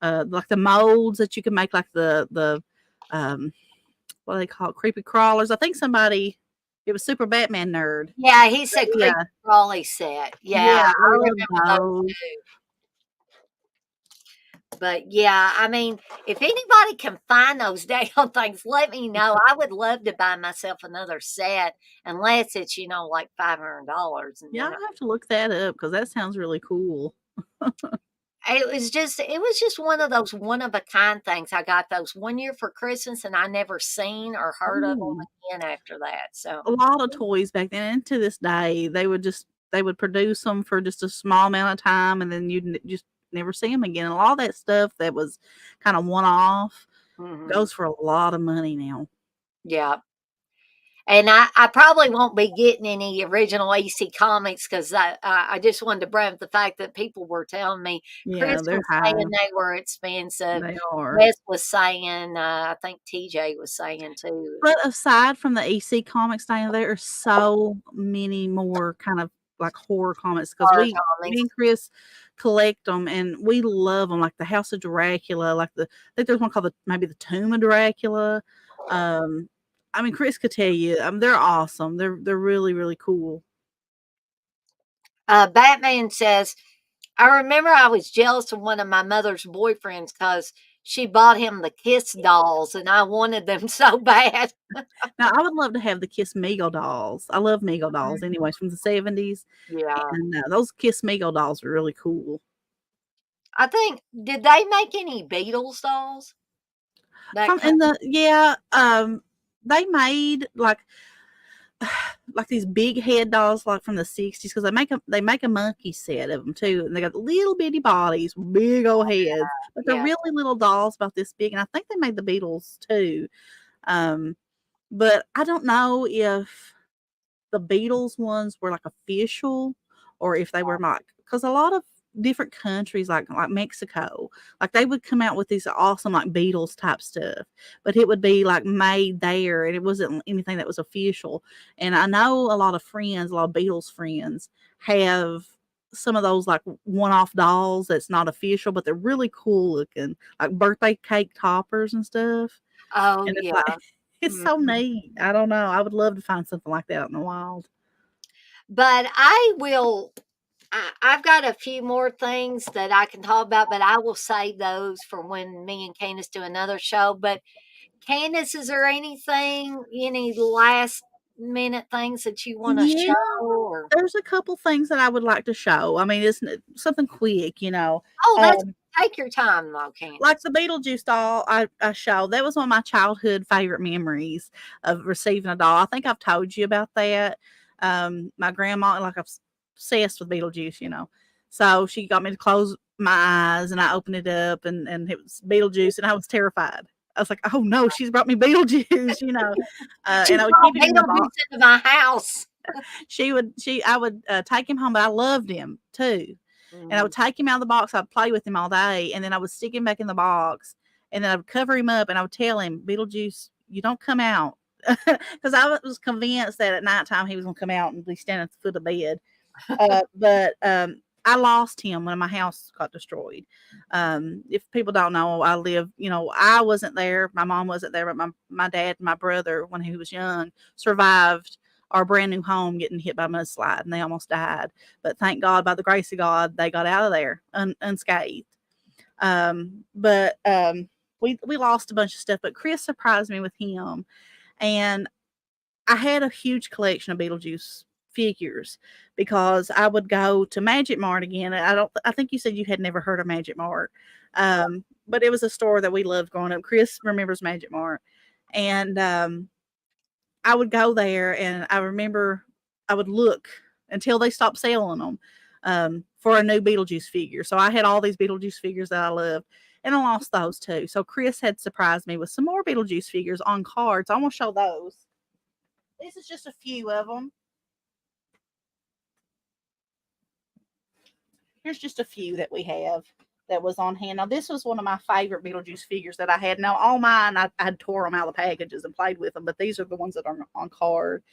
like, the molds that you could make, like, um, what do they call it, creepy crawlers? I think somebody it was Super Batman Nerd. Yeah, he said Yeah, creepy crawly set. Yeah, yeah, I I love remember those those. too. But yeah, I mean, if anybody can find those damn things, let me know. I would love to buy myself another set, unless it's, like $500, and Yeah, I'll have to look that up because that sounds really cool. it was just one of those one of a kind things. I got those one year for Christmas, and I never seen or heard of Ooh. them again after that. So A lot of toys back then, and to this day, they would produce them for just a small amount of time, and then you'd just never see them again. And a lot of that stuff that was kinda one-off mhm. goes for a lot of money now. Yeah. And I probably won't be getting any original AC comics because I just wanted to bring up the fact that people were telling me. Yeah, Chris they're was high. saying they were expensive. They are. Wes was saying, I think TJ was saying too, But aside from the EC comics, Dana, there are so many more kind of like horror comics because horror me comics. and Chris collect them and we love them, like the House of Dracula, like I think there's one called maybe the Tomb of Dracula. Um, I mean, Chris could tell you, they're awesome. They're really really cool. Batman says, I remember I was jealous of one of my mother's boyfriends because she bought him the Kiss dolls, and I wanted them so bad. Now, I would love to have the Kiss Meagle dolls. I love Meagle dolls, anyways, from the 70s, Yeah. and those Kiss Meagle dolls are really cool. I think, did they make any Beatles dolls? That From kind in the yeah, they made like these big head dolls like from the 60s because they make a monkey set of them too, and they got little bitty bodies, big old heads, but they're yeah. really little dolls about this big, and I think they made the Beatles too. Um, but I don't know if the Beatles ones were like official or if they were like because a lot of different countries like Mexico, like they would come out with these awesome like Beatles type stuff, but it would be like made there and it wasn't anything that was official. And I know a lot of friends, a lot of Beatles friends have some of those like one-off dolls that's not official, but they're really cool looking, like birthday cake toppers and stuff. Oh, And it's yeah. like it's Mhm. so neat. I don't know. I would love to find something like that in the wild. But I will. I've got a few more things that I can talk about, but I will save those for when me and Candace do another show. But Candace, is there any last minute things that you want to Yeah, show? Or there's a couple things that I would like to show. I mean, it's something quick. oh, that's Um, take your time, though, like Candace. the Beetlejuice doll I showed. That was one of my childhood favorite memories of receiving a doll. I think I've told you about that. My grandma, like obsessed with Beetlejuice, So she got me to close my eyes, and I opened it up, and it was Beetlejuice, and I was terrified. I was like, "Oh no, she's brought me Beetlejuice," She and I would brought keep him in the box. Beetlejuice into my house. I would take him home, but I loved him too. And I would take him out of the box. I'd play with him all day, and then I would stick him back in the box, and then I would cover him up, and I would tell him, "Beetlejuice, you don't come out," because I was convinced that at nighttime he was going to come out and be standing at the foot of the bed. But I lost him when my house got destroyed. If people don't know, I live, I wasn't there. My mom wasn't there, but my dad and my brother, when he was young, survived our brand new home getting hit by a mudslide, and they almost died. But thank God, by the grace of God, they got out of there unscathed. But we lost a bunch of stuff, but Chris surprised me with him. And I had a huge collection of Beetlejuice figures because I would go to Magic Mart again. I think you said you had never heard of Magic Mart. But it was a store that we loved growing up. Chris remembers Magic Mart. And I would go there, and I remember I would look until they stopped selling them for a new Beetlejuice figure. So I had all these Beetlejuice figures that I loved, and I lost those too. So Chris had surprised me with some more Beetlejuice figures on cards. I want to show those. This is just a few of them. Here's just a few that we have that was on hand. Now, this was one of my favorite Beetlejuice figures that I had. Now, all mine, I tore them out of the packages and played with them, but these are the ones that are on card.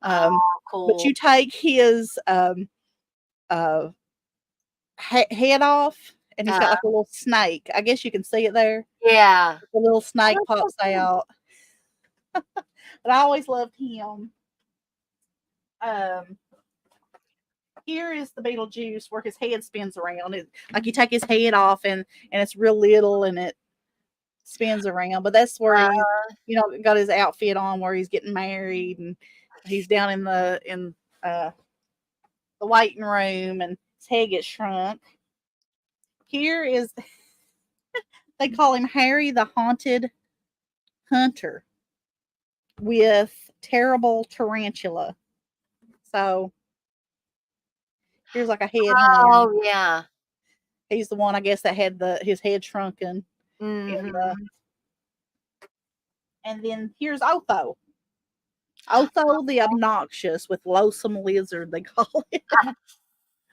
Cool. But you take his head off, and he's got like a little snake. I guess you can see it there. Yeah. The little snake pops out. But I always loved him. Here is the Beetlejuice where his head spins around. Like you take his head off, and it's real little, and it spins around. But that's where he's, got his outfit on, where he's getting married, and he's down in the waiting room, and his head gets shrunk. Here is, they call him Harry the Haunted Hunter with Terrible Tarantula. So here's like a head hand. Oh, yeah. He's the one, I guess, that had his head shrunken. Mm-hmm. And then here's Otho. Otho the Obnoxious with Loathsome Lizard, they call it.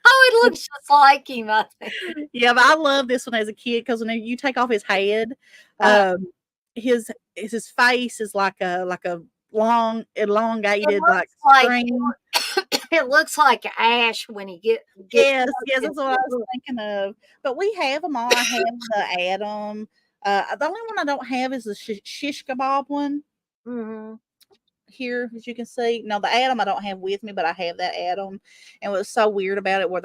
Oh, it looks just like him, I think. Yeah, but I love this one as a kid because when you take off his head, his face is like a long, elongated like string. It looks like Ash when he gets. Yes, that's what I was thinking of. But we have them all. I have the Adam. The only one I don't have is the shish kebab one. Mm-hmm. Here, as you can see. No, the Adam I don't have with me, but I have that Adam. And what's so weird about it, where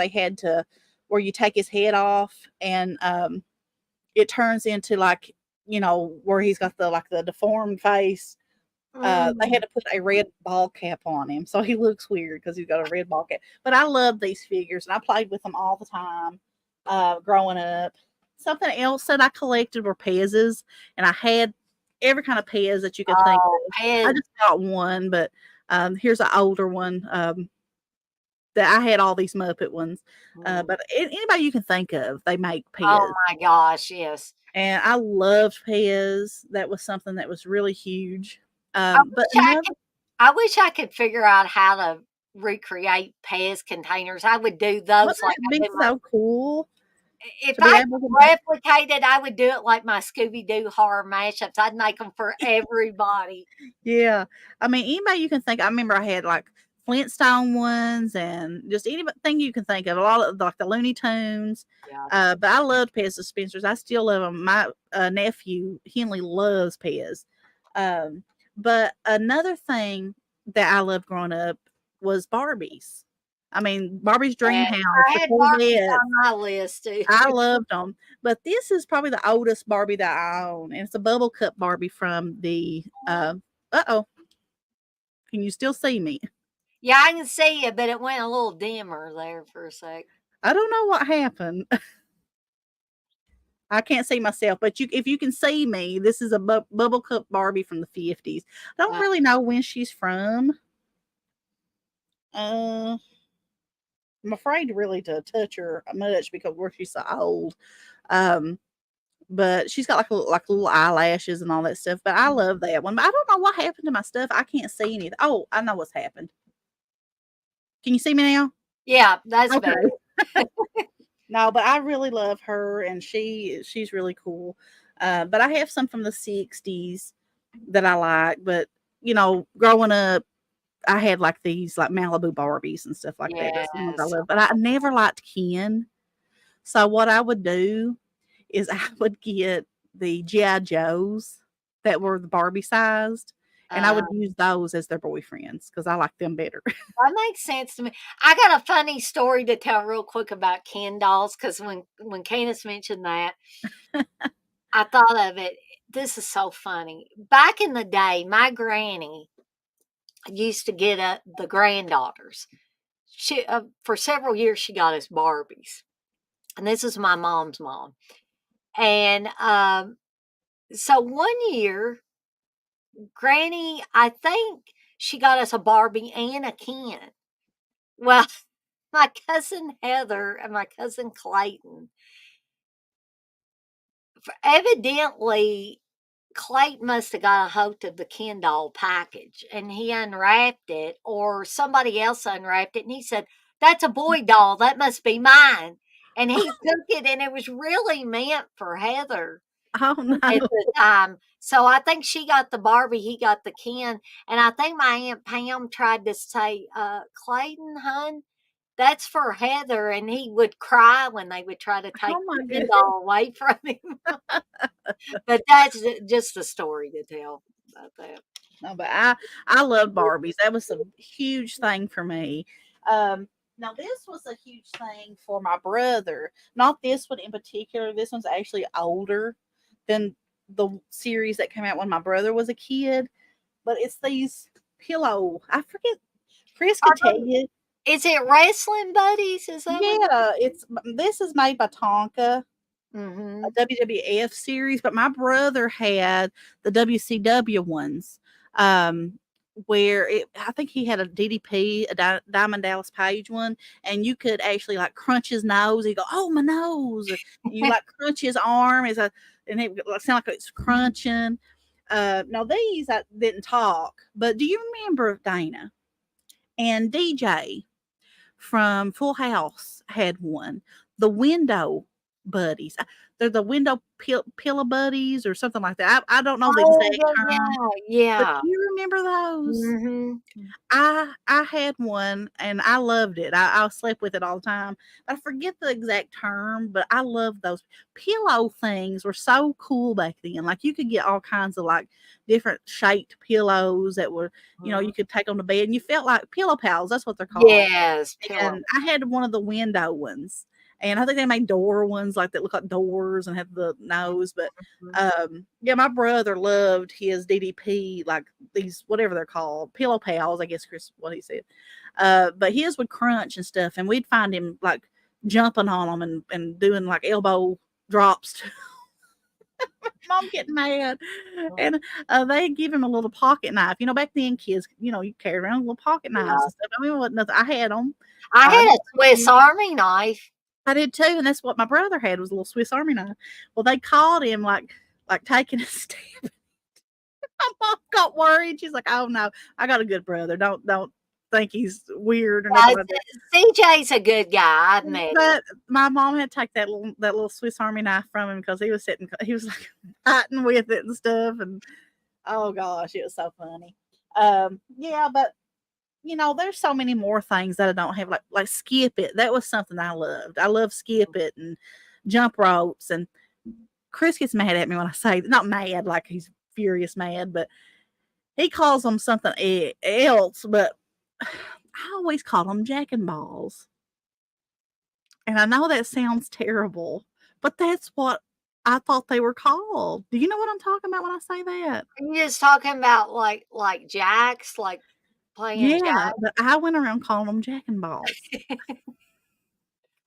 you take his head off, and it turns into like, where he's got the deformed face. They had to put a red ball cap on him, so he looks weird because he's got a red ball cap. But I love these figures, and I played with them all the time growing up. Something else that I collected were Pez's, and I had every kind of Pez that you could think of. I just got one, but here's an older one that I had all these Muppet ones. But anybody you can think of, they make Pez. Oh my gosh, yes. And I loved Pez. That was something that was really huge. I wish I could figure out how to recreate Pez containers. I would do those. Wouldn't that be so cool? If I could replicate it, I would do it like my Scooby-Doo horror mashups. I'd make them for everybody. Yeah. I mean, anybody you can think. I remember I had like Flintstone ones and just anything you can think of. A lot of like the Looney Tunes. Yeah. But I loved Pez dispensers. I still love them. My nephew, Henley, loves Pez. But another thing that I loved growing up was Barbies. I mean, Barbie's Dream House. I had Barbies on my list too. I loved them. But this is probably the oldest Barbie that I own. And it's a bubble cup Barbie from the uh-oh. Can you still see me? Yeah, I can see you, but it went a little dimmer there for a sec. I don't know what happened. I can't see myself, but if you can see me, this is a bubble cup Barbie from the 50s. I don't really know when she's from. I'm afraid really to touch her much because where she's so old. Um, but she's got like little eyelashes and all that stuff. But I love that one. But I don't know what happened to my stuff. I can't see anything. Oh, I know what's happened. Can you see me now? Yeah, that's Okay. better. No, but I really love her, and she's really cool. But I have some from the '60s that I like. But growing up, I had like these like Malibu Barbies and stuff like that. That's the ones I Yes. love. But I never liked Ken. So what I would do is I would get the GI Joes that were the Barbie sized, and I Uh, would use those as their boyfriends because I like them better. that makes sense to me. I got a funny story to tell real quick about Ken dolls because when Candace mentioned that, I thought of it. This is so funny. Back in the day, my granny used to get the granddaughters. She for several years she got us Barbies, and this is my mom's mom. And so one year, Granny, I think she got us a Barbie and a Ken. Well, my cousin Heather and my cousin Clayton, evidently, Clayton must have got a hold of the Ken doll package and he unwrapped it, or somebody else unwrapped it, and he said, "That's a boy doll. That must be mine." And he took it, and it was really meant for Heather Oh at no. the time. So I think she got the Barbie, he got the Ken. And I think my Aunt Pam tried to say, Clayton, hun, that's for Heather. And he would cry when they would try to take Oh my the Ken goodness. doll away from him. But that's just a story to tell about that. No, but I love Barbies. That was a huge thing for me. Now this was a huge thing for my brother. Not this one in particular. This one's actually older than the series that came out when my brother was a kid. But it's these pillow. I forget. Chris could tell you. Is it Wrestling Buddies? Is that what? Yeah, this is made by Tonka, a Mm-hmm. WWF series, but my brother had the WCW ones, um, where I think he had a DDP, a Diamond Dallas Page one, and you could actually like crunch his nose. He'd go, "Oh, my nose!" And you like crunch his arm and it would sound like it's crunching. Now these I didn't talk, but do you remember Dana and DJ from Full House had one? The Window Buddies. They're the window pillow buddies or something like that. I don't know the Oh, exact yeah, term, yeah, but yeah. do you remember those? Mm-hmm. I had one and I loved it. I slept with it all the time. I forget the exact term, but I love those pillow things were so cool back then. Like you could get all kinds of like different shaped pillows that were, you could take on the bed and you felt like pillow pals. That's what they're called. Yes, pillow. And I had one of the window ones. And I think they made door ones like that look like doors and have the nose. But yeah, my brother loved his DDP, like these whatever they're called, pillow pals, I guess Chris what he said. But his would crunch and stuff, and we'd find him like jumping on them and doing like elbow drops. Mom getting mad, and they give him a little pocket knife. Back then kids, you carried around little pocket knives Yeah. and stuff. I mean, what nothing. I had them. I Uh, had a Swiss Army knife. I did too, and that's what my brother had was a little Swiss Army knife. Well, they caught him like taking a step. My mom got worried. She's like, "Oh no, I got a good brother. Don't think he's weird or nothing Yeah, like that." CJ's a good guy, I admit it. But my mom had to take that little Swiss Army knife from him because he was like fighting with it and stuff, and oh gosh, it was so funny. Yeah, but there's so many more things that I don't have, like skip it. That was something I loved. I love skip it and jump ropes. And Chris gets mad at me when I say not mad, like he's furious mad, but he calls them something else. But I always call them Jack and Balls, and I know that sounds terrible, but that's what I thought they were called. Do you know what I'm talking about when I say that? You just talking about like jacks, like playing Yeah, but I went around calling them Jack and Balls.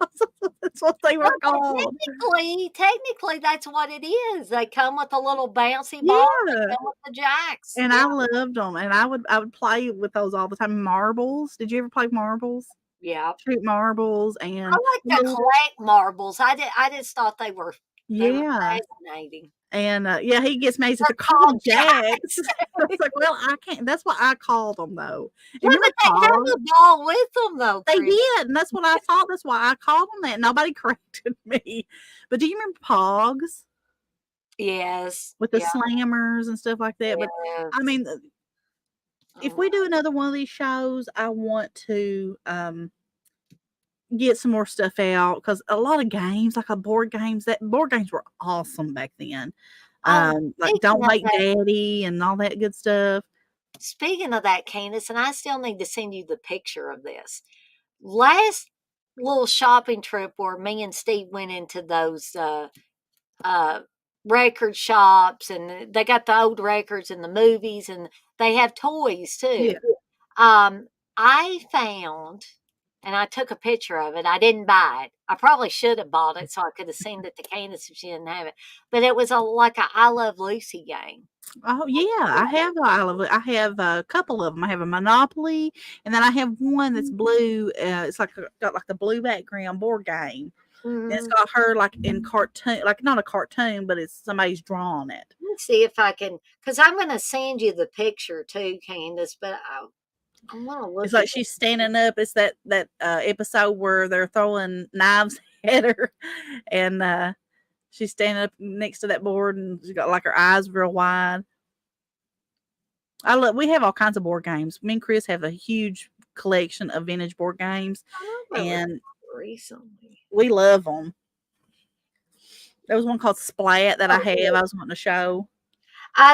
That's what they well, were called. technically, that's what it is. They come with a little bouncy ball. They Yeah, come with the jacks. and Yeah. I loved them, and I would play with those all the time. Marbles. Did you ever play marbles? Yeah. shoot marbles I and like to little, collect marbles. I just thought they were yeah. fascinating. And yeah, he gets mad. He's like, They're they're called called jacks. I was like, well, I can't. That's what I called them though. Yeah, And remember but they have Pogs? a ball with them though, They Chris. did, and that's what I thought. That's why I called them that. Nobody corrected me. But do you remember Pogs Yes. with the Yeah. slammers and stuff like that? But I Yes. mean, if we do another one of these shows, I want to get some more stuff out because a lot of games, like board games, that board games were awesome back then. Oh, Like Don't Bake Daddy and all that good stuff. speaking of that, Candace, and I still need to send you the picture of this. Last little shopping trip where me and Steve went into those uh, record shops, and they got the old records and the movies, and they have toys too. Yeah. I found, and I took a picture of it. I didn't buy it. I probably should have bought it so I could have sent it to Candace if she didn't have it. But it was like a I Love Lucy game. Oh yeah, I have a couple of them. I have a Monopoly, and then I have one that's blue. It's like got like the blue background board game. And it's Mhm. got her like in cartoon, like not a cartoon, but it's somebody's drawn it. Let me see if I can, because I'm going to send you the picture too, Candace. But I want to It's look at like she's standing up. It's that episode where they're throwing knives at her, and she's standing up next to that board, and she's got like her eyes real wide. We have all kinds of board games. Me and Chris have a huge collection of vintage board games, and recently. we love them. There was one called Splat that I have. I was wanting to show.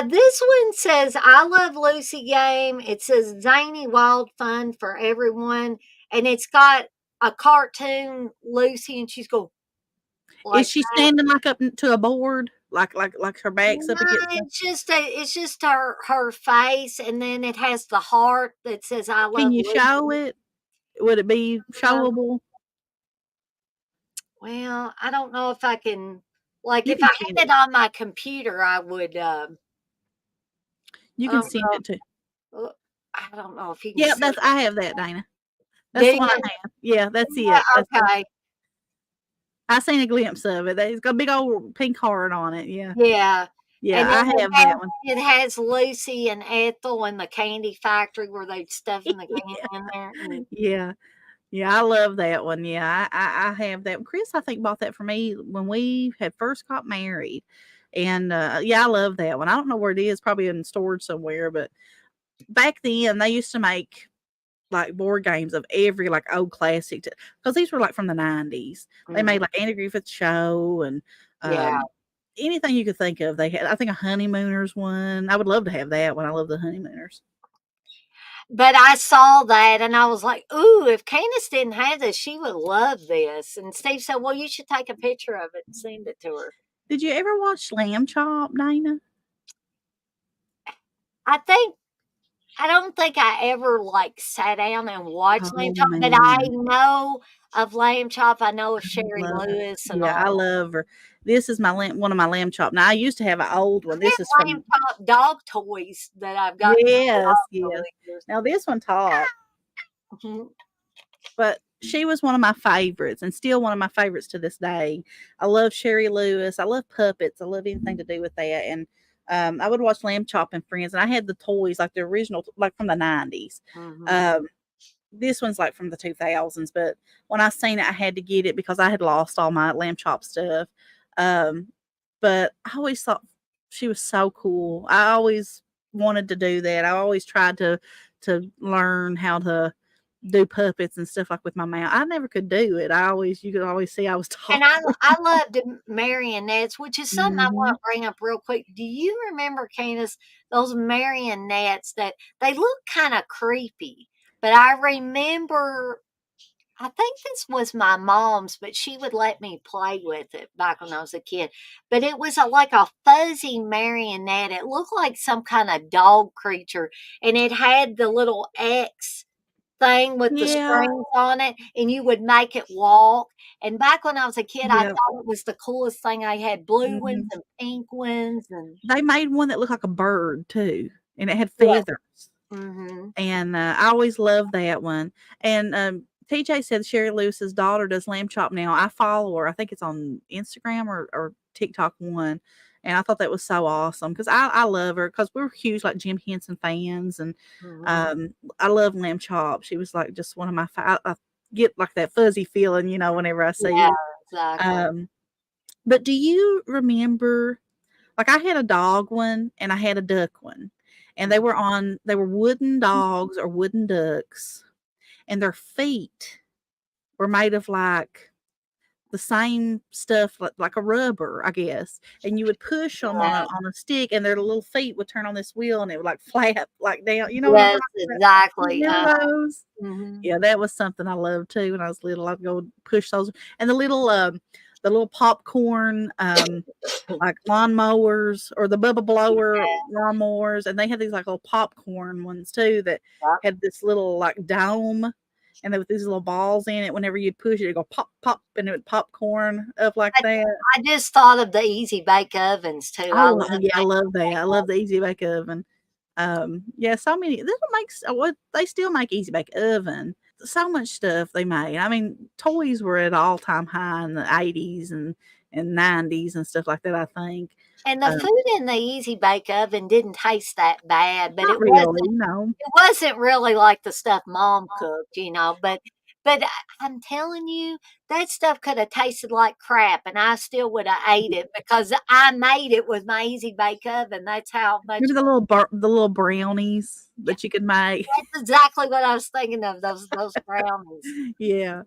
This one says I Love Lucy game. It says zany wild fun for everyone, and it's got a cartoon Lucy, and she's going like Is she that. standing like up to a board, like her back's up No, against? it's just her face, and then it has the heart that says I Can love you Lucy. show it? Would it be showable? Well, I don't know if I can. Like, You if can I send had it. it on my computer, I would. You I can don't send it to. know. I don't know if you can Yeah, see. I have that, Dana. Do That's the you? one I have. Yeah, that's Yeah, it. okay. I seen a glimpse of it. It's got a big old pink heart on it. Yeah, Yeah. yeah, And then I have that one. it has Lucy and Ethel in the candy factory where they'd stuffing the candy Yeah, in there. And yeah, yeah. I love that one. Yeah, I have that. Chris, I think bought that for me when we had first got married, and yeah, I love that one. I don't know where it is. Probably in storage somewhere. But back then, they used to make like board games of every like old classic because these were like from the 90s. They made like Andy Griffith Show and yeah. anything you could think of. They had, I think, a Honeymooners one. I would love to have that one. I love the Honeymooners. But I saw that and I was like, ooh, if Candace didn't have this, she would love this. And Steve said, well, you should take a picture of it and send it to her. Did you ever watch Lamb Chop, Dana? I don't think I ever like sat down and watched Oh Lamb Chop, but I man, know of Lamb Chop. I know of I Sherry love. Lewis and Yeah, I all. love her. This is one of my lamb chop. Now I used to have an old one. I This is have Lamb from Chop dog toys that I've got yes, over yes. the years. Now this one top. Mhm. But she was one of my favorites and still one of my favorites to this day. I love Sherry Lewis. I love puppets. I love anything to do with that. And I would watch Lamb Chop and Friends, and I had the toys like the original, like from the 90s. This one's like from the 2000s, but when I seen it, I had to get it because I had lost all my Lamb Chop stuff. But I always thought she was so cool. I always wanted to do that. I always tried to learn how to do puppets and stuff like with my mouth. I never could do it. You could always see I was And talking. I loved marionettes, which is something I want Mhm. to bring up real quick. Do you remember, Candace, those marionettes that they look kind of creepy? But I remember, I think this was my mom's, but she would let me play with it back when I was a kid. But it was like a fuzzy marionette. It looked like some kind of dog creature, and it had the little X thing with the Yeah, strings on it, and you would make it walk. And back when I was a kid, I yeah. thought it was the coolest thing. I had blue ones Mhm. and pink ones, and They made one that looked like a bird too, and it had yeah. feathers. Mhm. And I always loved that one. And TJ said Sherry Lewis's daughter does lamb chop now. I follow her. I think it's on Instagram or TikTok one. And I thought that was so awesome because I love her because we're huge like Jim Henson fans. And Mhm. I love lamb chop. She was like just one of my, I get like that fuzzy feeling, whenever I see Yeah, her. exactly. But do you remember, like I had a dog one and I had a duck one. And Mhm. they were wooden dogs or wooden ducks. And their feet were made of like the same stuff, like a rubber, I guess. And you would push them on Yeah. a stick, and their little feet would turn on this wheel, and it would like flap like down. You know what I'm Yes, talking about? You exactly. remember those? Mhm. Yeah, that was something I loved too when I was little. I'd go push those, and the little popcorn like lawnmowers or the Bubba blower lawnmowers, and they had these like little popcorn ones too that Yep. had this little like dome, and there was these little balls in it. Whenever you'd push it, it'd go pop, pop, and it would popcorn up like I that. I just thought of the easy bake ovens too. I love Yeah, I my love that. I love the Easy Bake Oven. Yeah, so many. This makes what they still make Easy Bake Oven. So much stuff they made. I mean, toys were at all time high in the 80s and 90s and stuff like that. I think. and the Um, food in the easy bake oven didn't taste that bad, but Not really. it wasn't really like the stuff mom cooked, but I'm telling you, that stuff could have tasted like crap, and I still would have ate it because I made it with my easy bake oven. That's how much. Remember the little brownies Yeah, that you could make? that's exactly what I was thinking of. Those brownies. Yeah.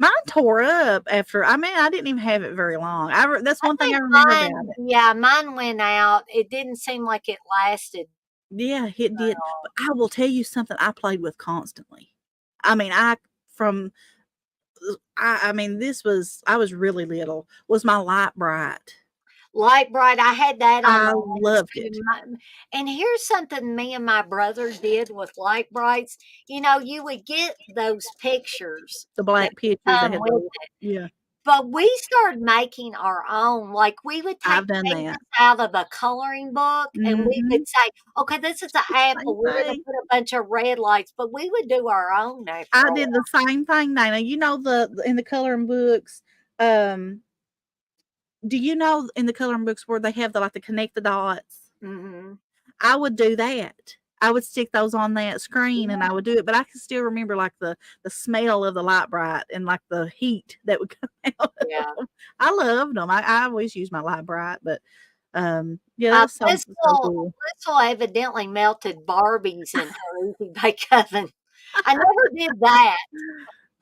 Mine tore up after. I mean, I didn't even have it very long. That's I one thing I think remember about mine, it. yeah, mine went out. It didn't seem like it lasted. Yeah, it did. But I will tell you something I played with constantly. I mean, from I mean, I was really little. Was my light bright? Light bright, I had that on I my list loved too. it. And here's something me and my brother did with light brights. You would get those pictures The that black would pictures that come had with the it. yeah. But we started making our own. Like we would take I've done pages that. out of a coloring book and we would Mhm. say, okay, this is an Same apple. We're going to thing. put a bunch of red lights, but we would do our own after I a did while. the same thing, Dana. You know in the coloring books, um, do you know in the coloring books where they have the connect the dots? Hmm. I would do that. I would stick those on that screen and I would do it, but I can still remember like the smell of the light bright and like the heat that would come out of Yeah. them. I loved them. I always use my light bright, but yeah, that was so cool. This will evidently melted Barbies in her easy bake oven. I never did that.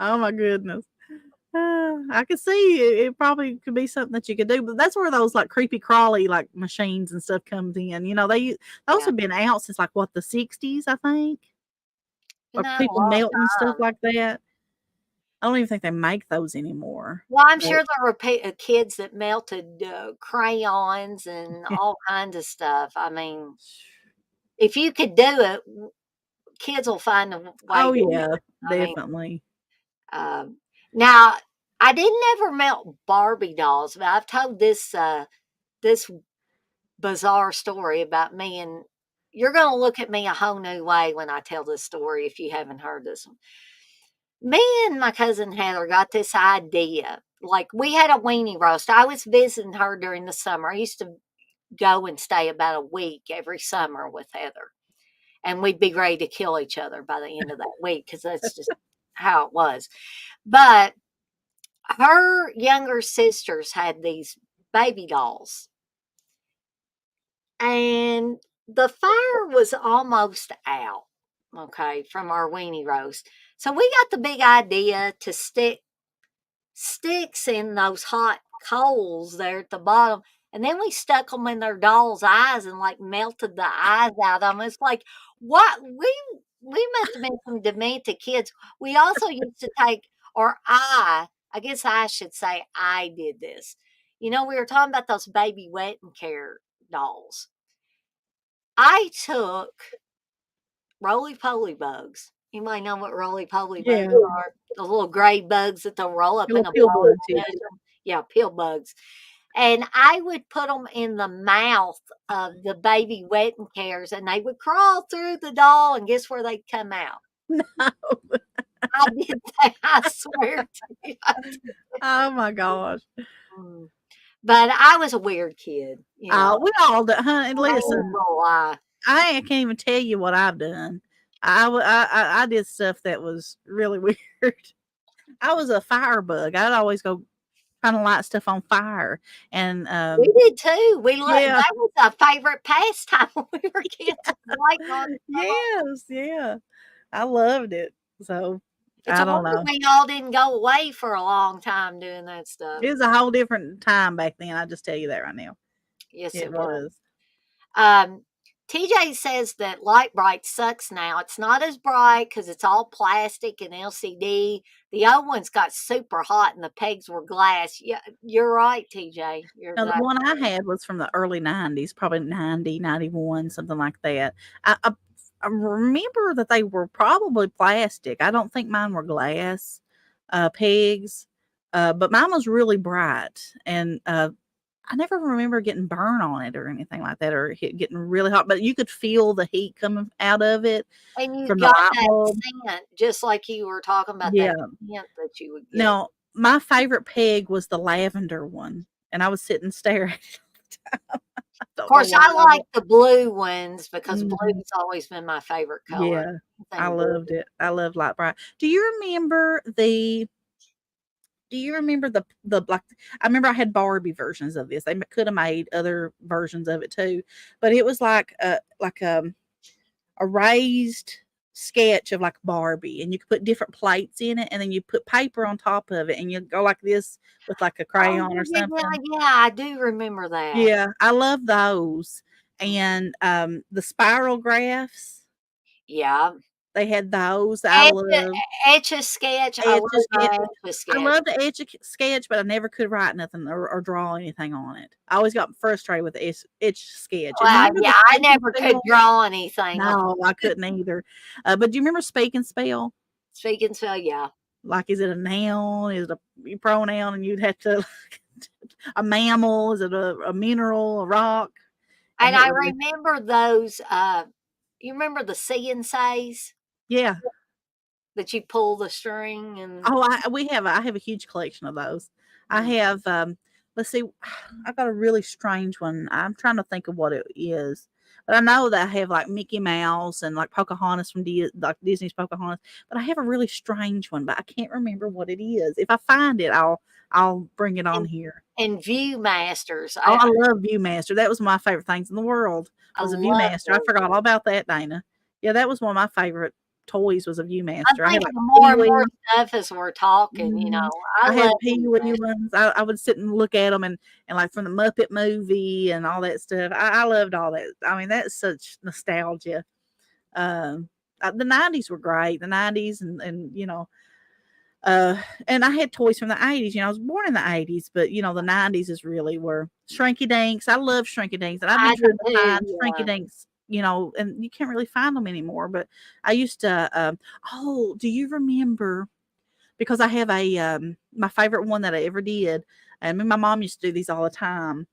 Oh my goodness. I could see it probably could be something that you could do, but that's where those like creepy crawly like machines and stuff comes in. Those Yeah, have been out since like what the 60s, I think. been Or that a people long melting stuff time. like that. I don't even think they make those anymore. Well, I'm But sure there were kids that melted crayons and all kinds of stuff. I mean, if you could do it, kids will find a way oh to do yeah, it. I mean, definitely. um, now I didn't ever melt Barbie dolls, but I've told this bizarre story about me, and you're going to look at me a whole new way when I tell this story if you haven't heard this one. Me and my cousin Heather got this idea. Like we had a weenie roast. I was visiting her during the summer. I used to go and stay about a week every summer with Heather. And we'd be ready to kill each other by the end of that week because that's just how it was. But her younger sisters had these baby dolls, and the fire was almost out, okay, from our weenie roast. So we got the big idea to stick sticks in those hot coals there at the bottom. And then we stuck them in their doll's eyes and like melted the eyes out of them. It's like, what? We must have been some demented kids. We also used to take, or I guess I should say I did this. We were talking about those baby wet and care dolls. I took roly poly bugs. You might know what roly poly bugs Yeah, are. The little gray bugs that they'll roll up in little a pill ball. bugs. Yeah. Yeah, pill bugs. And I would put them in the mouth of the baby wet and cares, and they would crawl through the doll, and guess where they'd come out? I did that. I swear to you. Oh my gosh. Mm. But I was a weird kid, you know. We all do. Honey, I ain't listen, gonna lie. I can't even tell you what I've done. I did stuff that was really weird. I was a firebug. I'd always go kind of light stuff on fire, and We did too. yeah, That was a favorite pastime when we were kids. Lighting on. yes, yeah, I loved it. So It's I a don't wonder know. we all didn't go away for a long time doing that stuff. It was a whole different time back then. I just tell you that right now. Yes, It it was. was. Um, TJ says that Light Bright sucks now. It's not as bright because it's all plastic and LCD. The old ones got super hot and the pegs were glass. Yeah, you're right, TJ. You're Now, the exactly one I right. had was from the early 90s, probably 90, 91, something like that. I remember that they were probably plastic. I don't think mine were glass pegs, but mine was really bright. And I never remember getting burn on it or anything like that, or getting really hot, but you could feel the heat coming out of it And you from the got light that bulb. scent, just like you were talking about that Yeah. scent that you would get. Now, my favorite peg was the lavender one, and I would sit and stare at it all the time. I Of don't know course, why. I like the blue ones because Mhm. blue's always been my favorite color. Yeah, I Anything blue. loved it. I loved light bright. Do you remember the like? I remember I had Barbie versions of this. They could have made other versions of it too, but it was like a raised sketch of like Barbie, and you could put different plates in it, and then you put paper on top of it, and you go like this with like a Oh, crayon or yeah, yeah, something. yeah, I do remember that. Yeah, I love those. And the spiral graphs, Yeah. they had those. I Etch a love Etch a Sketch, I Etch love a Sketch. my Etch a I Sketch. love the Etch a Sketch, but I never could write nothing or draw anything on it. I always got frustrated with the Etch a Sketch. And Well, remember yeah, the I Speak and never could Spell? draw anything on No, I couldn't either. But do you remember Speak and Spell? speaking so yeah. Like, is it a noun? Is it a pronoun? And you'd have to, a mammal? Is it a mineral, a rock? And And it I was, remember those, you remember the See and Says yeah. that you pull the string and Oh, I have a huge collection of those. I mm, have let's see, I've got a really strange one. I'm trying to think of what it is. But I know that I have like Mickey Mouse and like Pocahontas from like Disney's Pocahontas. But I have a really strange one, but I can't remember what it is. If I find it, I'll bring it on and here. and Viewmasters. Oh, I love Viewmaster. That was my favorite things in the world I was a love Viewmaster. I those. forgot all about that, Dana. Yeah, that was one of my favorite toys was a I'm Viewmaster. I had thinking like of Pee more and more Wee. stuff as we're talking, you Mhm. know. I I love had Pee Wee Viewmasters. ones. I would sit and look at them and like from the Muppet movie and all that stuff. I loved all that. I mean, that's such nostalgia. Um, the 90s were great. The 90s and uh, and I had toys from the 80s. I was born in the 80s, but the 90s is really where Shrinky Dinks. I love Shrinky Dinks, and I've been I do trying to too, find Shrinky yeah. Dinks, and you can't really find them anymore. But I used to, oh, do you remember? Because I have my favorite one that I ever did, and me and my mom used to do these all the time.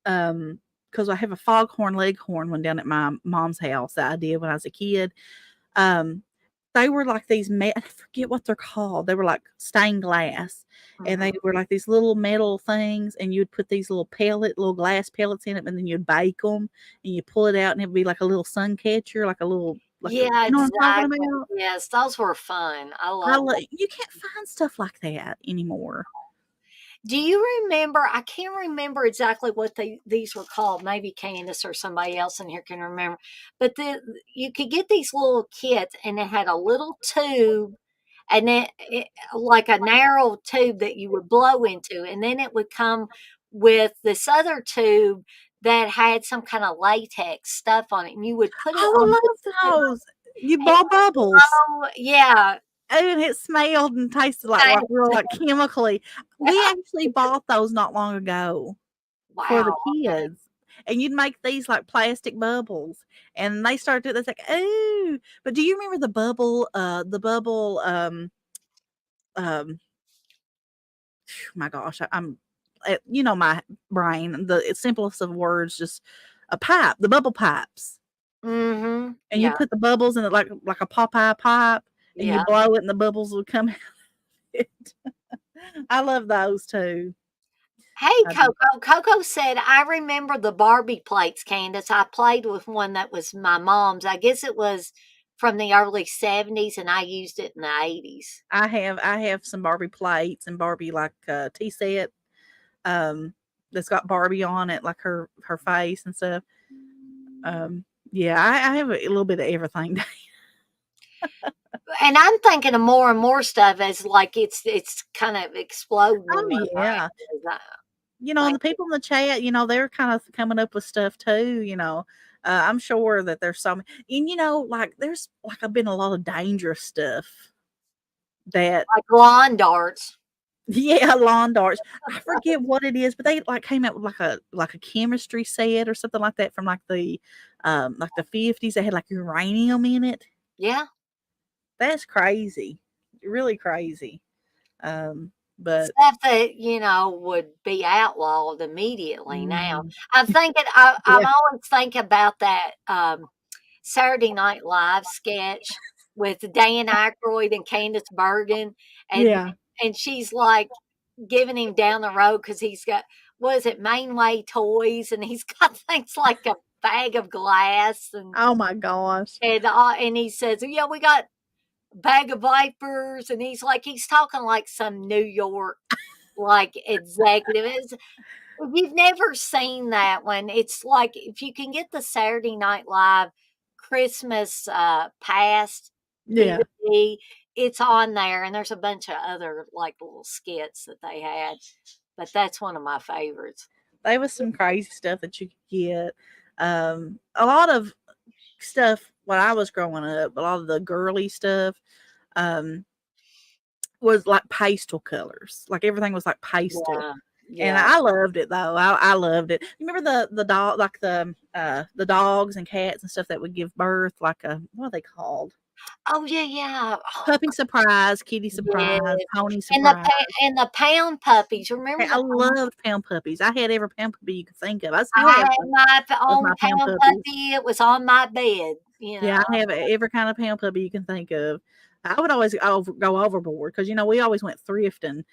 Because I have a foghorn leghorn one down at my mom's house that I did when I was a kid. Um, they were like these I forget what they're called. They were like stained glass, and they Mhm. were like these little metal things, and you'd put these little glass pellets in it, and then you'd bake them, and you pull it out, and it'd be like a little sun catcher, Yeah, you know what I'm talking exactly. about? Yes, those were fun. I love those. You can't find stuff like that anymore. Do you remember? I can't remember exactly what these were called. Maybe Candice or somebody else in here can remember. But you could get these little kits, and it had a little tube, and like a narrow tube that you would blow into, and then it would come with this other tube that had some kind of latex stuff on it, and you would put it Oh, on the I love tube, those. You and blow bubbles. yeah, And it smelled and tasted like real like chemically. We actually bought those not long ago for the wow. kids. And you'd make these like plastic bubbles. And they started it's like, oh. But do you remember the bubble my gosh, I'm my brain, the simplest of words, just a pipe, the bubble pipes. Mhm. And you Yeah. put the bubbles in it like a Popeye pipe, and you Yeah. blow it and the bubbles will come out. It. I love those too. Hey, I do. Coco. Coco said, I remember the Barbie plates, Candace. I played with one that was my mom's. I guess it was from the early 70s, and I used it in the 80s. I have some Barbie plates and Barbie like tea set um that's got Barbie on it, like her face and stuff. Yeah, I have a little bit of everything. And I'm thinking of more and more stuff as like it's kind of exploding Oh in my yeah. brain. I And the think, people in the chat, they're kind of coming up with stuff too. I'm sure that there's some, and like there's like I've been a lot of dangerous stuff that, like lawn darts. yeah, lawn darts. I forget what it is, but they like came out with like a chemistry set or something like that from like the 50s. They had like uranium in it. Yeah. That's crazy, really crazy. Um, but Stuff that, would be outlawed immediately now. mhm, I'm yeah, always thinking about that Saturday Night Live sketch with Dan Aykroyd and Candice Bergen, and yeah. and she's like giving him down the road because he's got, what is it, Mainway toys, and he's got things like a bag of glass Oh my gosh. and he says, yeah, we got bag of vipers, and he's talking like some New York like executive. If you've never seen that one, it's like if you can get the Saturday Night Live Christmas past Yeah. DVD, it's on there, and there's a bunch of other like little skits that they had, but that's one of my favorites. There was some crazy stuff that you could get. A lot of stuff when I was growing up, a lot of the girly stuff, um, was like pastel colors. Like everything was like pastel. Yeah, And yeah. I loved it though. I loved it. You remember the dog, like the dogs and cats and stuff that would give birth, like a, what are they called? Oh yeah, yeah. Oh, Puppy surprise, kitty surprise, yes. pony surprise. And the pound puppies. Remember Hey, I the loved pound puppies. I had every pound puppy you could think of. I still I have had some my of own my pound pound puppies. puppy. It was on my bed. Yeah, I have every kind of pound puppy you can think of. I would always go overboard because we always went thrifting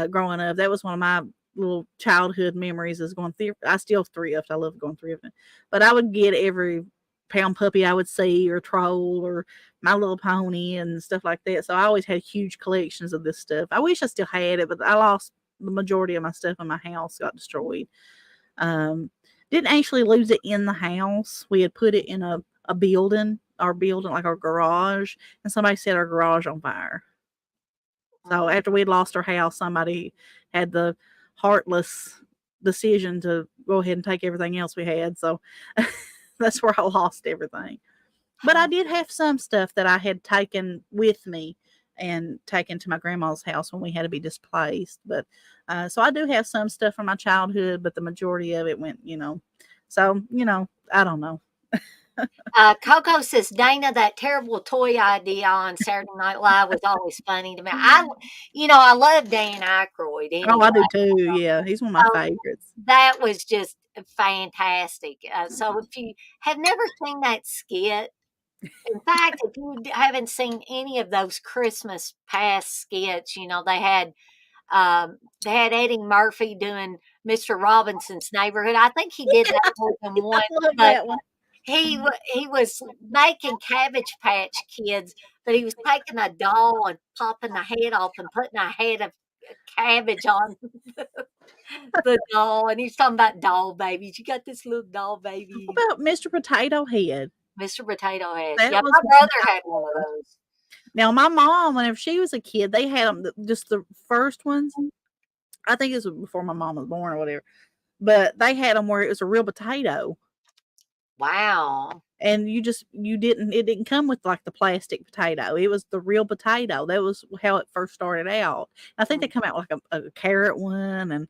growing up. That was one of my little childhood memories is going thrift. I still thrift. I love going thrifting, but I would get every pound puppy I would see or troll or My Little Pony and stuff like that. So I always had huge collections of this stuff. I wish I still had it, but I lost the majority of my stuff in my house got destroyed. Um, didn't actually lose it in the house. We had put it in a building, our building, like our garage, and somebody set our garage on fire. So after we'd lost our house, somebody had the heartless decision to go ahead and take everything else we had. So that's where I lost everything. But I did have some stuff that I had taken with me and taken to my grandma's house when we had to be displaced. But so I do have some stuff from my childhood, but the majority of it went. So, I don't know. Coco says, Dana, that terrible toy idea on Saturday Night Live was always funny to me. I love Dan Aykroyd Oh, I anyway. do too. Yeah, he's one of my So favorites. that was just fantastic. So if you have never seen that skit, in fact, if you haven't seen any of those Christmas past skits, they had Eddie Murphy doing Mr. Robinson's Neighborhood. I think he did that more than I once, love but that one. he was making Cabbage Patch Kids, but he was taking a doll and popping the head off and putting a head of cabbage on the doll, and he's talking about doll babies. You got this little doll baby, What about Mr. Potato Head? Mr. Potato Head. That Yeah, was my one brother I had one of loved. those. Now, my mom, whenever she was a kid, they had them just the first ones. I think this was before my mom was born or whatever. But they had them where it was a real potato. Wow. And it didn't come with like the plastic potato. It was the real potato. That was how it first started out. I think they come out like a carrot one and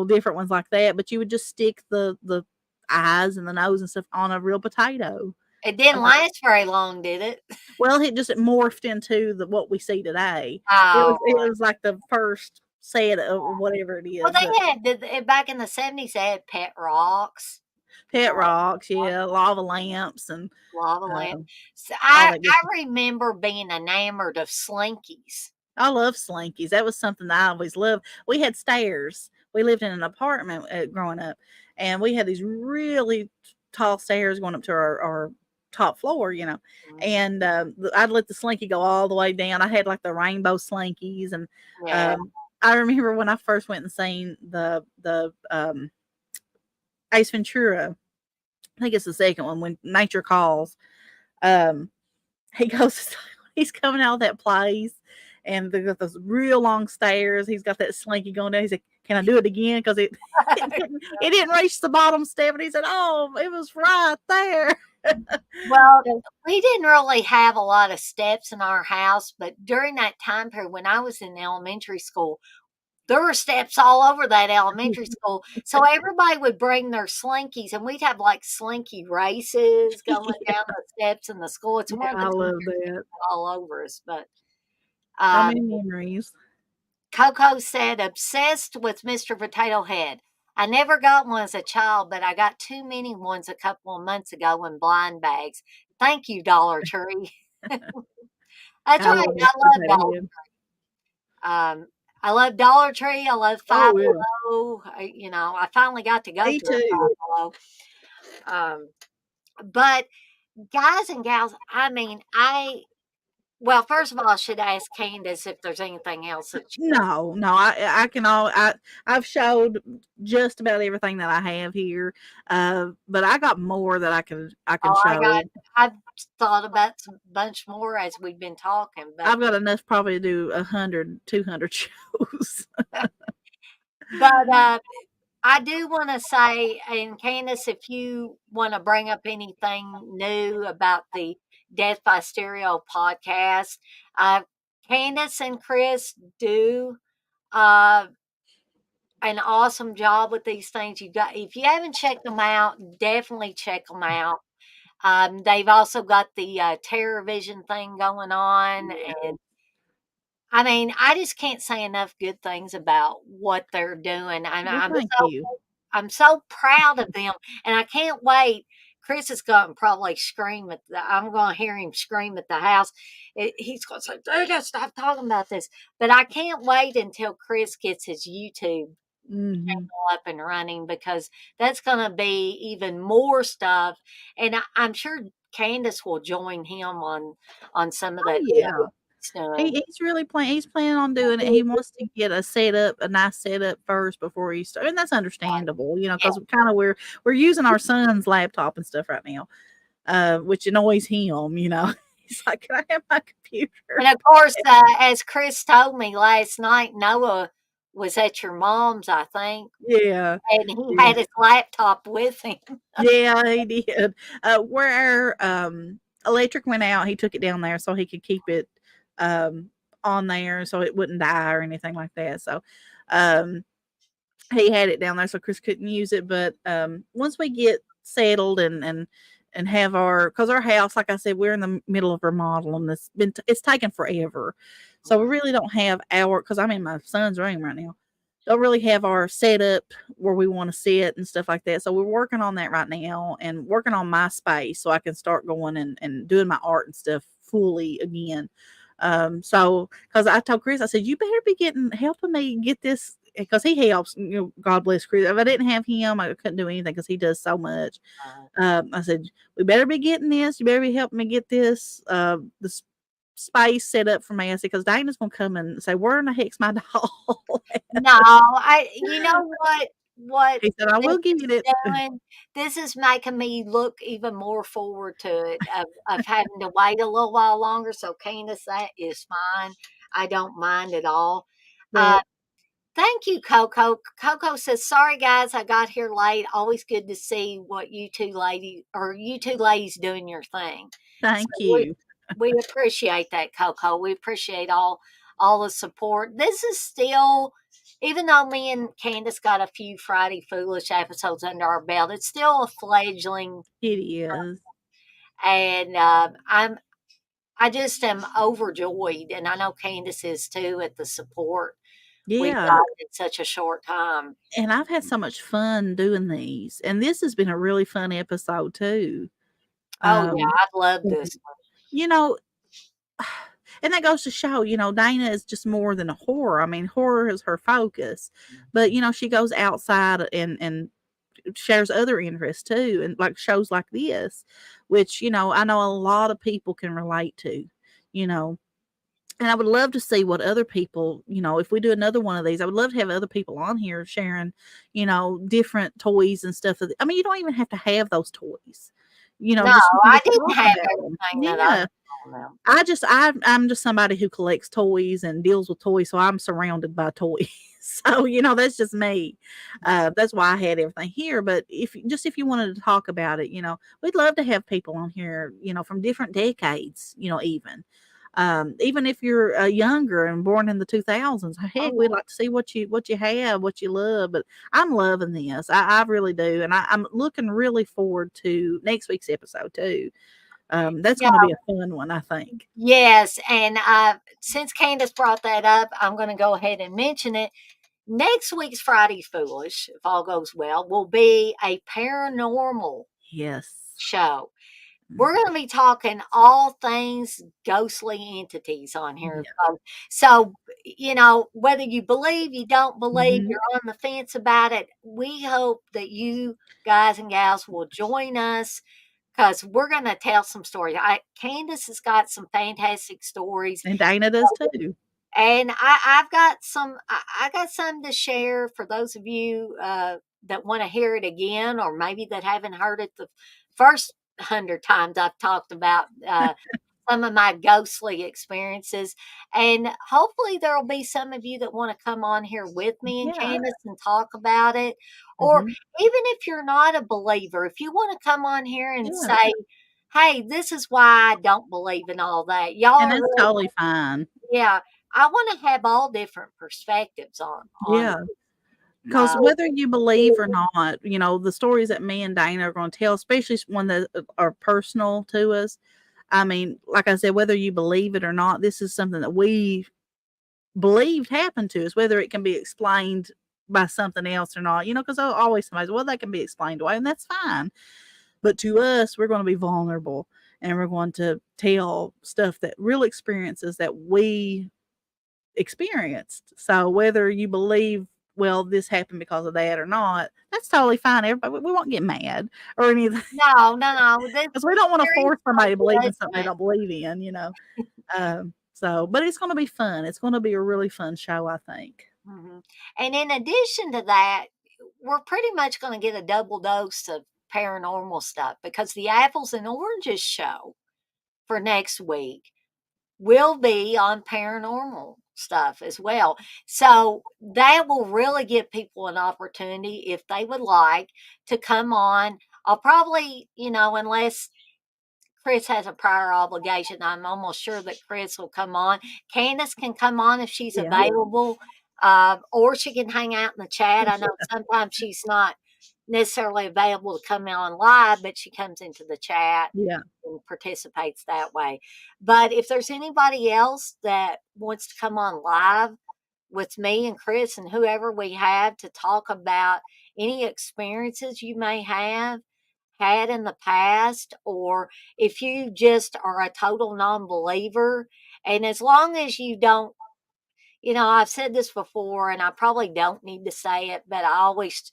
different ones like that. But you would just stick the eyes and the nose and stuff on a real potato. It didn't last very long, did it? Well, it just morphed into what we see today. It Oh, was it was like the first set of whatever it well, is. But they had back in the 70s. They had pet rocks. Pet rocks, yeah, lava lamps, and lava lamp. um, So all I that good. remember being enamored of Slinkies. I love slinkies. That was something that I always loved. We had stairs. We lived in an apartment growing up, and we had these really tall stairs going up to our top floor, Mhm. And I'd let the slinky go all the way down. I had like the rainbow slinkies, and Yeah. um, I remember when I first went and seen the Ace Ventura. I think it's the second one when Nature Calls. Um, he goes, he's coming out of that place, and they got those real long stairs. He's got that slinky going down. He's like, "Can I do it again?" Because it didn't reach the bottom step, and he said, "Oh, it was right there." Well, we didn't really have a lot of steps in our house, but during that time period when I was in elementary school, there were steps all over that elementary school. So everybody would bring their slinkies, and we'd have like slinky races going Yeah, down the steps in the school. It's one of the I teachers love that. all over us. But So um, many memories. Coco said, obsessed with Mr. Potato Head. I never got one as a child, but I got too many ones a couple of months ago in blind bags. Thank you, Dollar Tree. That's I right. love I Mr. love Potato Head. I love Dollar Tree. I love Five Oh yeah, Below. I finally got to go me to a too. Five Below. Um, but guys and gals, I mean, well, first of all, I should ask Candace if there's anything else that you want. No, no, I can I've showed just about everything that I have here, but I got more that I can Oh, show. I've thought about some bunch more as we've been talking, but I've got enough probably to do 100, 200 shows. but I do want to say, and Candace, if you want to bring up anything new about the Death by Stereo podcast, uh, Candace and Chris do uh, an awesome job with these things. If you haven't checked them out, definitely check them out. They've also got the Terror Vision thing going on, Yeah. and I mean, I just can't say enough good things about what they're doing. Well, thank you. I'm so proud of them, and I can't wait. Chris is going to probably scream I'm going to hear him scream at the house. He's going to say, Dude, stop talking about this. But I can't wait until Chris gets his YouTube Hmm. up and running because that's going to be even more stuff. And I'm sure Candace will join him on some of Oh that yeah. he's He, doing. he's really planning. He's planning on doing it. He wants to get a nice setup first before he starts, and that's understandable, Yeah. because kind of we're using our son's laptop and stuff right now, which annoys him. He's like, "Can I have my computer?" And of course, as Chris told me last night, Noah was at your mom's, I think, Yeah, and he yeah, had his laptop with him. yeah. He did. Where electric went out, he took it down there so he could keep it um on there so it wouldn't die or anything like that. So, um, he had it down there so Chris couldn't use it. But once we get settled and have because our house, like I said, we're in the middle of remodel and it's taken forever. So we really don't have because I'm in my son's room right now. Don't really have our setup where we want to sit and stuff like that. So we're working on that right now and working on my space so I can start going and doing my art and stuff fully again. So because I told Chris, I said, you better be helping me get this because he helps. God bless Chris. If I didn't have him, I couldn't do anything because he does so much. Uh, I said, we better be getting this. You better be helping me get this space set up for me. I said, because Dana's gonna come and say, where in the heck's my doll? no, you know what He said, I this will give is you it. doing? This is making me look even more forward to it of having to wait a little while longer. So, Candace, that is fine. I don't mind at all. Uh, But Thank you, Coco. Coco says, "Sorry, guys, I got here late. Always good to see what you two ladies doing your thing." So thank you. we appreciate that, Coco. We appreciate all the support. This is still, even though me and Candace got a few Friday Foolish episodes under our belt, it's still a fledgling, It is. and I just am overjoyed, and I know Candace is too at the support we've Yeah. got in such a short time. And I've had so much fun doing these. And this has been a really fun episode too. Oh yeah, Um, I've loved this one. you know, and that goes to show, Dana is just more than a horror. I mean, horror is her focus, but she goes outside and shares other interests too, and like shows like this, which I know a lot of people can relate to, you know. And I would love to see what other people, if we do another one of these, I would love to have other people on here sharing, different toys and stuff. I mean, you don't even have to have those toys, No, just you can I just didn't talk have about them. everything that I Yeah. on them. I'm just somebody who collects toys and deals with toys, so I'm surrounded by toys. So, that's just me. That's why I had everything here. But if you wanted to talk about it, we'd love to have people on here, from different decades, even if you're younger and born in the 2000s, heck, we'd like to see what you have, what you love. But I'm loving this. I really do, and I'm looking really forward to next week's episode too. That's Yeah, going to be a fun one, I think. yes, and since Candace brought that up, I'm going to go ahead and mention it. Next week's Friday Foolish, if all goes well, will be a paranormal Yes. show. We're going to be talking all things ghostly entities on here. Yeah. So, whether you believe, you don't believe, Mhm. you're on the fence about it, we hope that you guys and gals will join us because we're going to tell some stories. Candace has got some fantastic stories, And Dana does too. and I've got some. I got some to share for those of you that want to hear it again, or maybe that haven't heard it the first 100 times I've talked about some of my ghostly experiences. And hopefully, there will be some of you that want to come on here with me and Yeah. Candace and talk about it. Or Mhm. even if you're not a believer, if you want to come on here and Yeah. say, hey, this is why I don't believe in all that. Y'all And are that's really, totally fine. yeah. I want to have all different perspectives on Yeah. Because uh, whether you believe or not, the stories that me and Dana are going to tell, especially one that are personal to us. I mean, like I said, whether you believe it or not, this is something that we believed happened to us, whether it can be explained by something else or not, because always somebody's, well, that can be explained away, and that's fine. But to us, we're going to be vulnerable and we're going to tell stuff that real experiences that we experienced. So whether you believe, well, this happened because of that or not, that's totally fine. Everybody, we won't get mad or anything no. because we don't want to There is force no somebody to believe in something they judgment. don't believe in. But it's going to be fun. It's going to be a really fun show, I think. Mhm. And in addition to that, we're pretty much going to get a double dose of paranormal stuff because the apples and oranges show for next week will be on paranormal stuff as well. So that will really give people an opportunity if they would like to come on. I'll probably, unless Chris has a prior obligation, I'm almost sure that Chris will come on. Candace can come on if she's Yeah. available, or she can hang out in the chat. I know sometimes she's not necessarily available to come on live, but she comes into the chat Yeah. and participates that way. But if there's anybody else that wants to come on live with me and Chris and whoever we have to talk about any experiences you may have had in the past, or if you just are a total non believer, and as long as you don't, I've said this before and I probably don't need to say it, but I always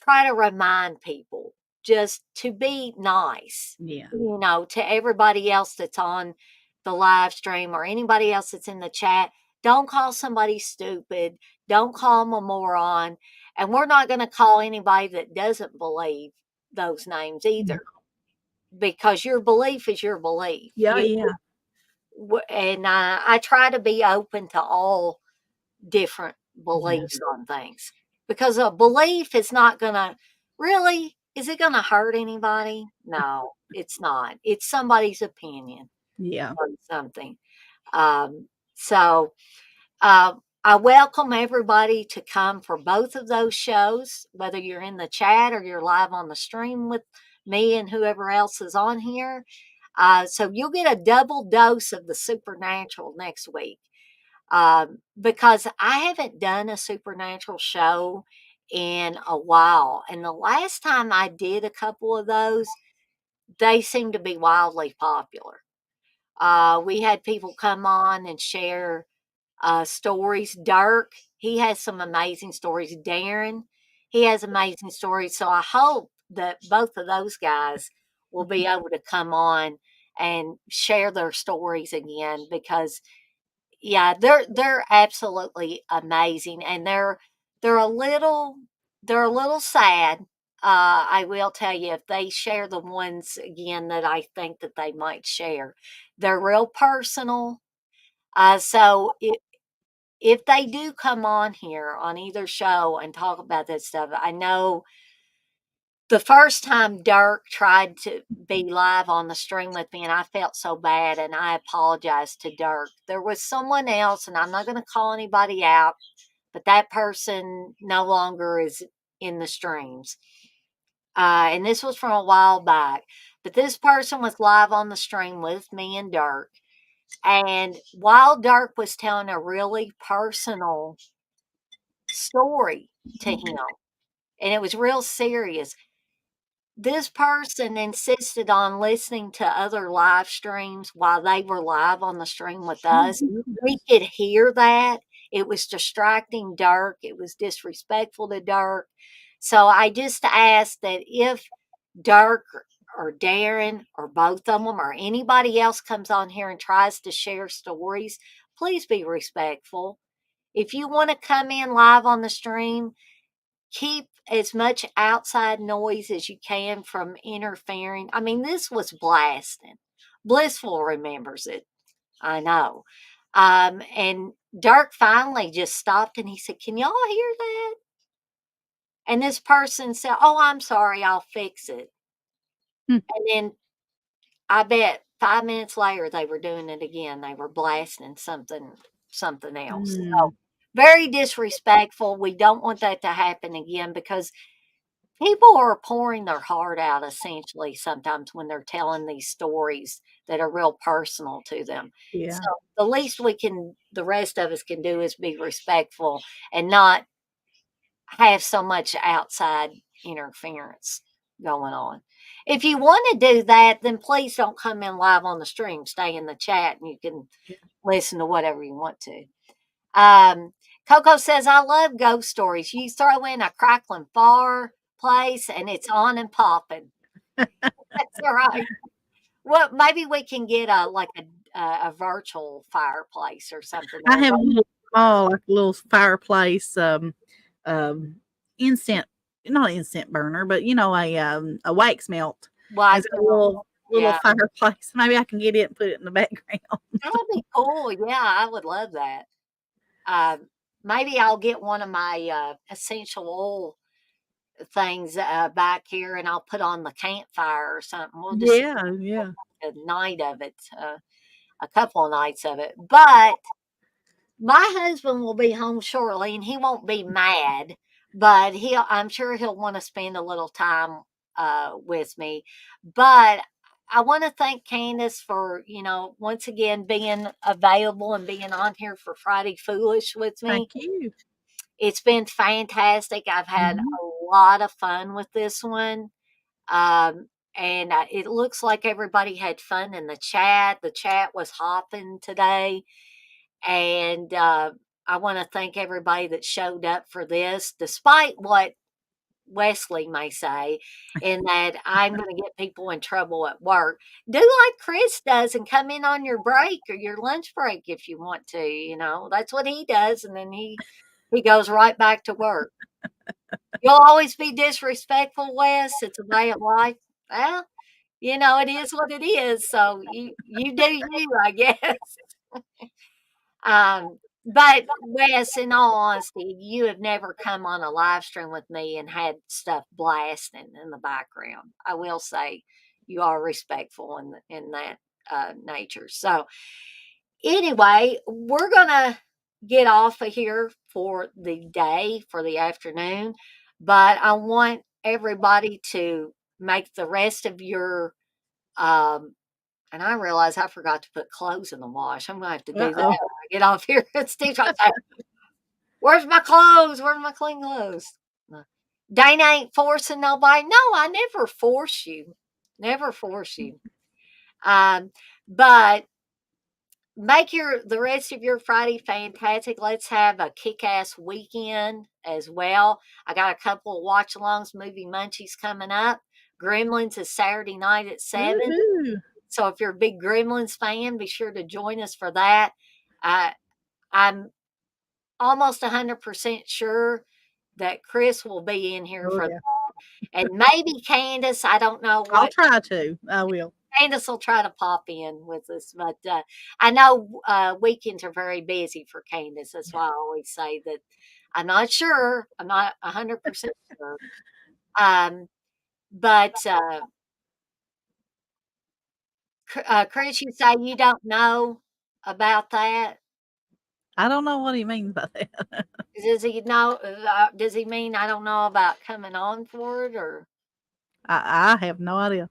try to remind people just to be nice, Yeah. to everybody else that's on the live stream or anybody else that's in the chat. Don't call somebody stupid. Don't call them a moron. And we're not going to call anybody that doesn't believe those names Yeah. either because your belief is your belief. Yeah. Yeah. And I try to be open to all different Yeah. beliefs on things because a belief is not going to really, is it going to hurt anybody? No, it's not. It's somebody's opinion Yeah. on something. So uh, I welcome everybody to come for both of those shows, whether you're in the chat or you're live on the stream with me and whoever else is on here. So you'll get a double dose of the supernatural next week. because I haven't done a supernatural show in a while. And the last time I did a couple of those, they seem to be wildly popular. We had people come on and share stories. Dirk, he has some amazing stories. Darren, he has amazing stories. So I hope that both of those guys will be able to come on and share their stories again because yeah, they're absolutely amazing and they're a little they're a little sad. I will tell you if they share the ones again that I think that they might share. They're real personal. So if they do come on here on either show and talk about that stuff, I know the first time Dirk tried to be live on the stream with me, and I felt so bad, and I apologized to Dirk. There was someone else, and I'm not going to call anybody out, but that person no longer is in the streams. And this was from a while back. But this person was live on the stream with me and Dirk. And while Dirk was telling a really personal story to him, and it was real serious, this person insisted on listening to other live streams while they were live on the stream with Oh, us. We goodness. could hear that. It was distracting Dirk. It was disrespectful to Dirk. So I just asked that if Dirk or Darren or both of them or anybody else comes on here and tries to share stories, please be respectful. If you want to come in live on the stream, keep as much outside noise as you can from interfering. I mean, this was blasting. Blissful remembers it. I know. And Dirk finally just stopped and he said, "Can y'all hear that?" And this person said, "Oh, I'm sorry, I'll fix it." Hmm. And then I bet 5 minutes later they were doing it again. They were blasting something else. So Mm, very disrespectful. We don't want that to happen again because people are pouring their heart out essentially sometimes when they're telling these stories that are real personal to them. So yeah. the least the rest of us can do is be respectful and not have so much outside interference going on. If you want to do that, then please don't come in live on the stream. Stay in the chat and you can Yeah. listen to whatever you want to. Um, Coco says, I love ghost stories. You throw in a crackling fireplace and it's on and popping. That's all right. Well, maybe we can get a virtual fireplace or something. I Or have a little small, like a little fireplace, um, instant, not instant burner, but a wax melt. wax It's got a melt. little Yeah, fireplace. Maybe I can get it and put it in the background. that would be cool. Yeah, I would love that. Um, Maybe I'll get one of my essential oil things back here and I'll put on the campfire or something. We'll just Yeah, yeah. a night of it, a couple of nights of it. But my husband will be home shortly and he won't be mad, but I'm sure he'll want to spend a little time with me. But I want to thank Candice for, once again being available and being on here for Friday Foolish with Thank me. you. It's been fantastic. I've had Mhm. a lot of fun with this one. Um, and it looks like everybody had fun in the chat. The chat was hopping today. And I want to thank everybody that showed up for this, despite what Wesley may say, in that I'm going to get people in trouble at work. Do like Chris does and come in on your break or your lunch break if you want to. That's what he does. And then he goes right back to work. You'll always be disrespectful, Wes. It's a way of life. Well, it is what it is. So you do you, I guess. But Wes, in all honesty, you have never come on a live stream with me and had stuff blasting in the background. I will say you are respectful in that nature. So anyway, we're gonna get off of here for the day, for the afternoon, but I want everybody to make the rest of your and I realize I forgot to put clothes in the wash. I'm gonna have to do that Uh-oh. when get off here. Steve's trying to say, where's my clothes? Where's my clean clothes? No. Dana ain't forcing nobody. No, I never force you. Never force you. But make the rest of your Friday fantastic. Let's have a kick-ass weekend as well. I got a couple of watch-alongs, movie munchies coming up. Gremlins is Saturday night at 7. Woohoo. So if you're a big Gremlins fan, be sure to join us for that. I'm almost 100% sure that Chris will be in here Oh, for yeah. that. And maybe Candice, I don't know I'll what. try to. I will. Candice will try to pop in with us, but I know weekends are very busy for Candice. That's why I always say that I'm not sure. I'm not 100% sure. But Chris, you say you don't know about that. I don't know what he means by that. Does he know? Does he mean I don't know about coming on for it, or? I have no idea.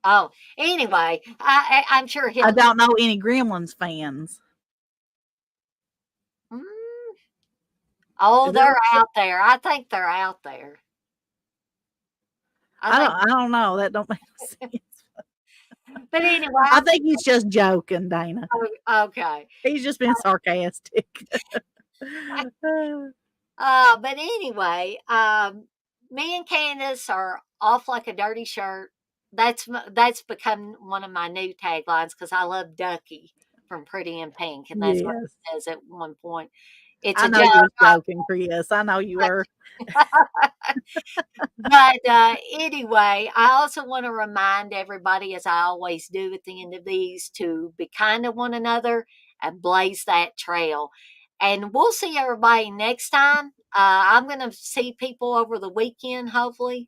Oh, anyway, I'm sure I he'll. don't know any Gremlins fans. Mm. Oh, Is that they're out there. I think they're out there. I don't know. That don't make sense. But anyway, I think he's just joking, Dana. okay. He's just been sarcastic. But anyway, me and Candace are off like a dirty shirt. That's become one of my new taglines because I love Ducky from Pretty in Pink, and that's what Yes. it says at one point. It's I a know joke. you was joking, Chris. I know you were. But anyway, I also want to remind everybody, as I always do at the end of these, to be kind to one another and blaze that trail. And we'll see everybody next time. I'm going to see people over the weekend, hopefully.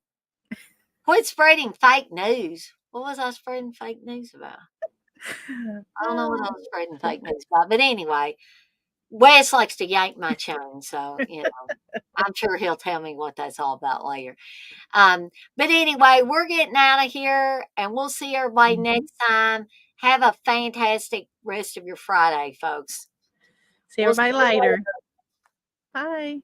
Quit spreading fake news. What was I spreading fake news about? I don't know what I was spreading fake news about. But anyway, Wes likes to yank my chain. So, I'm sure he'll tell me what that's all about later. But anyway, we're getting out of here and we'll see everybody next time. Have a fantastic rest of your Friday, folks. See We'll see everybody you later. later. Bye.